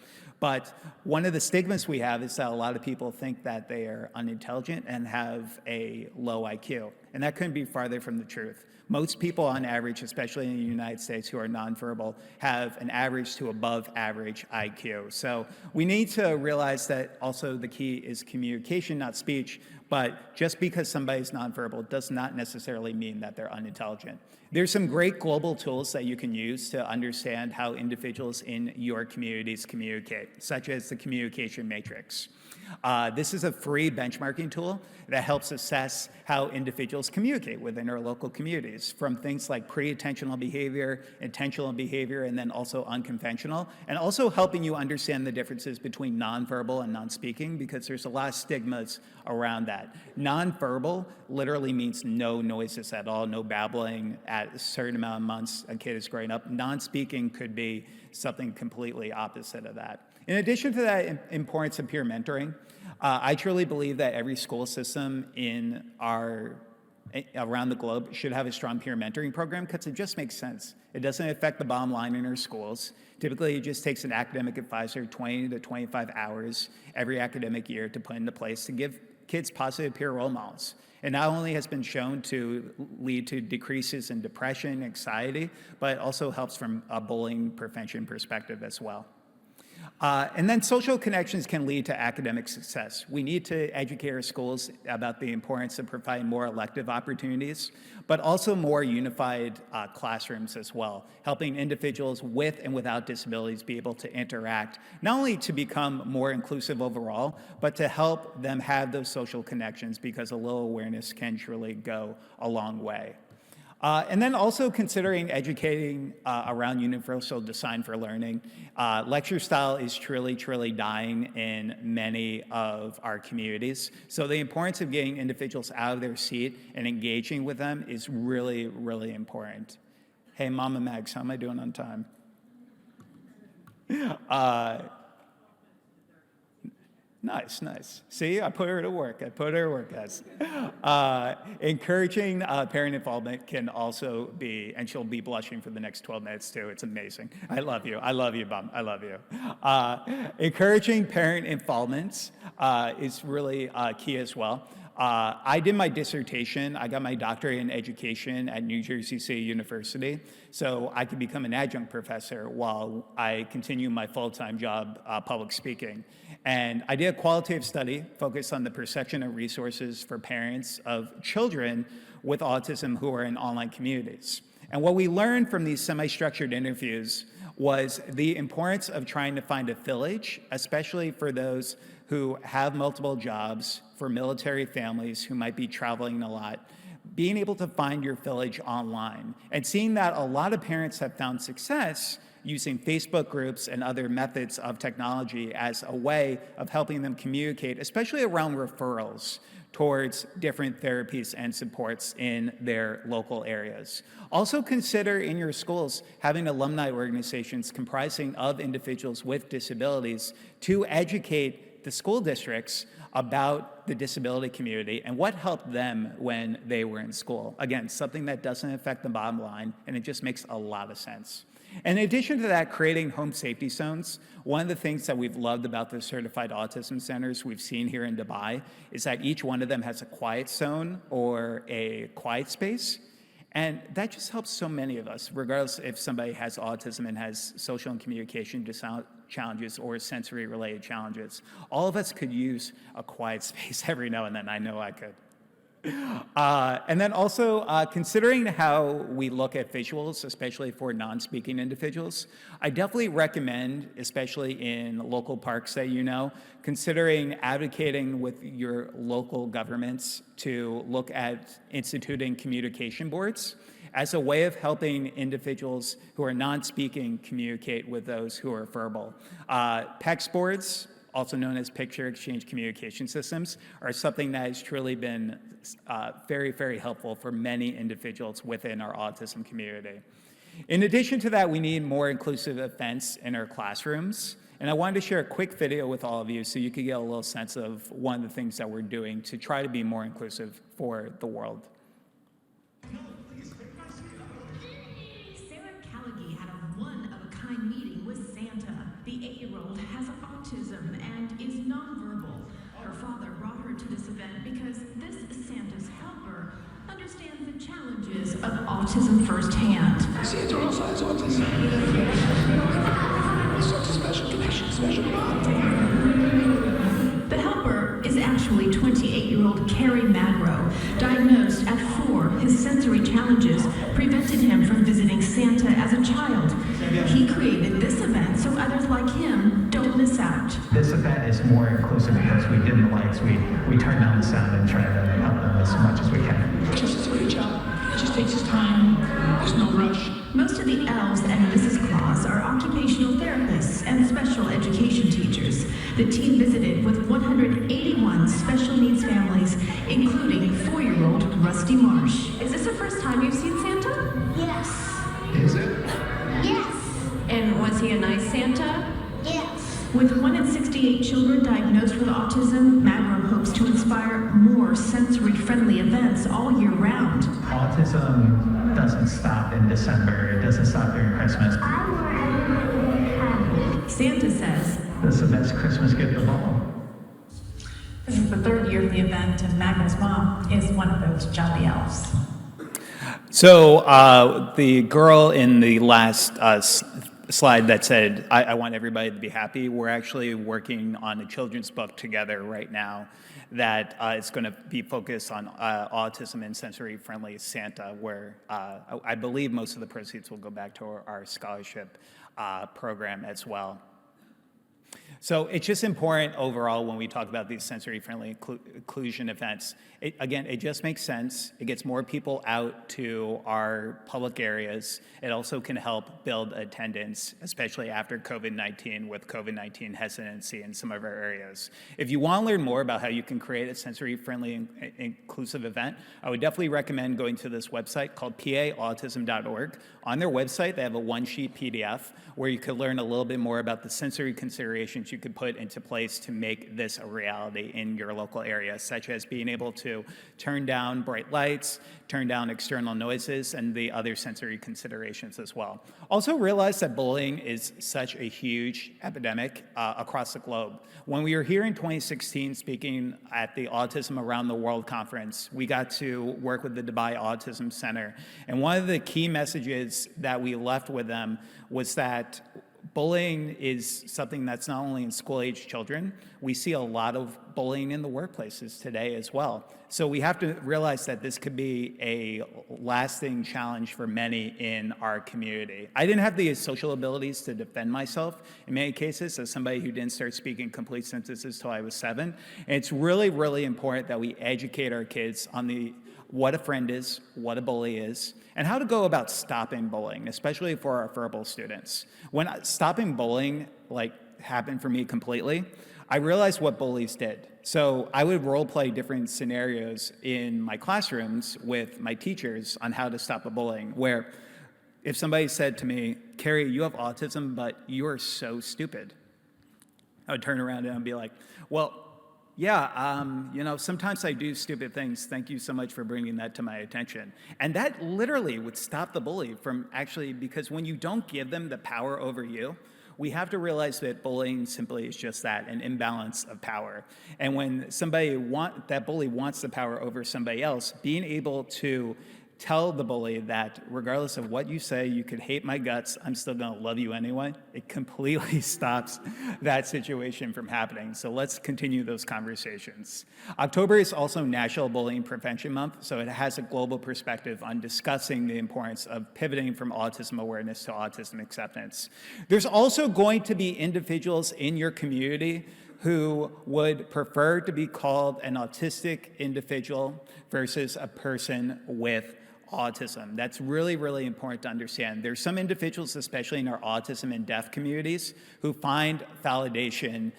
But one of the stigmas we have is that a lot of people think that they are unintelligent and have a low IQ. And that couldn't be farther from the truth. Most people on average, especially in the United States who are nonverbal, have an average to above average IQ. So we need to realize that also the key is communication, not speech. But just because somebody's nonverbal does not necessarily mean that they're unintelligent. There's some great global tools that you can use to understand how individuals in your communities communicate, such as the communication matrix. This is a free benchmarking tool that helps assess how individuals communicate within our local communities, from things like pre-attentional behavior, intentional behavior, and then also unconventional, and also helping you understand the differences between nonverbal and non-speaking, because there's a lot of stigmas around that. Nonverbal literally means no noises at all, no babbling at a certain amount of months a kid is growing up. Non-speaking could be something completely opposite of that. In addition to that importance of peer mentoring, I truly believe that every school system around the globe should have a strong peer mentoring program, because it just makes sense. It doesn't affect the bottom line in our schools. Typically, it just takes an academic advisor 20 to 25 hours every academic year to put into place to give kids positive peer role models. It not only has been shown to lead to decreases in depression, anxiety, but it also helps from a bullying prevention perspective as well. And then social connections can lead to academic success. We need to educate our schools about the importance of providing more elective opportunities, but also more unified classrooms as well, helping individuals with and without disabilities be able to interact, not only to become more inclusive overall, but to help them have those social connections, because a little awareness can truly go a long way. And then also considering educating around universal design for learning. Lecture style is truly, truly dying in many of our communities. So the importance of getting individuals out of their seat and engaging with them is really, really important. Hey, Mama Mags, how am I doing on time? Nice, nice. See, I put her to work. Guys. Encouraging parent involvement can also be, and she'll be blushing for the next 12 minutes too. It's amazing. I love you, Mom. I love you. Encouraging parent involvement is really key as well. I did my dissertation. I got my doctorate in education at New Jersey City University, so I could become an adjunct professor while I continue my full-time job public speaking. And I did a qualitative study focused on the perception of resources for parents of children with autism who are in online communities. And what we learned from these semi-structured interviews was the importance of trying to find a village, especially for those who have multiple jobs, for military families who might be traveling a lot, being able to find your village online, and seeing that a lot of parents have found success using Facebook groups and other methods of technology as a way of helping them communicate, especially around referrals towards different therapies and supports in their local areas. Also consider in your schools having alumni organizations comprising of individuals with disabilities to educate the school districts about the disability community and what helped them when they were in school. Again, something that doesn't affect the bottom line, and it just makes a lot of sense. In addition to that, creating home safety zones, one of the things that we've loved about the certified autism centers we've seen here in Dubai is that each one of them has a quiet zone or a quiet space. And that just helps so many of us, regardless if somebody has autism and has social and communication challenges or sensory-related challenges. All of us could use a quiet space every now and then. I know I could. And then also considering how we look at visuals, especially for non-speaking individuals, I definitely recommend, especially in local parks that you know, considering advocating with your local governments to look at instituting communication boards as a way of helping individuals who are non-speaking communicate with those who are verbal. PECS boards, also known as Picture Exchange Communication Systems, are something that has truly been very, very helpful for many individuals within our autism community. In addition to that, we need more inclusive events in our classrooms. And I wanted to share a quick video with all of you so you could get a little sense of one of the things that we're doing to try to be more inclusive for the world. Please The 8-year-old has autism and is nonverbal. Her father brought her to this event because this Santa's helper understands the challenges of autism firsthand. Santa also has autism. It's such a special connection, special bond. The helper is actually 28-year-old Kerry Magro. Diagnosed at 4, his sensory challenges prevented him from visiting Santa as a child. He created this event so others like him don't miss out. This event is more inclusive because we dim the lights, we turn down the sound and try to help them as much as we can. Just does a great job. It just takes his time. There's no rush. Most of the elves and Mrs. Claus are occupational therapists and special education teachers. The team visited with 181 special needs families, including 4-year-old Rusty Marsh. Is this the first time you've seen Santa? Yes. Is it? Yes. And was he a nice Santa? Yes. With 1 in 68 children diagnosed with autism, Magro hopes to inspire more sensory-friendly events all year round. Autism doesn't stop in December. It doesn't stop during Christmas. I want everyone to be happy. Santa says, That's the best Christmas gift of all. this is the 3rd year of the event, and Magro's mom is one of those jolly elves. So the girl in the last slide that said, I want everybody to be happy, we're actually working on a children's book together right now that is going to be focused on autism and sensory-friendly Santa, where I believe most of the proceeds will go back to our scholarship program as well. So it's just important overall when we talk about these sensory-friendly inclusion events. Again, it just makes sense. It gets more people out to our public areas. It also can help build attendance, especially after COVID-19, with COVID-19 hesitancy in some of our areas. If you want to learn more about how you can create a sensory-friendly inclusive event, I would definitely recommend going to this website called paautism.org. On their website, they have a one-sheet PDF where you could learn a little bit more about the sensory considerations you could put into place to make this a reality in your local area, such as being able to turn down bright lights, turn down external noises, and the other sensory considerations as well. Also realize that bullying is such a huge epidemic across the globe. When we were here in 2016 speaking at the Autism Around the World conference, we got to work with the Dubai Autism Center. And one of the key messages that we left with them was that bullying is something that's not only in school-age children. We see a lot of bullying in the workplaces today as well. So we have to realize that this could be a lasting challenge for many in our community. I didn't have the social abilities to defend myself in many cases as somebody who didn't start speaking complete sentences till I was 7. And it's really, really important that we educate our kids on what a friend is, what a bully is, and how to go about stopping bullying, especially for our verbal students. When stopping bullying happened for me completely, I realized what bullies did. So I would role play different scenarios in my classrooms with my teachers on how to stop a bullying, where if somebody said to me, Kerry, you have autism, but you are so stupid, I would turn around and I'd be like, well, yeah, sometimes I do stupid things. Thank you so much for bringing that to my attention. And that literally would stop the bully from because when you don't give them the power over you, we have to realize that bullying simply is just that, an imbalance of power. And when that bully wants the power over somebody else, being able to tell the bully that regardless of what you say, you could hate my guts, I'm still gonna love you anyway, it completely stops that situation from happening. So let's continue those conversations. October is also National Bullying Prevention Month, so it has a global perspective on discussing the importance of pivoting from autism awareness to autism acceptance. There's also going to be individuals in your community who would prefer to be called an autistic individual versus a person with autism. That's really, really important to understand. There's some individuals, especially in our autism and deaf communities, who find validation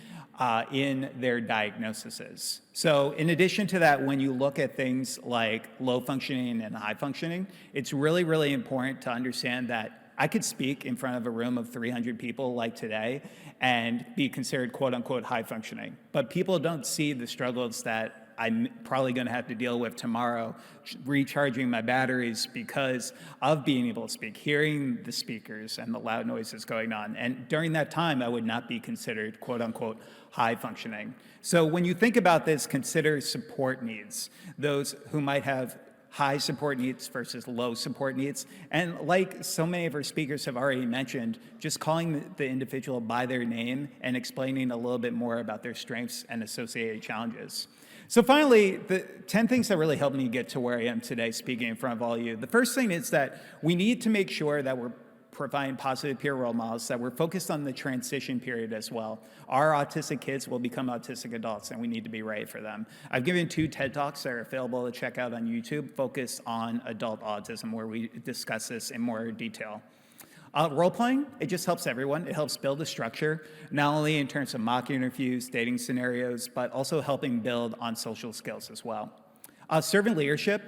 in their diagnoses. So in addition to that, when you look at things like low functioning and high functioning, it's really, really important to understand that I could speak in front of a room of 300 people like today and be considered quote unquote high functioning, but people don't see the struggles that I'm probably going to have to deal with tomorrow, recharging my batteries because of being able to speak, hearing the speakers and the loud noises going on. And during that time, I would not be considered, quote unquote, high functioning. So when you think about this, consider support needs, those who might have high support needs versus low support needs. And like so many of our speakers have already mentioned, just calling the individual by their name and explaining a little bit more about their strengths and associated challenges. So finally, the 10 things that really helped me get to where I am today speaking in front of all of you. The first thing is that we need to make sure that we're providing positive peer role models, that we're focused on the transition period as well. Our autistic kids will become autistic adults, and we need to be ready for them. I've given 2 TED Talks that are available to check out on YouTube, focused on adult autism, where we discuss this in more detail. Role-playing, it just helps everyone. It helps build a structure, not only in terms of mock interviews, dating scenarios, but also helping build on social skills as well. Servant leadership,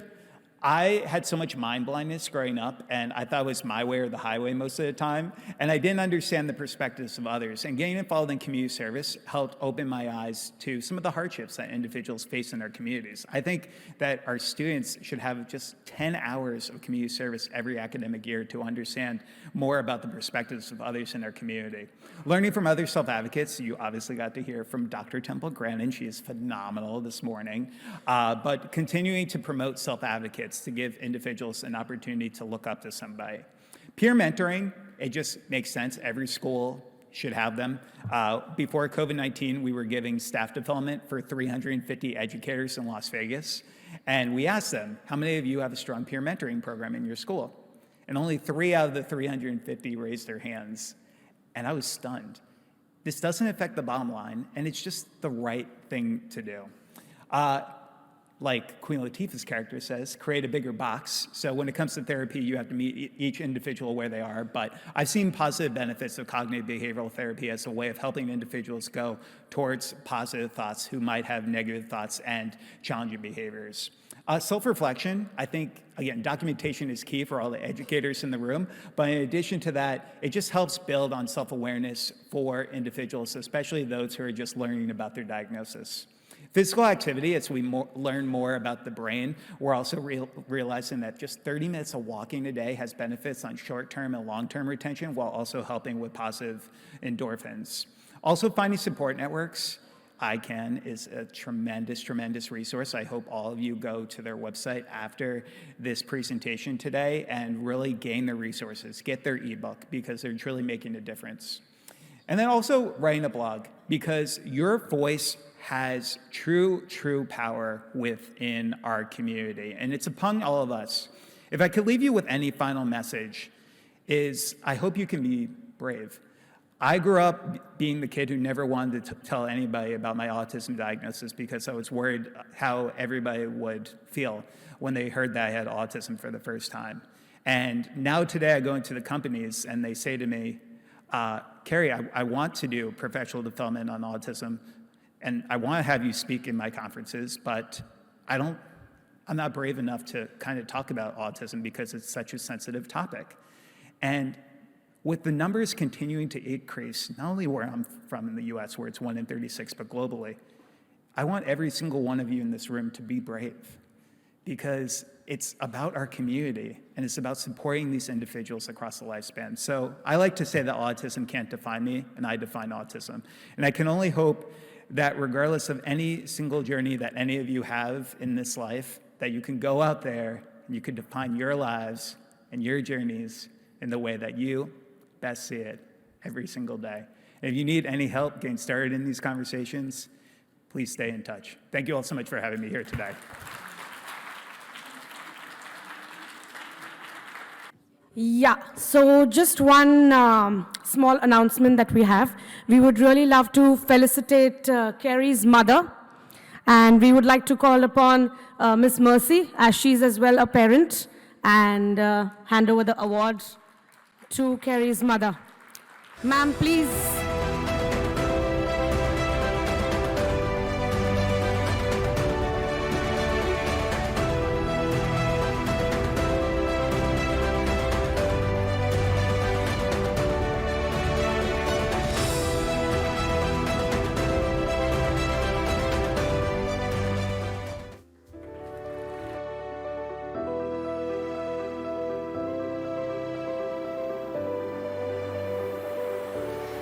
I had so much mind blindness growing up, and I thought it was my way or the highway most of the time, and I didn't understand the perspectives of others. And getting involved in community service helped open my eyes to some of the hardships that individuals face in their communities. I think that our students should have just 10 hours of community service every academic year to understand more about the perspectives of others in our community. Learning from other self-advocates, you obviously got to hear from Dr. Temple Grandin. She is phenomenal this morning. But continuing to promote self-advocates to give individuals an opportunity to look up to somebody. Peer mentoring, it just makes sense. Every school should have them. Before COVID-19, we were giving staff development for 350 educators in Las Vegas. And we asked them, how many of you have a strong peer mentoring program in your school? And only 3 out of the 350 raised their hands. And I was stunned. This doesn't affect the bottom line, and it's just the right thing to do. Like Queen Latifah's character says, create a bigger box. So when it comes to therapy, you have to meet each individual where they are. But I've seen positive benefits of cognitive behavioral therapy as a way of helping individuals go towards positive thoughts who might have negative thoughts and challenging behaviors. Self-reflection, I think, again, documentation is key for all the educators in the room. But in addition to that, it just helps build on self-awareness for individuals, especially those who are just learning about their diagnosis. Physical activity, as we learn more about the brain, we're also realizing that just 30 minutes of walking a day has benefits on short-term and long-term retention, while also helping with positive endorphins. Also, finding support networks. ICAN is a tremendous, tremendous resource. I hope all of you go to their website after this presentation today and really gain the resources, get their ebook, because they're truly making a difference. And then also writing a blog, because your voice has true power within our community, and it's upon all of us. If I could leave you with any final message, is I hope you can be brave. I grew up being the kid who never wanted to tell anybody about my autism diagnosis because I was worried how everybody would feel when they heard that I had autism for the first time. And now today I go into the companies and they say to me, Kerry, I want to do professional development on autism, and I want to have you speak in my conferences, but I'm not brave enough to kind of talk about autism because it's such a sensitive topic. And with the numbers continuing to increase, not only where I'm from in the US, where it's 1 in 36, but globally, I want every single one of you in this room to be brave, because it's about our community and it's about supporting these individuals across the lifespan. So I like to say that autism can't define me, and I define autism. And I can only hope that regardless of any single journey that any of you have in this life, that you can go out there and you can define your lives and your journeys in the way that you best see it every single day. And if you need any help getting started in these conversations, please stay in touch. Thank you all so much for having me here today. Yeah, so just one small announcement that we have. We would really love to felicitate Kerry's mother, and we would like to call upon Miss Mercy, as she's as well a parent, and hand over the award to Kerry's mother. Ma'am, please.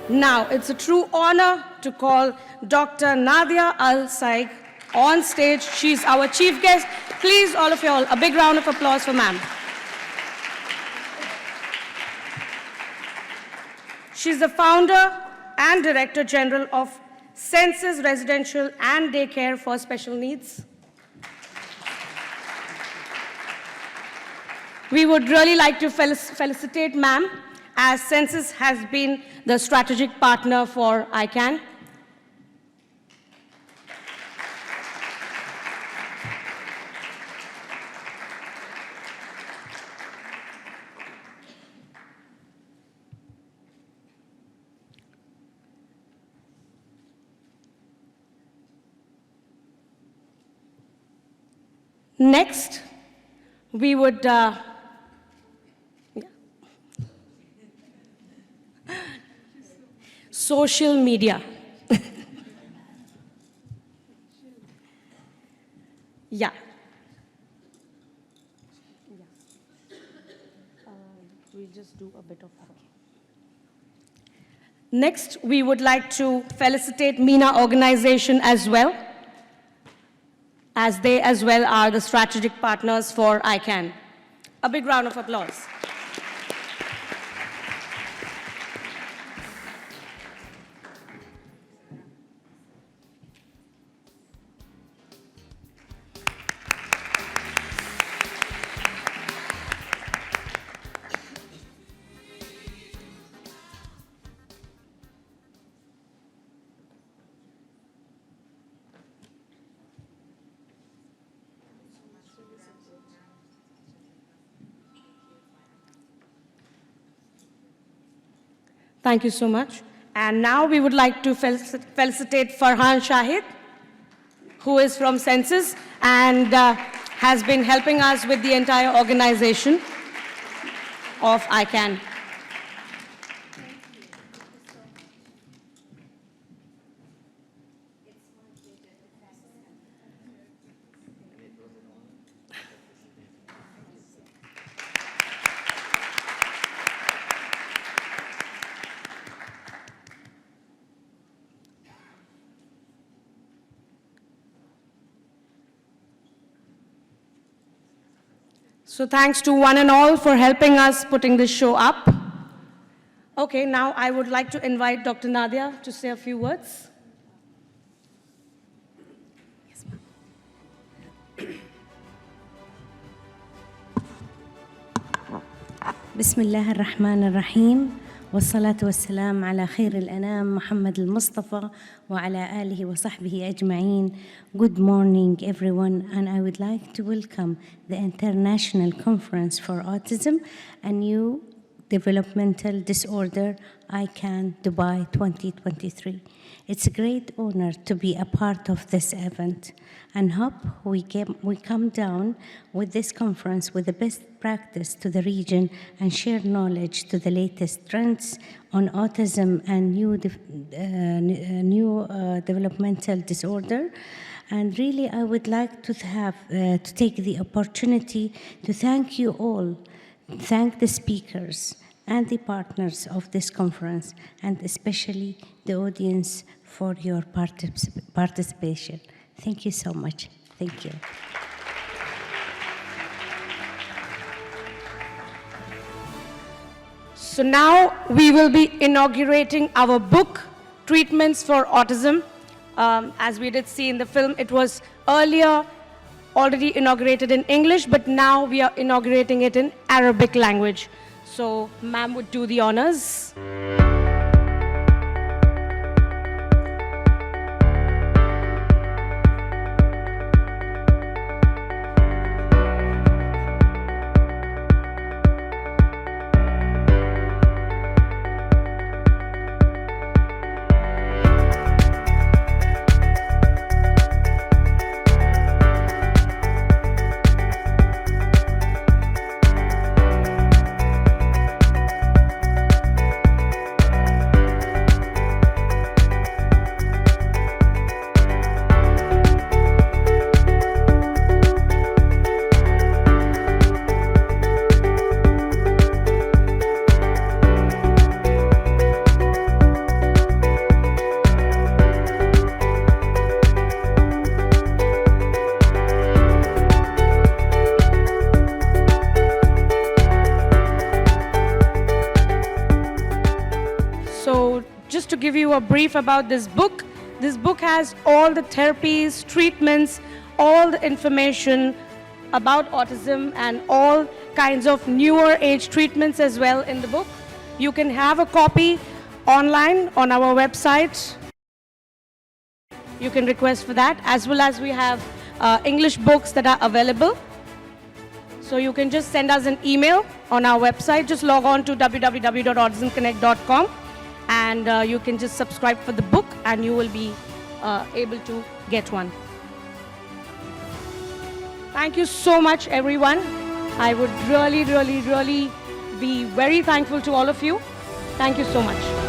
Now, it's a true honor to call Dr. Nadia Al-Saig on stage. She's our chief guest. Please, all of you all, a big round of applause for ma'am. She's the founder and Director General of Senses Residential and Daycare for Special Needs. We would really like to felicitate ma'am, as Senses has been the strategic partner for ICAN. Next, we would social media. Yeah. We'll just do a bit of that. Next, we would like to felicitate MENA organization as well, as they as well are the strategic partners for ICAN. A big round of applause. Thank you so much. And now we would like to felicitate Farhan Shahid, who is from Senses and has been helping us with the entire organization of ICAN. So thanks to one and all for helping us putting this show up. Okay, now I would like to invite Dr. Nadia to say a few words. Yes, ma'am. بسم الله الرحمن الرحيم والصلاة والسلام على خير الأنام محمد المصطفى وعلى آله وصحبه أجمعين. Good morning everyone, and I would like to welcome the International Conference for Autism and Neurodevelopmental Disorder ICAN Dubai 2023. It's a great honor to be a part of this event and hope we come down with this conference with the best practice to the region and share knowledge to the latest trends on autism and neurodevelopmental disorder. And really, I would like to take the opportunity to thank you all, thank the speakers and the partners of this conference, and especially the audience for your participation. Thank you so much. Thank you. So now we will be inaugurating our book, Treatments for Autism. As we did see in the film, it was earlier already inaugurated in English, but now we are inaugurating it in Arabic language. So ma'am would do the honors. just to give you a brief about this book has all the therapies, treatments, all the information about autism and all kinds of newer age treatments as well in the book. You can have a copy online on our website. You can request for that, as well as we have English books that are available. So you can just send us an email on our website. Just log on to www.autismconnect.com and you can just subscribe for the book and you will be able to get one. Thank you so much, everyone. I would really be very thankful to all of you. Thank you so much.